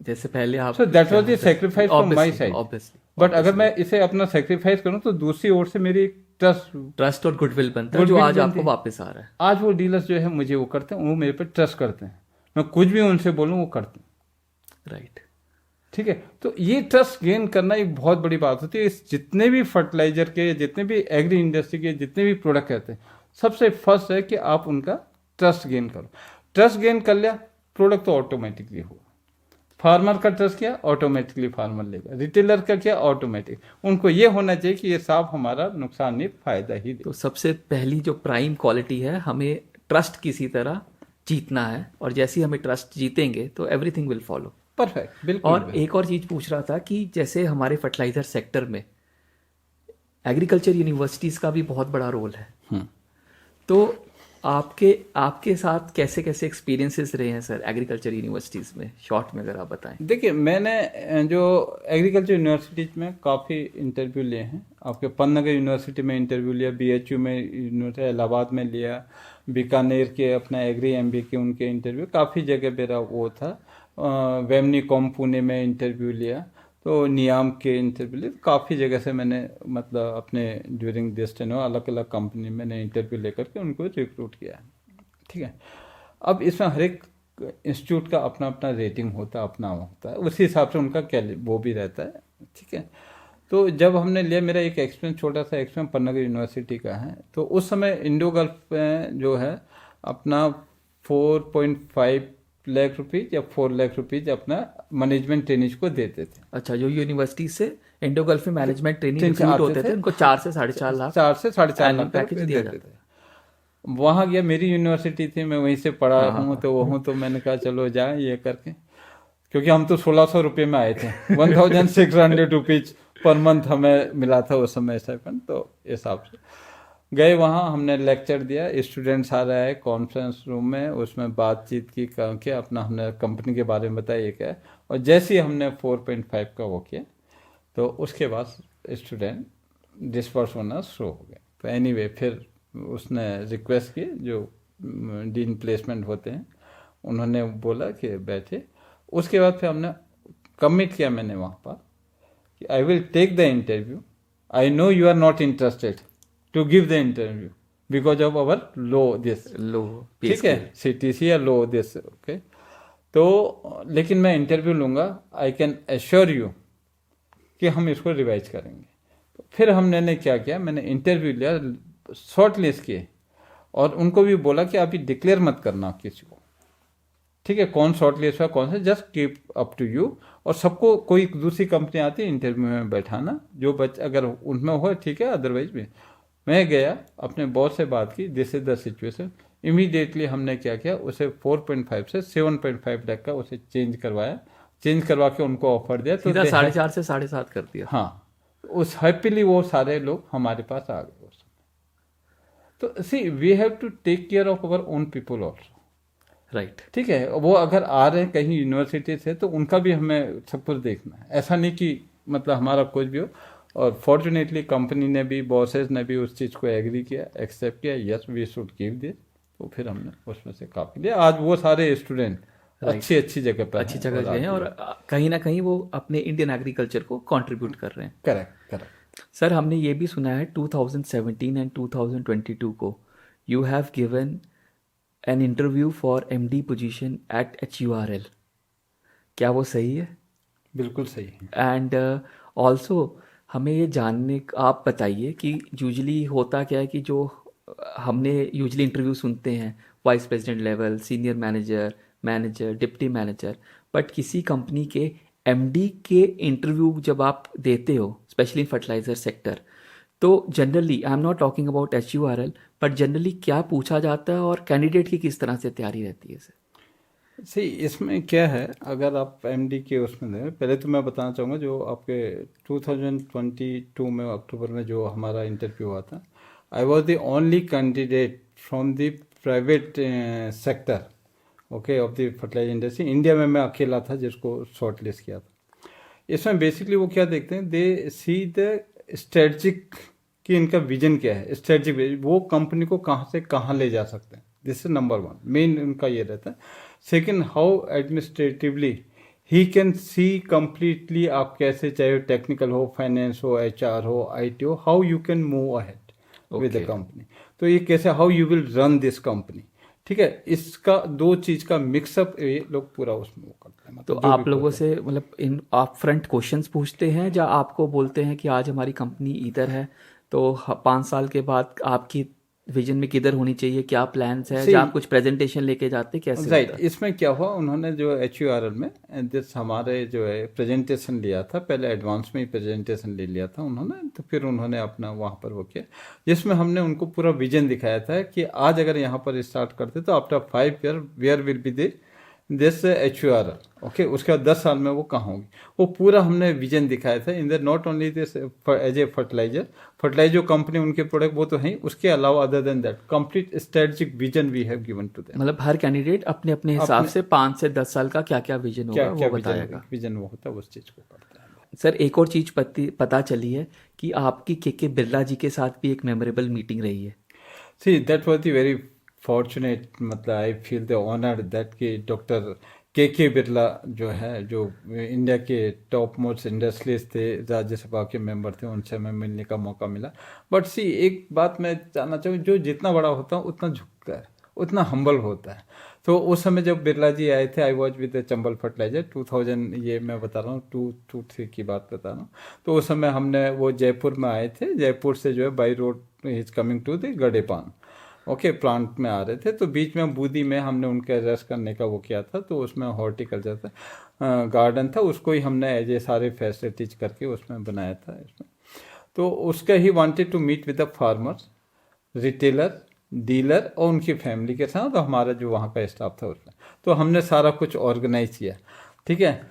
जैसे पहले आप, so that was the sacrifice from my side. Obviously, but अगर मैं इसे अपना सैक्रिफाइस करूं तो दूसरी ओर से मेरी ट्रस्ट और गुडविल बनता है, जो आज आपको वापस आ रहा है। आज वो डीलर्स जो है मुझे वो करते हैं, वो मेरे पे ट्रस्ट करते हैं, मैं कुछ भी उनसे बोलूं वो करते हैं, राइट। ठीक है। तो ये ट्रस्ट गेन करना एक बहुत बड़ी बात होती है। इस जितने भी फर्टिलाइजर के, जितने भी एग्री इंडस्ट्री के जितने भी प्रोडक्ट रहते हैं, सबसे फर्स्ट है कि आप उनका ट्रस्ट गेन करो। ट्रस्ट गेन कर लिया, प्रोडक्ट तो ऑटोमेटिकली होगा। फार्मर का ट्रस्ट किया, ऑटोमेटिकली फार्मर लेगा। रिटेलर का किया, ऑटोमेटिक। उनको ये होना चाहिए कि ये साफ हमारा नुकसान नहीं, फायदा ही दे। तो सबसे पहली जो प्राइम क्वालिटी है, हमें ट्रस्ट किसी तरह जीतना है, और जैसे ही हमें ट्रस्ट जीतेंगे तो एवरीथिंग विल फॉलो। परफेक्ट, बिल्कुल। और एक और चीज़ पूछ रहा था कि जैसे हमारे फर्टिलाइजर सेक्टर में एग्रीकल्चर यूनिवर्सिटीज़ का भी बहुत बड़ा रोल है, तो आपके साथ कैसे कैसे एक्सपीरियंसेस रहे हैं सर एग्रीकल्चर यूनिवर्सिटीज़ में, शॉर्ट में अगर आप बताएं। देखिए, मैंने जो एग्रीकल्चर यूनिवर्सिटीज में काफ़ी इंटरव्यू लिए हैं। आपके पन्नगर यूनिवर्सिटी में इंटरव्यू लिया, BHU में यूनिवर्सिटी इलाहाबाद में लिया, बीकानेर के अपना एग्री MBA के उनके इंटरव्यू, काफ़ी जगह मेरा वो था। वेमनी कॉम पुणे में इंटरव्यू लिया, तो नियाम के इंटरव्यू लिए, काफ़ी जगह से मैंने मतलब अपने ड्यूरिंग दिस टेन्योर अलग अलग कंपनी में मैंने इंटरव्यू लेकर के उनको रिक्रूट किया। ठीक है, अब इसमें हर एक इंस्टीट्यूट का अपना अपना रेटिंग होता है, अपना होता है, उसी हिसाब से उनका क्या वो भी रहता है। ठीक है, तो जब हमने लिया, मेरा एक एक्सपीरियंस, छोटा सा एक्सपीरियंस पन्नगर यूनिवर्सिटी का है। तो उस समय इंडो गल्फ में जो है अपना 4.5 लाख रुपीज या 4 लाख रुपीज अपना मैनेजमेंट ट्रेनिज को देते थे। अच्छा, जो यूनिवर्सिटी से इंडो गल्फ में मैनेजमेंट ट्रेनिंग रिक्रूट होते थे उनको 4 से 4.5 लाख, 4 से 4.5 लाख पैकेज दिया जाता है। वहाँ गया, मेरी यूनिवर्सिटी थी, मैं वहीं से पढ़ा हूँ, तो वो हूँ, तो मैंने कहा चलो जाए ये करके, क्योंकि हम तो 1600 रुपये में आए थे। 1600 रुपीज पर मंथ हमें मिला था उस समय स्टाइपेंड। तो इस हिसाब से गए वहाँ, हमने लेक्चर दिया, स्टूडेंट्स आ रहा है कॉन्फ्रेंस रूम में, उसमें बातचीत की करके अपना हमने कंपनी के बारे में बताया क्या है, और जैसे ही हमने 4.5 का वो किया, तो उसके बाद स्टूडेंट डिस्पर्स होना शुरू हो गए। तो एनीवे फिर उसने रिक्वेस्ट की, जो डीन प्लेसमेंट होते हैं, उन्होंने बोला कि बैठे। उसके बाद फिर हमने कमिट किया, मैंने वहाँ पर कि I will take the interview, I know you are not interested to give the interview because of our low this, low, ठीक है, CTC या लो दिस, ओके। तो लेकिन मैं इंटरव्यू लूँगा, आई कैन एश्योर यू कि हम इसको रिवाइज करेंगे। तो फिर हमने क्या किया, मैंने इंटरव्यू लिया, शॉर्ट लिस्ट किए, और उनको भी बोला कि अभी डिक्लेयर मत करना किसी को, ठीक है, कौन शॉर्ट लिस्ट हुआ कौन सा, just keep up to you. और सबको, कोई दूसरी कंपनी आती है इंटरव्यू में बैठाना, जो अगर उनमें हो ठीक है, अदरवाइज भी। मैं गया, अपने बॉस से बात की, this is the situation. Immediately हमने क्या किया, उसे 4.5 से 7.5 लाख का उसे चेंज करवाया, चेंज करवा के उनको ऑफर दिया, तो 4.5 से 7.5 कर दिया। हाँ, उस हैप्पीली वो सारे लोग हमारे पास आ गए उस समय। तो see, we have to take care of our own people also, right. ठीक है, वो अगर आ रहे हैं कहीं यूनिवर्सिटी से, तो उनका भी हमें सब कुछ देखना है, ऐसा नहीं कि मतलब हमारा कुछ भी हो। और फॉर्चुनेटली कंपनी ने भी, बॉसेस ने भी उस चीज़ को एग्री किया, एक्सेप्ट किया, yes we should give this. तो फिर हमने उसमें से काफ़ी लिया। आज वो सारे स्टूडेंट अच्छी जगह पर गए हैं, और कहीं ना कहीं वो अपने इंडियन एग्रीकल्चर को कंट्रीब्यूट कर रहे हैं। Correct correct. सर, हमने ये भी सुना है 2017 एंड 2022 को you have given an interview for MD position at HURL, क्या वो सही है? बिल्कुल सही है। एंड ऑल्सो हमें ये जानने, आप बताइए कि यूजली होता क्या है कि जो हमने यूजली इंटरव्यू सुनते हैं vice president level, senior manager, deputy manager, but किसी कंपनी के MD के इंटरव्यू जब आप देते हो, स्पेशली इन फर्टिलाइजर सेक्टर, तो generally, I am not talking about HURL, but generally क्या पूछा जाता है और कैंडिडेट की किस तरह से तैयारी रहती है सर? सही, इसमें क्या है, अगर आप MD के उसमें दें, पहले तो मैं बताना चाहूँगा, जो आपके 2022 में अक्टूबर में जो हमारा इंटरव्यू हुआ था, I was the only candidate from the private sector, okay, of the fertiliser industry. India में मैं अकेला था जिसको शॉर्ट लिस्ट किया था। इसमें बेसिकली वो क्या देखते हैं, दे सी द स्ट्रेटजिक, कि इनका विजन क्या है, स्ट्रेटजिक, वो कंपनी को कहाँ से कहाँ ले जा सकते हैं, दिस इज नंबर 1, मेन उनका ये रहता है। Second, how administratively he can see completely, आप कैसे, चाहे टेक्निकल हो, फाइनेंस हो, HR हो, IT हो, how you can move ahead with the company. तो ये कैसे, how you will run this company, ठीक है, इसका 2 चीज़ का मिक्सअप ये लोग पूरा उसमें वो करते हैं। तो आप लोगों से मतलब आप फ्रंट क्वेश्चंस पूछते हैं, या आपको बोलते हैं कि आज हमारी कंपनी इधर है, तो 5 साल के बाद आपकी विजन में किधर होनी चाहिए, क्या प्लान्स है, See, या आप कुछ प्रेजेंटेशन लेके जाते, कैसे राइट होता है? इसमें क्या हुआ, उन्होंने जो HURL में जिस हमारे जो है प्रेजेंटेशन लिया था, पहले एडवांस में ही प्रेजेंटेशन ले लिया था उन्होंने, तो फिर उन्होंने अपना वहाँ पर वो किया, जिसमें हमने उनको पूरा विजन दिखाया था कि आज अगर यहाँ पर स्टार्ट करते तो after 5 year where will be the this HURL, okay, उसके बाद 10 साल में वो कहाँ होगी, वो पूरा हमने विजन दिखाया था। In the not only this as a fertiliser company उनके प्रोडक्ट वो तो हैं, उसके अलावा other than that complete strategic vision we have given to them. मतलब हर कैंडिडेट अपने अपने हिसाब से 5 से 10 साल का क्या क्या विजन क्या होगा क्या वो बताएगा। विजन वो होता है उस चीज को करता है। सर एक और चीज़ पता चली है कि आपकी के बिरला जी के साथ भी एक मेमोरेबल मीटिंग रही है। See that was the very fortunate, मतलब I feel the honoured that कि डॉक्टर के बिरला जो है, जो इंडिया के टॉप मोस्ट इंडस्ट्रियलिस्ट थे, राज्यसभा के मेंबर थे, उनसे हमें मिलने का मौका मिला। बट सी एक बात मैं जानना चाहूँ, जो जितना बड़ा होता है उतना झुकता है, उतना हम्बल होता है। तो उस समय जब बिरला जी आए थे, I was with Chambal fertiliser 2000, ये मैं बता रहा हूँ 2-3 की बात बता रहा हूँ। तो उस समय हमने वो जयपुर में आए थे, जयपुर से जो है by road is coming to the Gadepan, okay, plant में आ रहे थे। तो बीच में बूंदी में हमने उनके अरेस्ट करने का वो किया था, तो उसमें हॉर्टिकल्चर था, गार्डन था, उसको ही हमने एज ए सारे फैसिलिटीज करके उसमें बनाया था इसमें। तो उसका he wanted to meet with the farmers, retailer, dealer और उनकी फैमिली के साथ, तो हमारा जो वहाँ का स्टाफ था उसमें, तो हमने सारा कुछ ऑर्गेनाइज किया, ठीक है।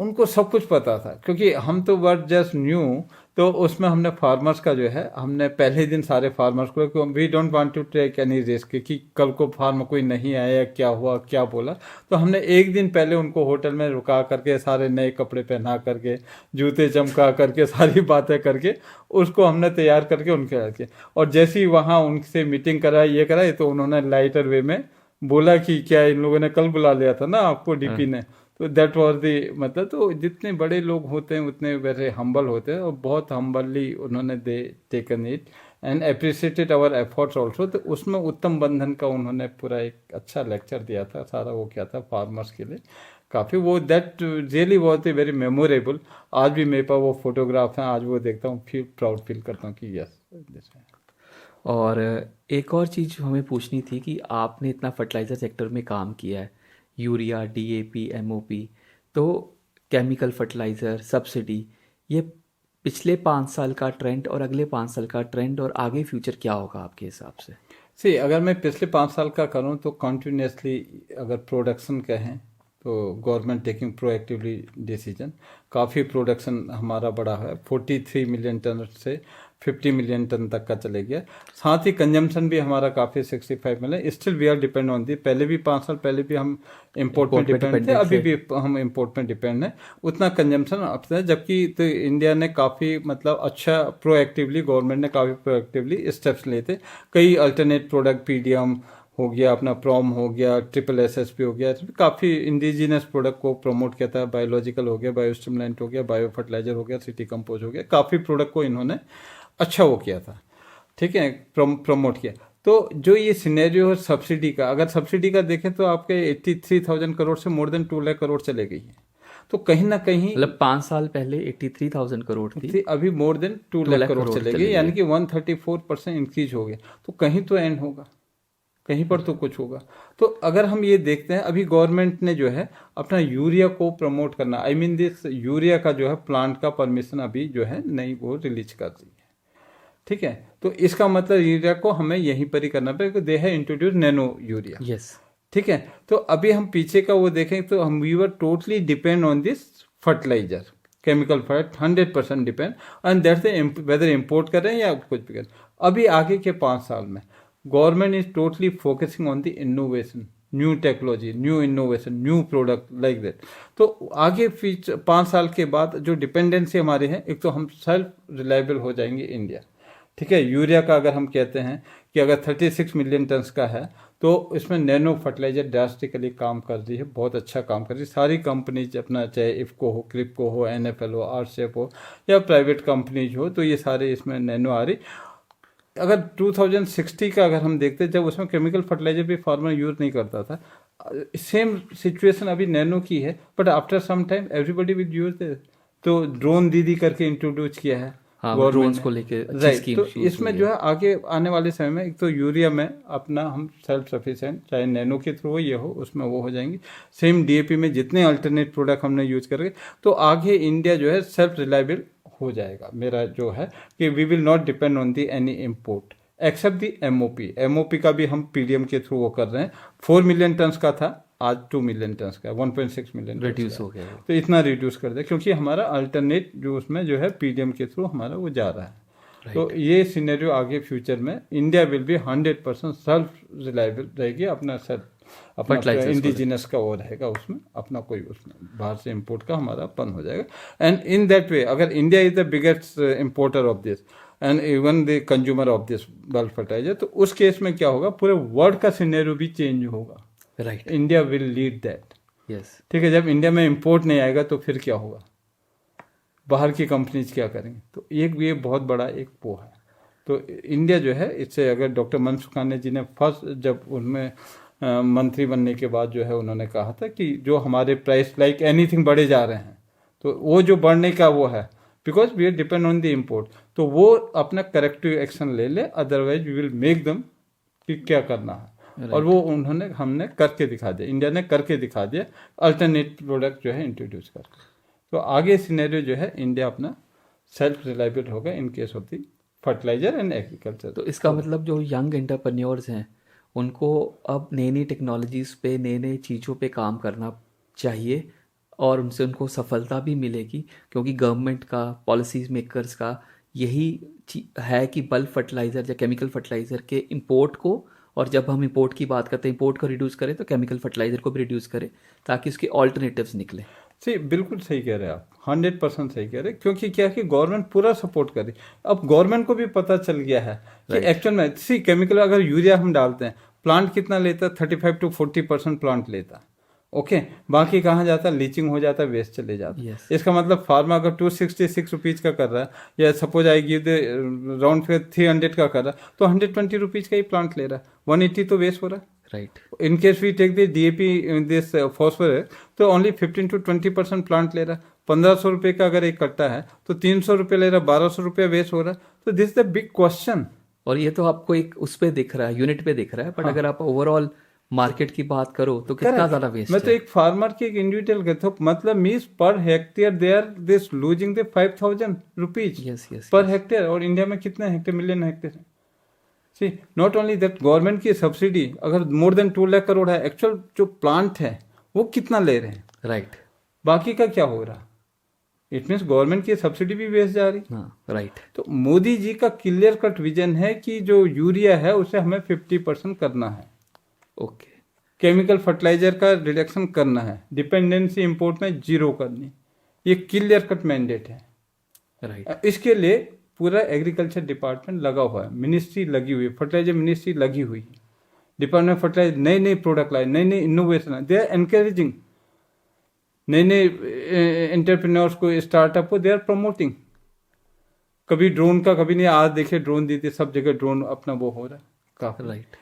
उनको सब कुछ पता था क्योंकि हम तो वर्ड जस्ट न्यू, तो उसमें हमने फार्मर्स का जो है, हमने पहले दिन सारे फार्मर्स को, we don't want to take any risk कि कल को फार्म कोई नहीं आया, क्या हुआ क्या बोला, तो हमने एक दिन पहले उनको होटल में रुका करके सारे नए कपड़े पहना करके, जूते चमका करके, सारी बातें करके उसको हमने तैयार करके उनके रखे। और जैसे ही वहाँ उनसे मीटिंग कराई, ये कराई, तो उन्होंने लाइटर वे में बोला कि क्या इन लोगों ने कल बुला लिया था ना आपको डीपी ने, तो दैट वाज द मतलब। तो जितने बड़े लोग होते हैं उतने वैसे हम्बल होते हैं, और बहुत हम्बली उन्होंने they taken it and appreciated our efforts also. तो उसमें उत्तम बंधन का उन्होंने पूरा एक अच्छा लेक्चर दिया था, सारा वो क्या था फार्मर्स के लिए, काफ़ी वो that really was the very memorable. आज भी मेरे पास वो फोटोग्राफ हैं, आज वो देखता हूँ, प्राउड फील करता हूँ कि यस। और एक और चीज़ हमें पूछनी थी कि आपने इतना फर्टिलाइज़र सेक्टर में काम किया है, यूरिया, डीएपी, एमओपी, तो केमिकल फर्टिलाइज़र, सब्सिडी, ये पिछले 5 साल का ट्रेंड और अगले 5 साल का ट्रेंड और आगे फ्यूचर क्या होगा आपके हिसाब से? सी अगर मैं पिछले 5 साल का करूं तो कंटिन्यूसली अगर प्रोडक्शन कहें तो गवर्नमेंट टेकिंग प्रोएक्टिवली डिसीजन, काफ़ी प्रोडक्शन हमारा बढ़ा है, 43 मिलियन टन से 50 मिलियन टन तक का चले गया। साथ ही कंजम्पशन भी हमारा काफ़ी 65 million, still we are depend on the, पहले भी 5 साल पहले भी हम इम्पोर्ट में डिपेंड थे, अभी भी हम इम्पोर्ट में डिपेंड है, उतना कंजम्पशन अब है। जबकि तो इंडिया ने काफ़ी मतलब अच्छा प्रोएक्टिवली, गवर्नमेंट ने काफ़ी प्रोएक्टिवली स्टेप्स लिए थे। कई अल्टरनेट प्रोडक्ट, पीडीएम हो गया, अपना प्रॉम हो गया, SSSP हो गया, काफ़ी इंडिजिनस प्रोडक्ट को प्रमोट किया था, बायोलॉजिकल हो गया, बायोस्टिमुलेंट हो गया, बायो फर्टिलाइजर हो गया, सिटी कंपोज हो गया, काफ़ी प्रोडक्ट को इन्होंने अच्छा वो किया था, ठीक है, प्रमोट किया। तो जो ये सिनेरियो है सब्सिडी का, अगर सब्सिडी का देखें तो आपके 83,000 करोड़ से मोर देन 2 लाख करोड़ चले गई है। तो कहीं ना कहीं मतलब 5 साल पहले 83,000 करोड़ थी, अभी मोर देन 2 लाख करोड़ चले गई, यानी कि 134% इंक्रीज हो गया। तो कहीं तो एंड होगा, कहीं पर तो कुछ होगा। तो अगर हम ये देखते हैं, अभी गवर्नमेंट ने जो है अपना यूरिया को प्रमोट करना, आई मीन दिस यूरिया का जो है प्लांट का परमिशन अभी जो है नहीं वो रिलीज कर रही है, ठीक है। तो इसका मतलब यूरिया को हमें यहीं पर ही करना पड़ेगा, they have introduce nano urea, yes, ठीक है। तो अभी हम पीछे का वो देखें तो हम we were totally depend on this fertiliser, chemical fert 100% depend, and that's whether import कर रहे हैं या कुछ भी कर रहे हैं। अभी आगे के 5 साल में government is totally focusing on the innovation, new technology, new innovation, new product like that. तो आगे 5 साल के बाद जो डिपेंडेंसी हमारी है, एक तो हम सेल्फ रिलायबल हो जाएंगे इंडिया, ठीक है। यूरिया का अगर हम कहते हैं कि अगर 36 मिलियन टन्स का है, तो इसमें नैनो फर्टिलाइजर ड्रास्टिकली काम कर रही है, बहुत अच्छा काम कर रही है। सारी कंपनीज अपना, चाहे इफ्को हो, क्रिप्को हो, NFL हो, आरसेप हो या प्राइवेट कंपनीज हो, तो ये सारे इसमें नैनो आ रही। अगर 2060 का अगर हम देखते हैं, जब उसमें केमिकल फर्टिलाइजर भी फार्मर यूज नहीं करता था, सेम सिचुएशन अभी नैनो की है, but after some time everybody will use. तो ड्रोन दीदी करके इंट्रोड्यूस किया है, हाँ, government drones ने। को लेके अच्छी Right, scheme तो शुरू इसमें हुई जो है। है आगे आने वाले समय में एक तो यूरिया में अपना हम सेल्फ सफिशिएंट, चाहे नैनो के थ्रू हो ये हो, उसमें वो हो जाएंगे। सेम डीएपी में जितने अल्टरनेट प्रोडक्ट हमने यूज करके, तो आगे इंडिया जो है सेल्फ रिलायबल हो जाएगा। मेरा जो है कि we will not depend on the any import except the MOP. MOP का भी हम पीडीएम के थ्रू वो कर रहे हैं। 4 मिलियन टन का था, आज 2 मिलियन टन का, 1.6 मिलियन रिड्यूस हो गया है। तो इतना रिड्यूस कर दे, क्योंकि हमारा अल्टरनेट जो उसमें जो है पीडीएम के थ्रू हमारा वो जा रहा है। तो ये सिनेरियो आगे फ्यूचर में India will be 100% self reliable रहेगी। अपना सेल्फ अपना Fertilizers इंडिजिनस का वो रहेगा, उसमें अपना कोई उसमें बाहर से इंपोर्ट का हमारा बंद हो जाएगा। एंड इन दैट वे अगर India is the biggest importer of this and even the consumer of this bulk fertiliser, तो उस केस में क्या होगा, पूरे वर्ल्ड का सिनेरियो भी चेंज होगा। Right, India will lead that. Yes, ठीक है, जब इंडिया में इंपोर्ट नहीं आएगा तो फिर क्या होगा, बाहर की कंपनीज क्या करेंगे। तो ये बहुत बड़ा एक वो है। तो इंडिया जो है इससे, अगर डॉक्टर मनसुख मांडविया जी ने फर्स्ट जब उनमें मंत्री बनने के बाद जो है उन्होंने कहा था कि जो हमारे प्राइस लाइक एनीथिंग बढ़े जा रहे हैं, तो वो जो बढ़ने का वो है because we depend on the import, तो वो अपना करेक्टिव एक्शन ले ले, otherwise we will make them कि क्या करना है। और वो हमने करके दिखा दिया, इंडिया ने करके दिखा दिया, अल्टरनेट प्रोडक्ट जो है इंट्रोड्यूस करके। तो आगे सिनेरियो जो है इंडिया अपना सेल्फ रिलायबल होगा in case of the fertiliser and agriculture. तो इसका मतलब जो यंग एंटरप्रेन्योर्स हैं उनको अब नई नई टेक्नोलॉजीज़ पे, नई नई चीज़ों पे काम करना चाहिए और उनसे उनको सफलता भी मिलेगी, क्योंकि गवर्नमेंट का, पॉलिसीज मेकर्स का यही है कि बल्क फर्टिलाइज़र या केमिकल फर्टिलाइज़र के इंपोर्ट को, और जब हम इंपोर्ट की बात करते हैं, इंपोर्ट को रिड्यूस करें तो केमिकल फर्टिलाइज़र को भी रिड्यूस करें ताकि उसके ऑल्टरनेटिव्स निकले। सही, बिल्कुल सही कह रहे हैं आप, 100% सही कह रहे हैं। क्योंकि क्या है कि गवर्नमेंट पूरा सपोर्ट कर रही है। अब गवर्नमेंट को भी पता चल गया है कि एक्चुअल में सी केमिकल, अगर यूरिया हम डालते हैं, प्लांट कितना लेता है, 35 to 40% प्लांट लेता है। ओके, बाकी कहाँ जाता है, लीचिंग हो जाता है, वेस्ट चले जाता है। इसका मतलब फार्मा अगर 266 रुपीज़ का कर रहा है, या suppose I give the round figure 300 का कर रहा है, तो 120 रुपीज़ का ही प्लांट ले रहा है, 180 तो वेस्ट हो रहा है। Right, in case we take the DAP this phosphorus, तो ओनली 15 to 20% प्लांट ले रहा है। 1500 रुपये का अगर एक कट्टा है तो 300 रुपये ले रहा है, 1200 रुपये वेस्ट हो रहा है। तो दिस द बिग क्वेश्चन। और ये तो आपको एक उस पे दिख रहा है, यूनिट पे दिख रहा है, बट अगर आप ओवरऑल मार्केट की बात करो तो कितना ज्यादा वेस्ट मैं तो एक फार्मर की एक इंडिविजुअल कहता हूँ, मतलब means per hectare they are this losing the 5000 rupees yes yes per hectare. और इंडिया में कितने हेक्टेयर, मिलियन हेक्टेयर है। See, not only that, government की सब्सिडी अगर मोर देन 2 लाख करोड़ है, एक्चुअल जो प्लांट है वो कितना ले रहे हैं, राइट, बाकी का क्या हो रहा। इट मीन्स गवर्नमेंट की सब्सिडी भी वेस्ट जा रही। हाँ, राइट। तो मोदी जी का क्लियर कट विजन है कि जो यूरिया है उसे हमें 50% करना है, ओके, केमिकल फर्टिलाइजर का रिडक्शन करना है, डिपेंडेंसी इंपोर्ट में जीरो करनी, ये क्लियर कट मैंडेट है। राइट, इसके लिए पूरा एग्रीकल्चर डिपार्टमेंट लगा हुआ है, मिनिस्ट्री लगी हुई है, फर्टिलाइजर मिनिस्ट्री लगी हुई है, डिपार्टमेंट फर्टिलाइजर नए नए प्रोडक्ट लाए, नए नए इनोवेशन है, दे आर एनकरेजिंग नए नए एंटरप्रेन्योर्स को, स्टार्टअप को दे आर प्रमोटिंग। कभी ड्रोन का, कभी नहीं, आज देखिए ड्रोन दी थी, सब जगह ड्रोन अपना वो हो रहा है काफी। Right,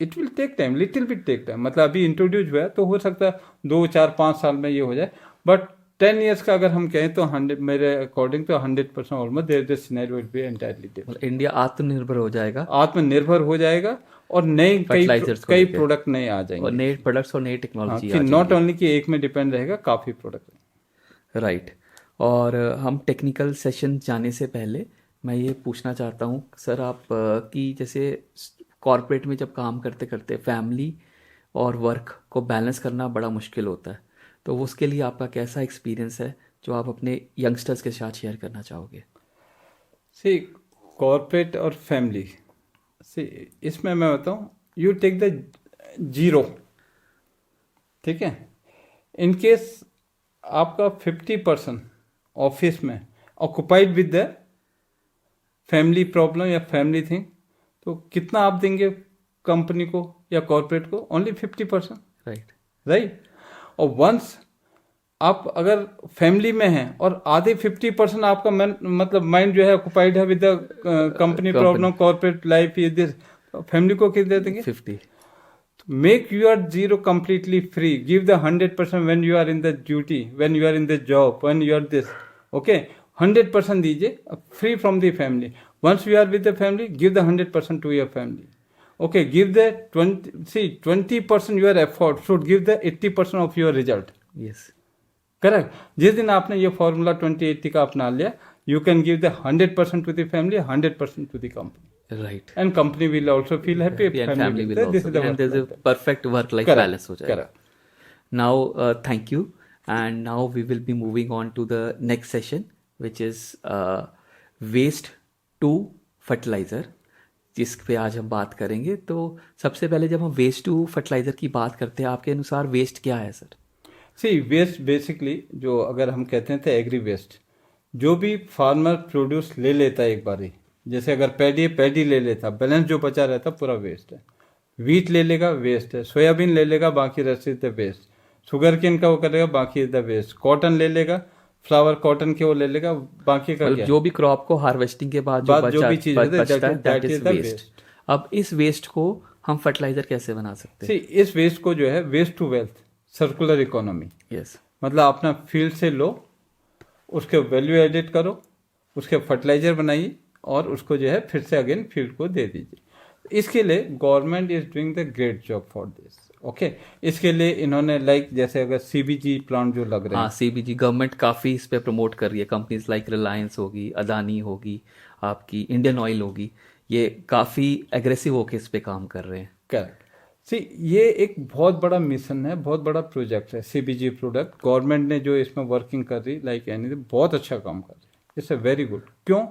it will take time, little bit take time. मतलब अभी इंट्रोड्यूस हुआ है तो हो सकता है 2 4 5 साल में ये हो जाए, बट 10 years का अगर हम कहें तो 100, मेरे अकॉर्डिंग तो 100% almost there scenario will be entirely different. India आत्मनिर्भर हो जाएगा, आत्मनिर्भर हो जाएगा, और नए कई प्रोडक्ट नए आ जाएंगे, और नए प्रोडक्ट्स और नई टेक्नोलॉजी, नॉट ओनली कि एक में डिपेंड रहेगा, काफी प्रोडक्ट। राइट। और हम टेक्निकल सेशन जाने से पहले मैं ये पूछना चाहता हूँ सर, आप कि जैसे कॉर्पोरेट में जब काम करते करते फैमिली और वर्क को बैलेंस करना बड़ा मुश्किल होता है, तो उसके लिए आपका कैसा एक्सपीरियंस है जो आप अपने यंगस्टर्स के साथ शेयर करना चाहोगे? सी, कॉर्पोरेट और फैमिली, सी इसमें मैं बताऊँ, यू टेक द जीरो, ठीक है। इन केस आपका 50% ऑफिस में occupied with the family problem या फैमिली थिंग, तो कितना आप देंगे कंपनी को या कॉर्पोरेट को? Only 50%, right. और वंस आप अगर फैमिली में हैं और आधे 50% आपका मतलब माइंड जो है ऑक्युपाइड है with the company problem, corporate life, ये दिस, फैमिली को कितना देंगे? 50। Make your zero completely free. Give the 100% when you are in the duty, when you are in the job, when you are this. Okay, 100% दीजिए, free from the family. Once you are with the family, give the 100% to your family. Okay, give the 20% your effort should give the 80% of your result. Yes. Correct. जिस दिन आपने ये फॉर्मूला 20-80 का अपना लिया, you can give the 100% to the family, 100% to the company. Right. And company will also feel happy. And family will also. This is the And there's a perfect work-life balance हो जाएगा. Correct. Now, thank you. And now we will be moving on to the next session, which is waste to fertilizer, जिस पे आज हम बात करेंगे. तो सबसे पहले जब हम वेस्ट टू फर्टिलाइजर की बात करते हैं, आपके अनुसार वेस्ट क्या है सर? सी वेस्ट बेसिकली जो अगर हम कहते हैं तो एग्री वेस्ट, जो भी फार्मर प्रोड्यूस ले लेता है एक बारी, जैसे अगर पैडी ले लेता, बैलेंस जो बचा रहता पूरा वेस्ट है. वीट ले लेगा वेस्ट है, सोयाबीन ले लेगा बाकी rest is the waste, sugarcane का वो करेगा बाकी इज द वेस्ट, कॉटन ले लेगा, फ्लावर कॉटन के वो ले लेगा, बाकी का क्या? जो भी क्रॉप को हार्वेस्टिंग के बाद जो भी चीज बचता है दैट इज वेस्ट. अब इस वेस्ट को हम फर्टिलाइजर कैसे बना सकते हैं? इस वेस्ट को जो है waste to wealth, circular economy. Yes. मतलब अपना फील्ड से लो, उसके वैल्यू एडिट करो, उसके फर्टिलाइजर बनाइए और उसको जो है फिर से अगेन फील्ड को दे दीजिए. इसके लिए government is doing the great job for this. Okay, इसके लिए इन्होंने जैसे अगर सीबीजी प्लांट जो लग रहे हैं, हाँ सीबीजी गवर्नमेंट काफ़ी इस पे प्रमोट कर रही है. कंपनीज लाइक रिलायंस होगी, अदानी होगी, आपकी इंडियन ऑयल होगी, ये काफ़ी एग्रेसिव होके इस पे काम कर रहे हैं. करेक्ट. ये एक बहुत बड़ा मिशन है, बहुत बड़ा प्रोजेक्ट है सीबीजी प्रोडक्ट. गवर्नमेंट ने जो इसमें वर्किंग कर रही बहुत अच्छा काम कर रही है. It's a very good. क्यों?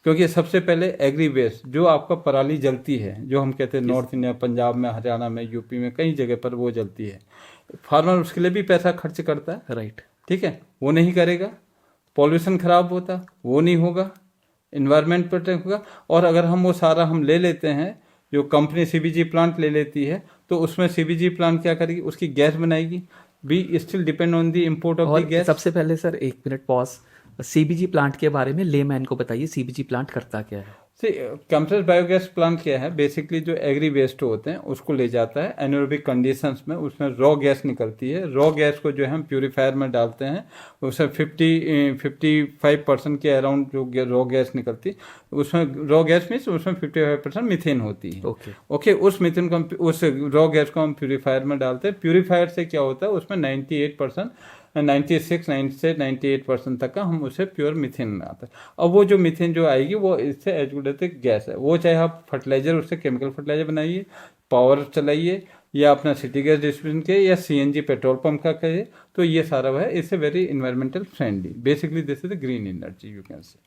क्योंकि सबसे पहले एग्री वेस्ट जो आपका पराली जलती है, जो हम कहते हैं नॉर्थ इंडिया, पंजाब में, हरियाणा में, यूपी में, कई जगह पर वो जलती है. फार्मर उसके लिए भी पैसा खर्च करता है. राइट. ठीक है, वो नहीं करेगा, पॉल्यूशन खराब होता, वो नहीं होगा, इन्वायरमेंट प्रोटेक्ट होगा. और अगर हम वो सारा हम ले लेते हैं, जो कंपनी सीबीजी प्लांट ले लेती है, तो उसमें सीबीजी प्लांट क्या करेगी, उसकी गैस बनाएगी. We still depend on the import of the gas. सबसे पहले sir 1 minute pause, CBG plant के बारे में लेमैन को बताइए, सीबीजी प्लांट करता क्या है? कंप्रेस्ड बायोगैस प्लांट क्या है? बेसिकली जो एग्री वेस्ट होते हैं उसको ले जाता है एनारोबिक कंडीशंस में, उसमें रॉ गैस निकलती है. रॉ गैस को जो है हम प्यूरीफायर में डालते हैं, उसमें 55% के अराउंड जो रॉ गैस निकलती है, उसमें रॉ गैस मीन्स उसमें 55% मीथेन होती है. ओके, उस मीथेन को उस रॉ गैस को हम प्यूरीफायर में डालते हैं. प्यूरीफायर से क्या होता है, उसमें 98%, 98% तक का हम उसे प्योर मीथेन में आता है. अब वो जो मीथेन जो आएगी वो इससे एज गुड एज गैस है. वो चाहे आप फर्टिलाइजर, उससे केमिकल फर्टिलाइजर बनाइए, पावर चलाइए, या अपना सिटी गैस डिस्ट्रीब्यूशन के, या सीएनजी पेट्रोल पंप का करिए, तो ये सारा है. इससे very environmental friendly. Basically this is the green energy you can say.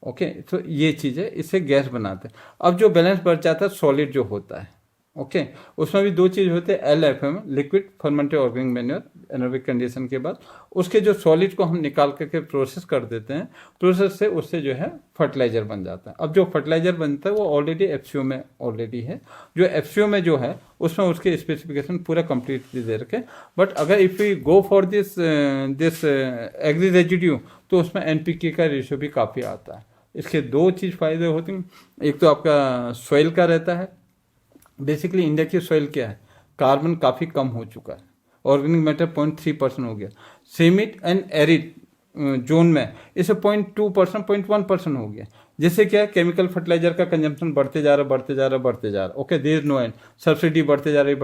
Okay, तो ये चीज़ है, इससे गैस बनाते हैं. अब जो बैलेंस बच जाता है सॉलिड जो होता है, ओके, उसमें भी 2 चीज़ होते हैं, LFM liquid fermented organic manure anaerobic condition के बाद, उसके जो सॉलिड को हम निकाल करके प्रोसेस कर देते हैं. प्रोसेस से उससे जो है फर्टिलाइजर बन जाता है. अब जो फर्टिलाइजर बनता है वो ऑलरेडी FCO में ऑलरेडी है. जो FCO में जो है उसमें उसके स्पेसिफिकेशन पूरा कंप्लीटली दे रखे. बट अगर if we go for this agri residue, तो उसमें NPK का रेशियो भी काफ़ी आता है. इसके 2 चीज़ फ़ायदे होते हैं. एक तो आपका सॉइल का रहता है. बेसिकली इंडिया की सॉइल क्या है, कार्बन काफ़ी कम हो चुका है, ऑर्गेनिक मैटर 0.3% हो गया. सेमिड एंड एरिड जोन में इसे 0.2%, 0.1% हो गया. जिससे क्या है, केमिकल फर्टिलाइजर का कंजम्पशन बढ़ते जा रहा. Okay, there is no end, subsidy बढ़ते जा रही.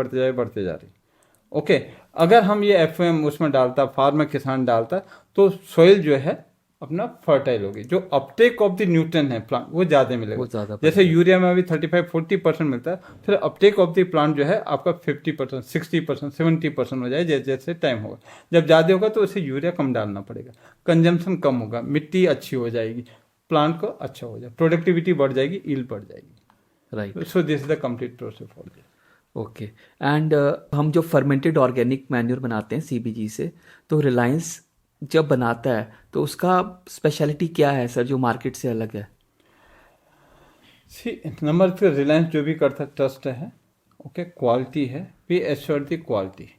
ओके, अगर हम ये FOM उसमें डालता, फार्मर किसान डालता, तो सॉइल जो है अपना फर्टाइल होगी. जो अपटेक ऑफ द न्यूट्रन है प्लांट वो ज़्यादा मिलेगा. जैसे यूरिया में अभी 35-40% मिलता है, फिर अपटेक ऑफ द प्लांट जो है आपका 50%, 60%, 70% हो जाए. जैसे जैसे टाइम होगा, जब ज़्यादा होगा तो उसे यूरिया कम डालना पड़ेगा, कंजम्पशन कम होगा, मिट्टी अच्छी हो जाएगी, प्लांट को अच्छा हो जाए, प्रोडक्टिविटी बढ़ जाएगी, यील्ड बढ़ जाएगी. Right. So this is the complete process for this. Okay. And हम जो फर्मेंटेड ऑर्गेनिक मैन्योर बनाते हैं सीबीजी से, तो रिलायंस जब बनाता है तो उसका स्पेशलिटी क्या है सर, जो मार्केट से अलग है? नंबर फिर रिलायंस जो भी करता है ट्रस्ट है. ओके, क्वालिटी है, वी एश्योर द क्वालिटी.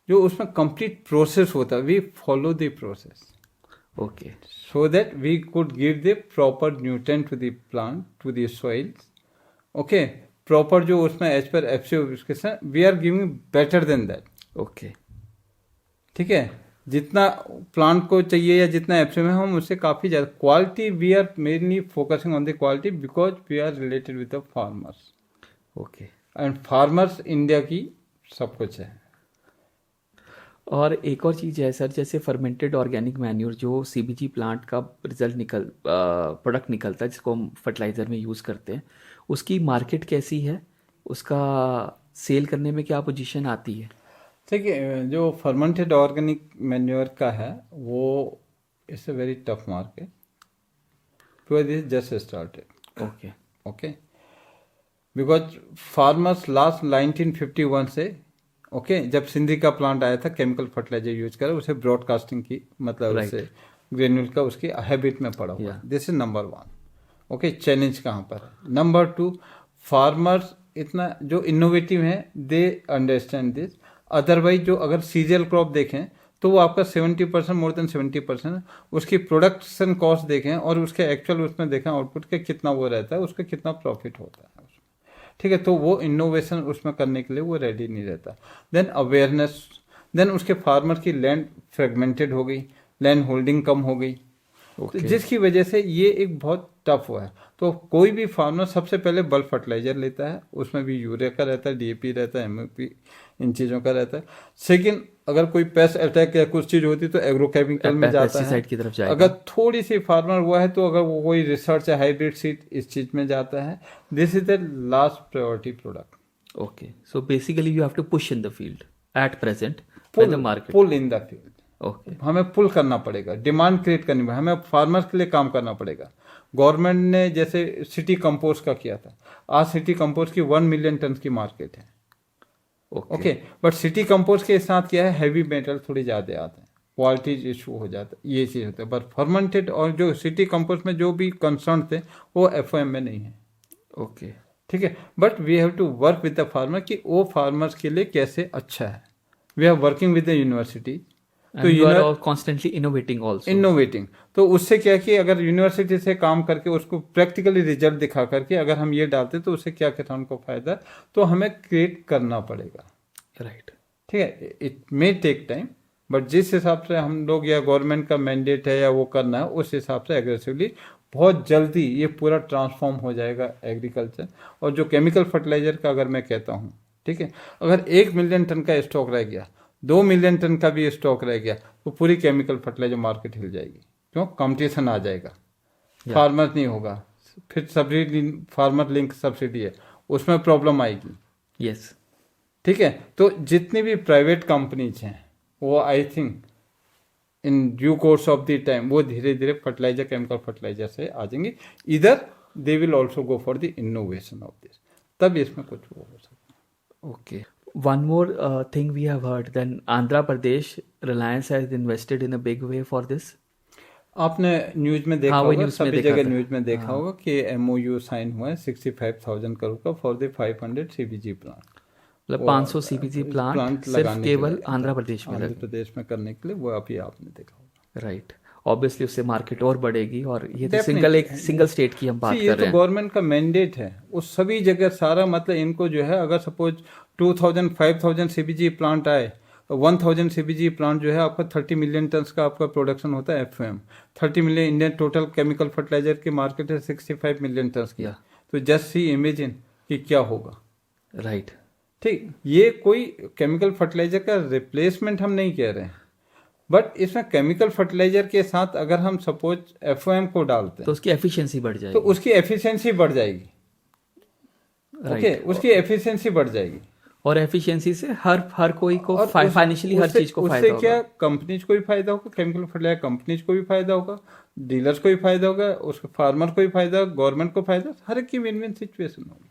जो उसमें कंप्लीट प्रोसेस होता है, we follow the process. Okay, so that we could give the proper nutrient to the plant, to the soils. Okay, proper जो उसमें as per FCO we are giving better than that. Okay, ठीक है. जितना प्लांट को चाहिए या जितना एफएम है हम उससे काफ़ी ज़्यादा quality, we are mainly focusing on the quality because we are related with the farmers okay. And farmers India की सब कुछ है। और एक और चीज़ है सर, जैसे फर्मेंटेड ऑर्गेनिक मैन्योर जो सीबीजी प्लांट का प्रोडक्ट निकलता है जिसको हम फर्टिलाइज़र में यूज़ करते हैं, उसकी मार्केट कैसी है, उसका सेल करने में क्या पोजीशन आती है? देखिए जो फर्मेंटेड ऑर्गेनिक मैन्योर का है वो it's a very tough market because this just started. Okay okay, because farmers last 1951 से जब सिंधी का प्लांट आया था केमिकल फर्टिलाइजर यूज कर उसे ब्रॉडकास्टिंग की मतलब Right. उसे ग्रेन्यूल का उसकी हैबिट में पड़ा हुआ। This is number 1। चैलेंज कहाँ पर है? नंबर 2, फार्मर्स इतना जो इनोवेटिव हैं दे अंडरस्टैंड दिस। अदरवाइज जो अगर सीरियल क्रॉप देखें तो वो आपका 70% मोर देन 70% उसकी प्रोडक्शन कॉस्ट देखें और उसके एक्चुअल उसमें देखें आउटपुट के कितना वो रहता है, उसका कितना प्रॉफिट होता है उसमें। ठीक है, तो वो इनोवेशन उसमें करने के लिए वो रेडी नहीं रहता। देन अवेयरनेस, देन उसके फार्मर की लैंड फ्रेगमेंटेड हो गई, लैंड होल्डिंग कम हो गई। तो जिसकी वजह से ये एक बहुत टफ हुआ है। तो कोई भी फार्मर सबसे पहले बल्क फर्टिलाइजर लेता है, उसमें भी यूरिया का रहता है, डीएपी रहता है, एमओपी, इन चीज़ों का रहता है। सेकंड, अगर कोई पेस्ट अटैक या कुछ चीज़ होती है तो एग्रोकेमिकल में जाता है, की तरफ जाएगा। अगर थोड़ी सी फार्मर हुआ है तो अगर वो कोई रिसर्च है हाइब्रिड सीड इस चीज़ में जाता है। This is the last priority product. Okay, so basically you have to push in the field at present in the market. Pull in the field, okay, हमें पुल करना पड़ेगा, डिमांड क्रिएट करनी पड़ेगी, हमें फार्मर्स के लिए काम करना पड़ेगा। गवर्नमेंट ने जैसे सिटी कंपोस्ट का किया था, आज सिटी कंपोस्ट की 1 मिलियन टन की मार्केट है। ओके, बट सिटी कंपोस्ट के साथ क्या है, हैवी मेटल थोड़ी ज़्यादा आते हैं, क्वालिटी इशू हो जाता है, ये चीज़ होता है। बट फर्मेंटेड और जो सिटी कंपोस्ट में जो भी कंसर्न थे वो एफओएम में नहीं है। ओके, ठीक है, but we have to work with the farmer कि वो फार्मर्स के लिए कैसे अच्छा है। We are working with the university, तो you are constantly innovating also. Innovating, तो उससे क्या कि अगर यूनिवर्सिटी से काम करके उसको प्रैक्टिकली रिजल्ट दिखा करके अगर हम ये डालते तो उससे क्या किसान को फायदा, तो हमें क्रिएट करना पड़ेगा। राइट, ठीक है, it may take time, but जिस हिसाब से हम लोग या गवर्नमेंट का मैंडेट है या वो करना है उस हिसाब से एग्रेसिवली बहुत जल्दी ये पूरा ट्रांसफॉर्म हो जाएगा एग्रीकल्चर। और जो केमिकल फर्टिलाइजर का अगर मैं कहता हूँ, ठीक है, अगर 1 मिलियन टन का स्टॉक रह गया, 2 मिलियन टन का भी स्टॉक रह गया तो पूरी केमिकल फर्टिलाइजर मार्केट हिल जाएगी। क्यों? कंपटीशन आ जाएगा, फार्मर नहीं होगा, फिर सब्सिडी, फार्मर लिंक सब्सिडी है, उसमें प्रॉब्लम आएगी। यस, ठीक है, तो जितनी भी प्राइवेट कंपनीज हैं वो I think in due course of the time वो धीरे धीरे फर्टिलाइजर, केमिकल फर्टिलाइजर से आ जाएंगे। इधर they will also go for the innovation of this, तब इसमें कुछ हो सकता है। Okay, one more thing we have heard, then Andhra Pradesh Reliance has invested in a big way for this. आपने न्यूज में देखा हाँ, वो होगा, न्यूज़ में सभी देखा जगह था। न्यूज में देखा होगा कि एमओयू साइन हुआ है 65,000 करोड़ का फॉर द 500 सीबीजी प्लांट। मतलब 500 सीबीजी प्लांट सिर्फ केवल आंध्र प्रदेश में आंध्र प्रदेश में करने के लिए, वो अभी आपने देखा होगा। राइट, ऑब्वियसली उससे मार्केट और बढ़ेगी। और ये तो सिंगल स्टेट की हम बात ये कर तो रहे हैं। गवर्नमेंट का मैंडेट है, वो सभी जगह सारा मतलब इनको जो है, अगर सपोज 2000 5000 सीबीजी प्लांट आए, 1000 सीबीजी प्लांट जो है आपका 30 मिलियन टन का आपका प्रोडक्शन होता है FM. 30 million, Indian total chemical fertiliser की मार्केट है 65 मिलियन टन की। तो जस्ट सी इमेजिन कि क्या होगा। राइट, ठीक, ये कोई केमिकल फर्टिलाइजर का रिप्लेसमेंट हम नहीं कह रहे हैं, बट इसमें केमिकल फर्टिलाइजर के साथ अगर हम सपोज एफओएम को डालते हैं तो उसकी एफिशिएंसी बढ़ जाएगी। तो उसकी एफिशिएंसी बढ़ जाएगी। ओके, उसकी एफिशिएंसी बढ़ जाएगी और एफिशिएंसी से हर कोई को फाइनेंशियली हर चीज को फायदा होगा। उससे क्या, कंपनीज को भी फायदा होगा, केमिकल फर्टिलाइजर कंपनीज को भी फायदा होगा, डीलर्स को भी फायदा होगा, उसके फार्मर को भी फायदा, गवर्नमेंट को फायदा, हर एक की विन विन सिचुएशन होगी।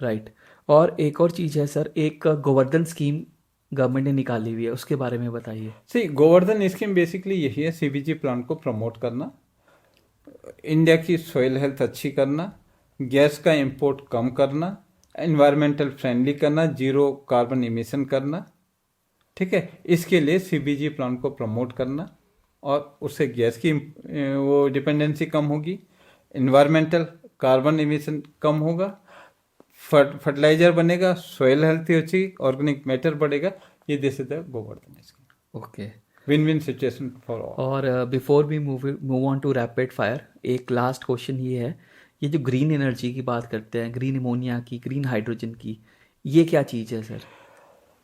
राइट, और एक और चीज है सर, एक गोवर्धन स्कीम गवर्नमेंट ने निकाली हुई है, उसके बारे में बताइए। सी, गोवर्धन स्कीम बेसिकली यही है, सीबीजी प्लांट को प्रमोट करना, इंडिया की सॉइल हेल्थ अच्छी करना, गैस का इंपोर्ट कम करना, एनवायरमेंटल फ्रेंडली करना, जीरो कार्बन इमिशन करना। ठीक है, इसके लिए सीबीजी प्लांट को प्रमोट करना और उससे गैस की वो डिपेंडेंसी कम होगी, एनवायरमेंटल कार्बन इमिशन कम होगा, फर्टिलाइजर बनेगा, सॉइल हेल्थ अच्छी, ऑर्गेनिक मैटर बढ़ेगा। ये this is the Govardhan scheme. Okay, win win situation for all. और before we move on to rapid fire, एक लास्ट क्वेश्चन ये है, ये जो ग्रीन एनर्जी की बात करते हैं, ग्रीन अमोनिया की, ग्रीन हाइड्रोजन की, ये क्या चीज़ है sir?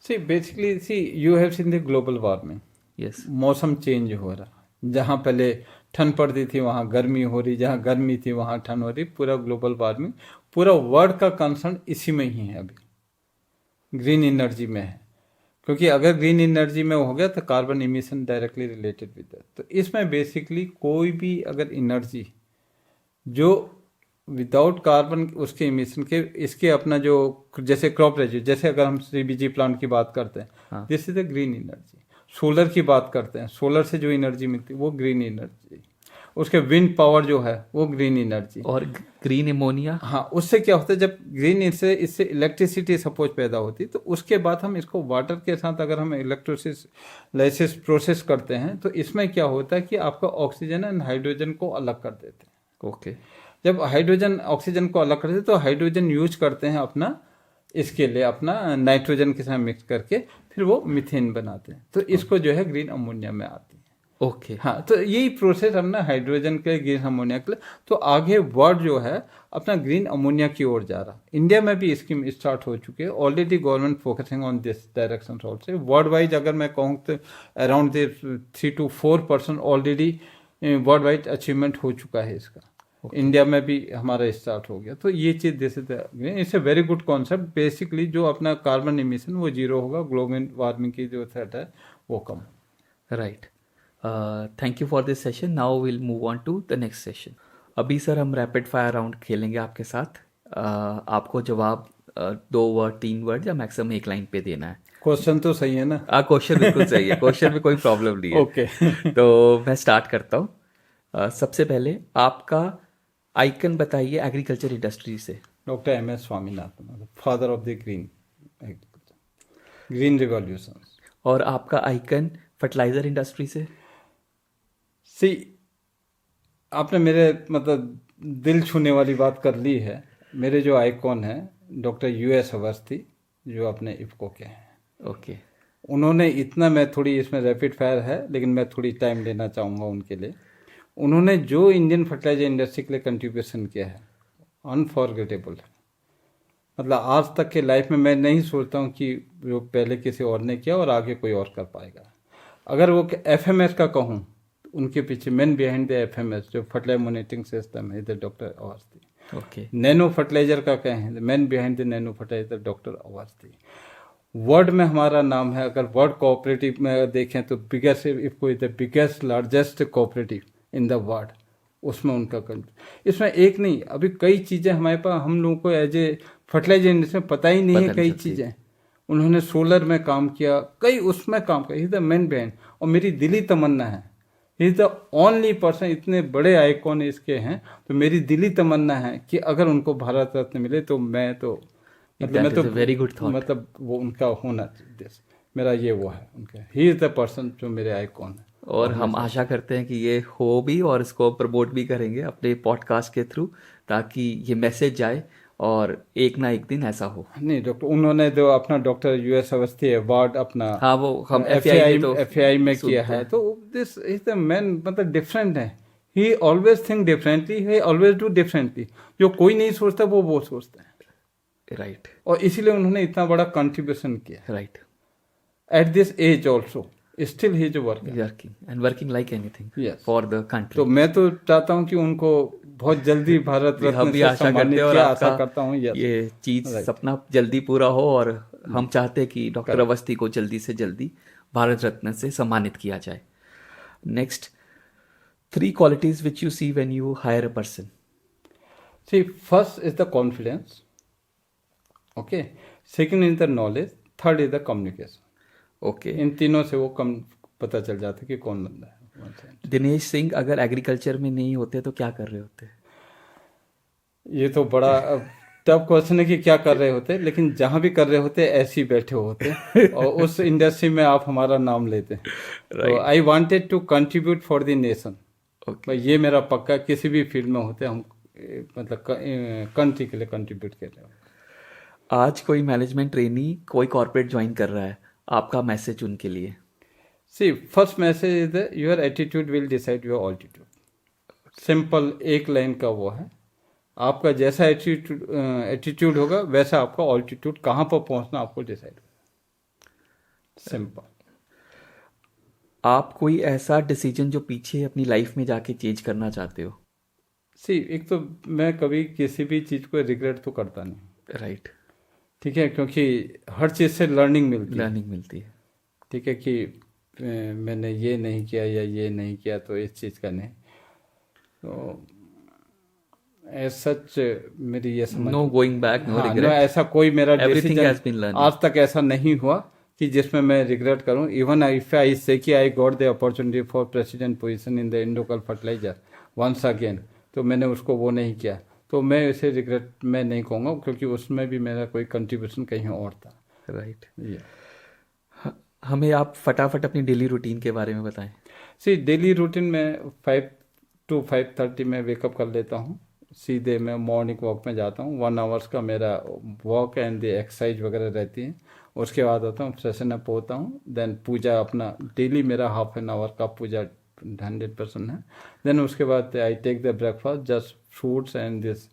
See basically see you have seen the global warming. Yes. मौसम चेंज हो रहा, जहाँ पहले ठंड पड़ती थी वहाँ गर्मी हो रही, जहाँ गर्मी थी वहाँ ठंड हो रही, पूरा ग्लोबल वार्मिंग, पूरा वर्ल्ड का कंसर्न इसी में ही है अभी, ग्रीन एनर्जी में है। क्योंकि अगर ग्रीन एनर्जी में हो गया तो carbon emission directly related with that. तो इसमें बेसिकली कोई भी अगर एनर्जी जो विदाउट कार्बन उसके इमिशन के, इसके अपना जो जैसे क्रॉप रेजिड्यू, जैसे अगर हम सीबीजी प्लांट की बात करते हैं, this is the green energy. Solar की बात करते हैं, सोलर से जो एनर्जी मिलती है वो ग्रीन एनर्जी। उसके विंड पावर जो है वो ग्रीन एनर्जी। और ग्रीन अमोनिया, हाँ, उससे क्या होता है जब ग्रीन इससे इलेक्ट्रिसिटी सपोज पैदा होती है, तो उसके बाद हम इसको वाटर के साथ अगर हम इलेक्ट्रोलाइसिस प्रोसेस करते हैं तो इसमें क्या होता है कि आपका ऑक्सीजन एंड हाइड्रोजन को अलग कर देते हैं। ओके। जब हाइड्रोजन ऑक्सीजन को अलग करते हैं तो हाइड्रोजन यूज करते हैं अपना इसके लिए, अपना नाइट्रोजन के साथ मिक्स करके फिर वो मीथेन बनाते हैं, तो इसको जो है ग्रीन अमोनिया में आती है। ओके। हाँ, तो यही प्रोसेस हमने हाइड्रोजन के ग्रीन अमोनिया के लिए, तो आगे वर्ल्ड जो है अपना ग्रीन अमोनिया की ओर जा रहा। इंडिया में भी स्कीम स्टार्ट हो चुकी है already, government focusing on this direction also. World wide अगर मैं कहूँ तो around 3 to 4% already world wide achievement हो चुका है इसका। इंडिया में भी हमारा स्टार्ट हो गया। तो ये चीज़ जैसे it's a very good concept. Basically जो अपना कार्बन इमिशन वो जीरो होगा, ग्लोबल वार्मिंग की जो थ्रेट है वो कम। Right. Thank you for this session. Now will move on to the next session. अभी सर हम रैपिड फायर राउंड खेलेंगे आपके साथ। आपको जवाब 2 वर्ड 3 वर्ड या मैक्सिमम 1 लाइन पे देना है। क्वेश्चन तो सही है ना? क्वेश्चन बिल्कुल सही है, क्वेश्चन में कोई प्रॉब्लम नहीं है। ओके। तो मैं स्टार्ट करता हूँ। सबसे पहले आपका आइकन बताइए एग्रीकल्चर इंडस्ट्री से। Doctor MS Swaminathan, father of the green revolution. और आपका आइकन फर्टिलाइजर इंडस्ट्री से? सी, आपने मेरे मतलब दिल छूने वाली बात कर ली है। मेरे जो आइकॉन है डॉक्टर US अवस्थी, जो अपने इफ्को के हैं। ओके। उन्होंने इतना, मैं थोड़ी इसमें रैपिड फायर है लेकिन मैं थोड़ी टाइम लेना चाहूँगा उनके लिए। उन्होंने जो इंडियन फर्टिलाइजर इंडस्ट्री के लिए कंट्रीब्यूशन किया है अनफॉरगेटेबल है। मतलब आज तक के लाइफ में मैं नहीं सोचता हूँ कि जो पहले किसी और ने किया और आगे कोई और कर पाएगा। अगर वो FMS का कहूँ, उनके पीछे मैन बिहाइंड द FMS जो फर्टिलाइजर मॉनिटरिंग सिस्टम है, इधर doctor Awasthi. Okay. Nano fertiliser का कहें, man behind the nano fertiliser doctor Awasthi. World में हमारा नाम है, अगर वर्ल्ड कोऑपरेटिव में देखें तो biggest, IFFCO is the biggest largest cooperative in the world, उसमें उनका इसमें एक नहीं, अभी कई चीज़ें हमारे पास, हम लोगों को एज ए फर्टिलाइजर इंडस्ट्री में पता ही नहीं है कई चीज़ें। उन्होंने सोलर में काम किया, कई उसमें काम किया, ही द मेन ब्रेन। और मेरी दिली तमन्ना है, ही इज द ओनली पर्सन, इतने बड़े आइकॉन इसके हैं, तो मेरी दिली तमन्ना है कि अगर उनको भारत रत्न मिले तो मैं तो वेरी गुड थॉट, मतलब वो उनका होना चाहिए, मेरा ये वो है उनका, ही इज द पर्सन जो मेरे आइकॉन है। और हम आशा करते हैं कि ये हो भी और इसको प्रमोट भी करेंगे अपने पॉडकास्ट के थ्रू, ताकि ये मैसेज जाए और एक ना एक दिन ऐसा हो। नहीं डॉक्टर, उन्होंने जो अपना डॉक्टर US अवस्थी अवार्ड अपना, हाँ, वो हम FAI में किया है, तो दिस इज द मैन, मतलब डिफरेंट है। ही always think differently, he always do differently. जो कोई नहीं सोचता वो सोचता है। राइट। और इसीलिए उन्होंने इतना बड़ा कंट्रीब्यूशन किया। Right. At this age also still he is working like anything for the country. तो मैं तो चाहता हूँ कि उनको बहुत जल्दी भारत रत्न से सम्मानित किया, आशा करता हूँ ये चीज सपना जल्दी पूरा हो। और हम चाहते हैं कि डॉक्टर अवस्थी को जल्दी से जल्दी भारत रत्न से सम्मानित किया जाए। Next, 3 qualities which you see when you hire a person. See, first is the confidence. Okay. Second is the knowledge. Third is the communication. Okay. इन तीनों से वो कम पता चल जाता है कि कौन बंदा है। दिनेश सिंह अगर एग्रीकल्चर में नहीं होते तो क्या कर रहे होते? ये तो बड़ा टफ क्वेश्चन है कि क्या कर रहे होते, लेकिन जहाँ भी कर रहे होते ऐसे ही बैठे होते और उस इंडस्ट्री में आप हमारा नाम लेते हैं। तो I wanted to contribute for the nation. ये मेरा पक्का, किसी भी फील्ड में होते हम मतलब कंट्री के लिए कंट्रीब्यूट कर रहे हो। आज कोई मैनेजमेंट ट्रेनी कोई कॉर्पोरेट ज्वाइन कर रहा है, आपका मैसेज उनके लिए? See first message is the your attitude will decide your altitude. Simple एक लाइन का वो है. आपका जैसा एटीट्यूड होगा वैसा आपका ऑल्टीट्यूड कहाँ पर पहुंचना आपको डिसाइड होगा. सिंपल. आप कोई ऐसा डिसीजन जो पीछे अपनी लाइफ में जाके चेंज करना चाहते हो? सी एक तो मैं कभी किसी भी चीज़ को रिग्रेट तो करता नहीं. राइट. ठीक है, क्योंकि हर चीज़ से लर्निंग मिलती है. ठीक है कि मैंने ये नहीं किया या ये नहीं किया तो इस चीज़ का नहीं. तो एज सच मेरी ये समझ no going back, no regret. ऐसा कोई मेरा everything has been decision learn. आज तक ऐसा नहीं हुआ कि जिसमें मैं रिग्रेट करूं. Even if I say that I got the opportunity for president position in the Indogulf fertiliser once again, तो मैंने उसको वो नहीं किया, तो मैं इसे रिग्रेट मैं नहीं कहूँगा, क्योंकि उसमें भी मेरा कोई कंट्रीब्यूशन कहीं और था. राइट. ये हमें आप फटाफट अपनी डेली रूटीन के बारे में बताएं. सी डेली रूटीन में 5 to 5:30 में वेकअप कर लेता हूँ. सीधे मैं मॉर्निंग वॉक में जाता हूँ. 1 आवर्स का मेरा वॉक एंड द एक्सरसाइज वगैरह रहती है. उसके बाद आता हूँ, फ्रेशन अप होता हूँ. देन पूजा अपना डेली मेरा हाफ एन आवर का पूजा 100% है. देन उसके बाद I take the breakfast, just fruits and this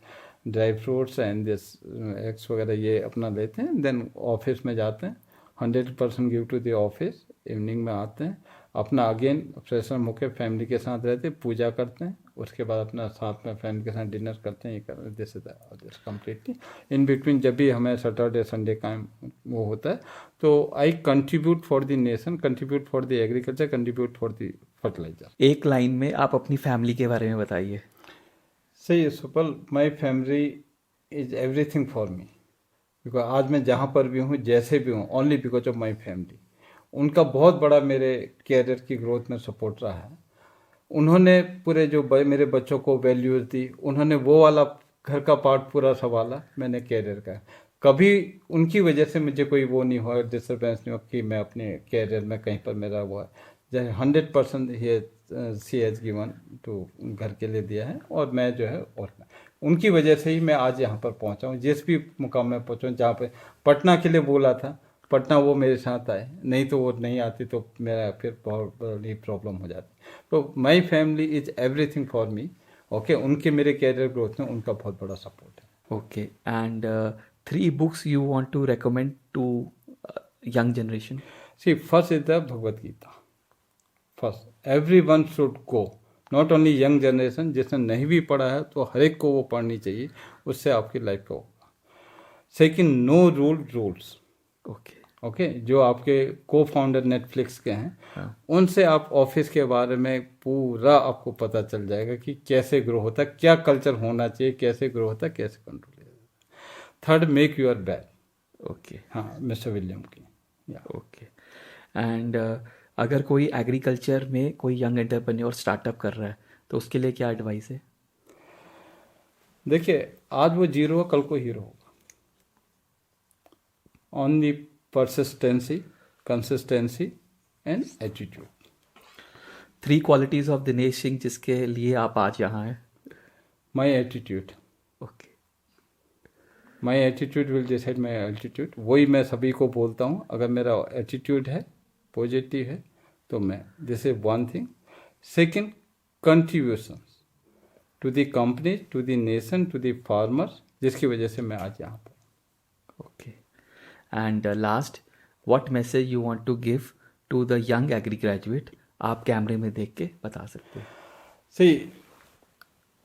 dry fruits and this eggs वगैरह ये अपना लेते हैं. देन ऑफिस में जाते हैं, 100% give to the office. Evening में आते हैं, अपना अगेन फ्रेशन होकर फैमिली के साथ रहते हैं, पूजा करते हैं. उसके बाद अपना साथ में फैमिली के साथ डिनर करते हैं. ये कर this is completely. In between जब भी हमें सैटरडे संडे का वो होता है, तो I contribute for the nation, contribute for the agriculture, contribute for the fertiliser. एक लाइन में आप अपनी फैमिली के बारे में बताइए. सही है Supal. My family is everything for me. Because आज मैं जहाँ पर भी हूँ, जैसे भी हूँ, only because of my family. उनका बहुत बड़ा मेरे कैरियर की ग्रोथ में सपोर्ट रहा है. उन्होंने पूरे जो मेरे बच्चों को वैल्यूज दी, उन्होंने वो वाला घर का पार्ट पूरा संभाला मैंने कैरियर का. कभी उनकी वजह से मुझे कोई वो नहीं हुआ, डिस्टर्बेंस नहीं हुआ कि मैं अपने कैरियर में कहीं पर मेरा हुआ. जैसे 100% सी हैज़ गिवन टू घर के लिए दिया है. और मैं जो है और उनकी वजह से ही मैं आज यहाँ पर पहुँचा हूँ, जिस भी मुकाम में पहुँचा हूँ. जहाँ पे पटना के लिए बोला था, पटना वो मेरे साथ आए, नहीं तो वो नहीं आती तो मेरा फिर बहुत बड़ी प्रॉब्लम हो जाती. तो माई family is everything for me. Okay, उनके मेरे कैरियर ग्रोथ में उनका बहुत बड़ा सपोर्ट है. Okay. And 3 books you want to recommend to young generation? See first is the Bhagavad Gita. First every one should go, not only young generation. जिसने नहीं भी पढ़ा है तो हर एक को वो पढ़नी चाहिए, उससे आपकी लाइफ का होगा. Second, no rules. ओके, जो आपके को फाउंडर नेटफ्लिक्स के हैं, हाँ. उनसे आप ऑफिस के बारे में पूरा आपको पता चल जाएगा कि कैसे ग्रो होता है, क्या कल्चर होना चाहिए, कैसे ग्रो होता है, कैसे control. Third, make your bed. Okay. हाँ, मिस्टर विलियम की. ओके. एंड अगर कोई एग्रीकल्चर में कोई यंग एंटरप्रेन्योर स्टार्टअप कर रहा है तो उसके लिए क्या एडवाइस है? देखिए, आज वो जीरो है, कल को हीरो होगा. Only persistency, consistency and attitude. 3 qualities of Dinesh Singh जिसके लिए आप आज यहाँ हैं. My attitude. Okay. My attitude will decide my altitude. वही मैं सभी को बोलता हूँ. अगर मेरा एटीट्यूड है, पॉजिटिव है, तो मैं this is one thing. Second, contribution to the company, to the nation, to the farmers, जिसकी वजह से मैं आज यहाँ पर. Okay. And last, what message you want to give to the young agri graduate? आप कैमरे में देख के बता सकते हैं. See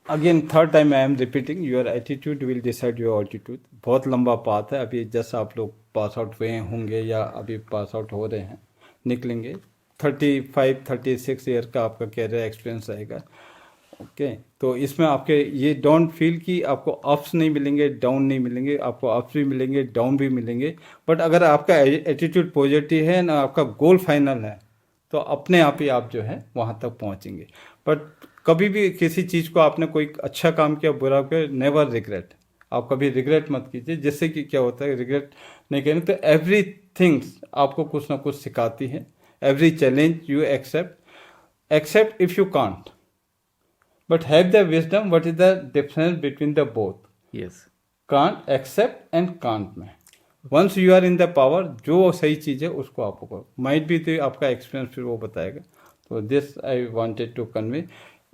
again third time I am repeating, your attitude will decide your altitude. बहुत लंबा पाथ है. अभी जैसा आप लोग पास आउट हुए होंगे या अभी पास आउट हो रहे हैं, निकलेंगे, 35-36 ईयर का आपका कैरियर एक्सपीरियंस रहेगा. ओके, तो इसमें आपके ये डोंट फील कि आपको अप्स नहीं मिलेंगे, डाउन नहीं मिलेंगे. आपको अप्स भी मिलेंगे, डाउन भी मिलेंगे. बट अगर आपका एटीट्यूड पॉजिटिव है ना, आपका गोल फाइनल है, तो अपने आप ही आप जो है वहाँ तक पहुँचेंगे. बट कभी भी किसी चीज़ को आपने कोई अच्छा काम किया, बुरा किया, नेवर रिग्रेट. आप कभी रिग्रेट मत कीजिए. जिससे कि क्या होता है, रिग्रेट नहीं करें तो एवरी थिंग्स आपको कुछ ना कुछ सिखाती है. Every challenge you accept if you can't, but have the wisdom. What is the difference between the both? Yes. Can't, accept and can't में. Once you are in the power, जो सही चीज़ है उसको आप करो, माइट भी तो आपका एक्सपीरियंस फिर वो बताएगा। तो this I wanted to convey.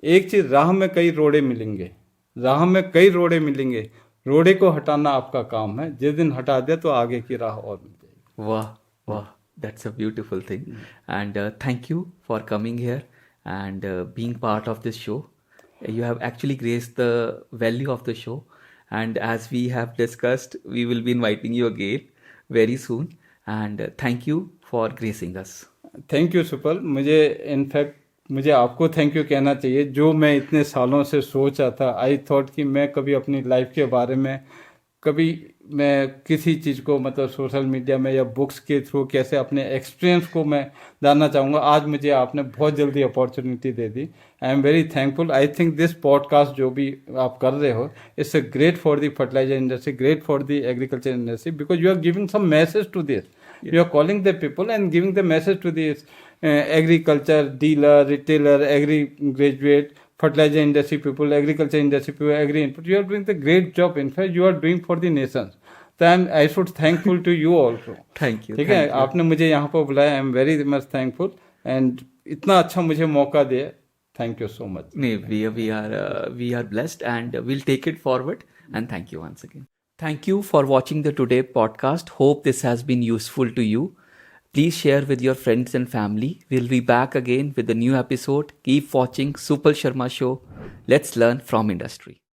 एक चीज़, राह में कई रोड़े मिलेंगे, राह में कई रोड़े मिलेंगे, रोड़े को हटाना आपका काम है, जिस दिन हटा दिया तो आगे की राह और मिल जाएगी। वाह वाह, that's a beautiful thing. And thank you for coming here and being part of this show. You have actually graced the value of the show, and as we have discussed, we will be inviting you again very soon. And thank you for gracing us. Thank you Supal. मुझे आपको थैंक यू कहना चाहिए। जो मैं इतने सालों से सोचा था, आई थॉट कि मैं कभी अपनी लाइफ के बारे में, कभी मैं किसी चीज़ को मतलब सोशल मीडिया में या बुक्स के थ्रू कैसे अपने एक्सपीरियंस को मैं जानना चाहूँगा। आज मुझे आपने बहुत जल्दी अपॉर्चुनिटी दे दी। I am very thankful. I think this podcast जो भी आप कर रहे हो, it's a great for the fertiliser industry, great for the agriculture industry, because you are giving some message to this. You are calling the people and giving the message to the agriculture dealer, retailer, agri graduate, fertilizer industry people, agriculture industry people, agri input. You are doing the great job. In fact, you are doing for the nation. So I should thankful to you also. Thank you. ठीक है, आपने मुझे यहाँ पर बुलाया। I am very much thankful and इतना अच्छा मुझे मौका दिया। Thank you so much. We are blessed, and we'll take it forward. And thank you once again. Thank you for watching the today podcast. Hope this has been useful to you. Please share with your friends and family. We'll be back again with a new episode. Keep watching Supal Sharma Show. Let's learn from industry.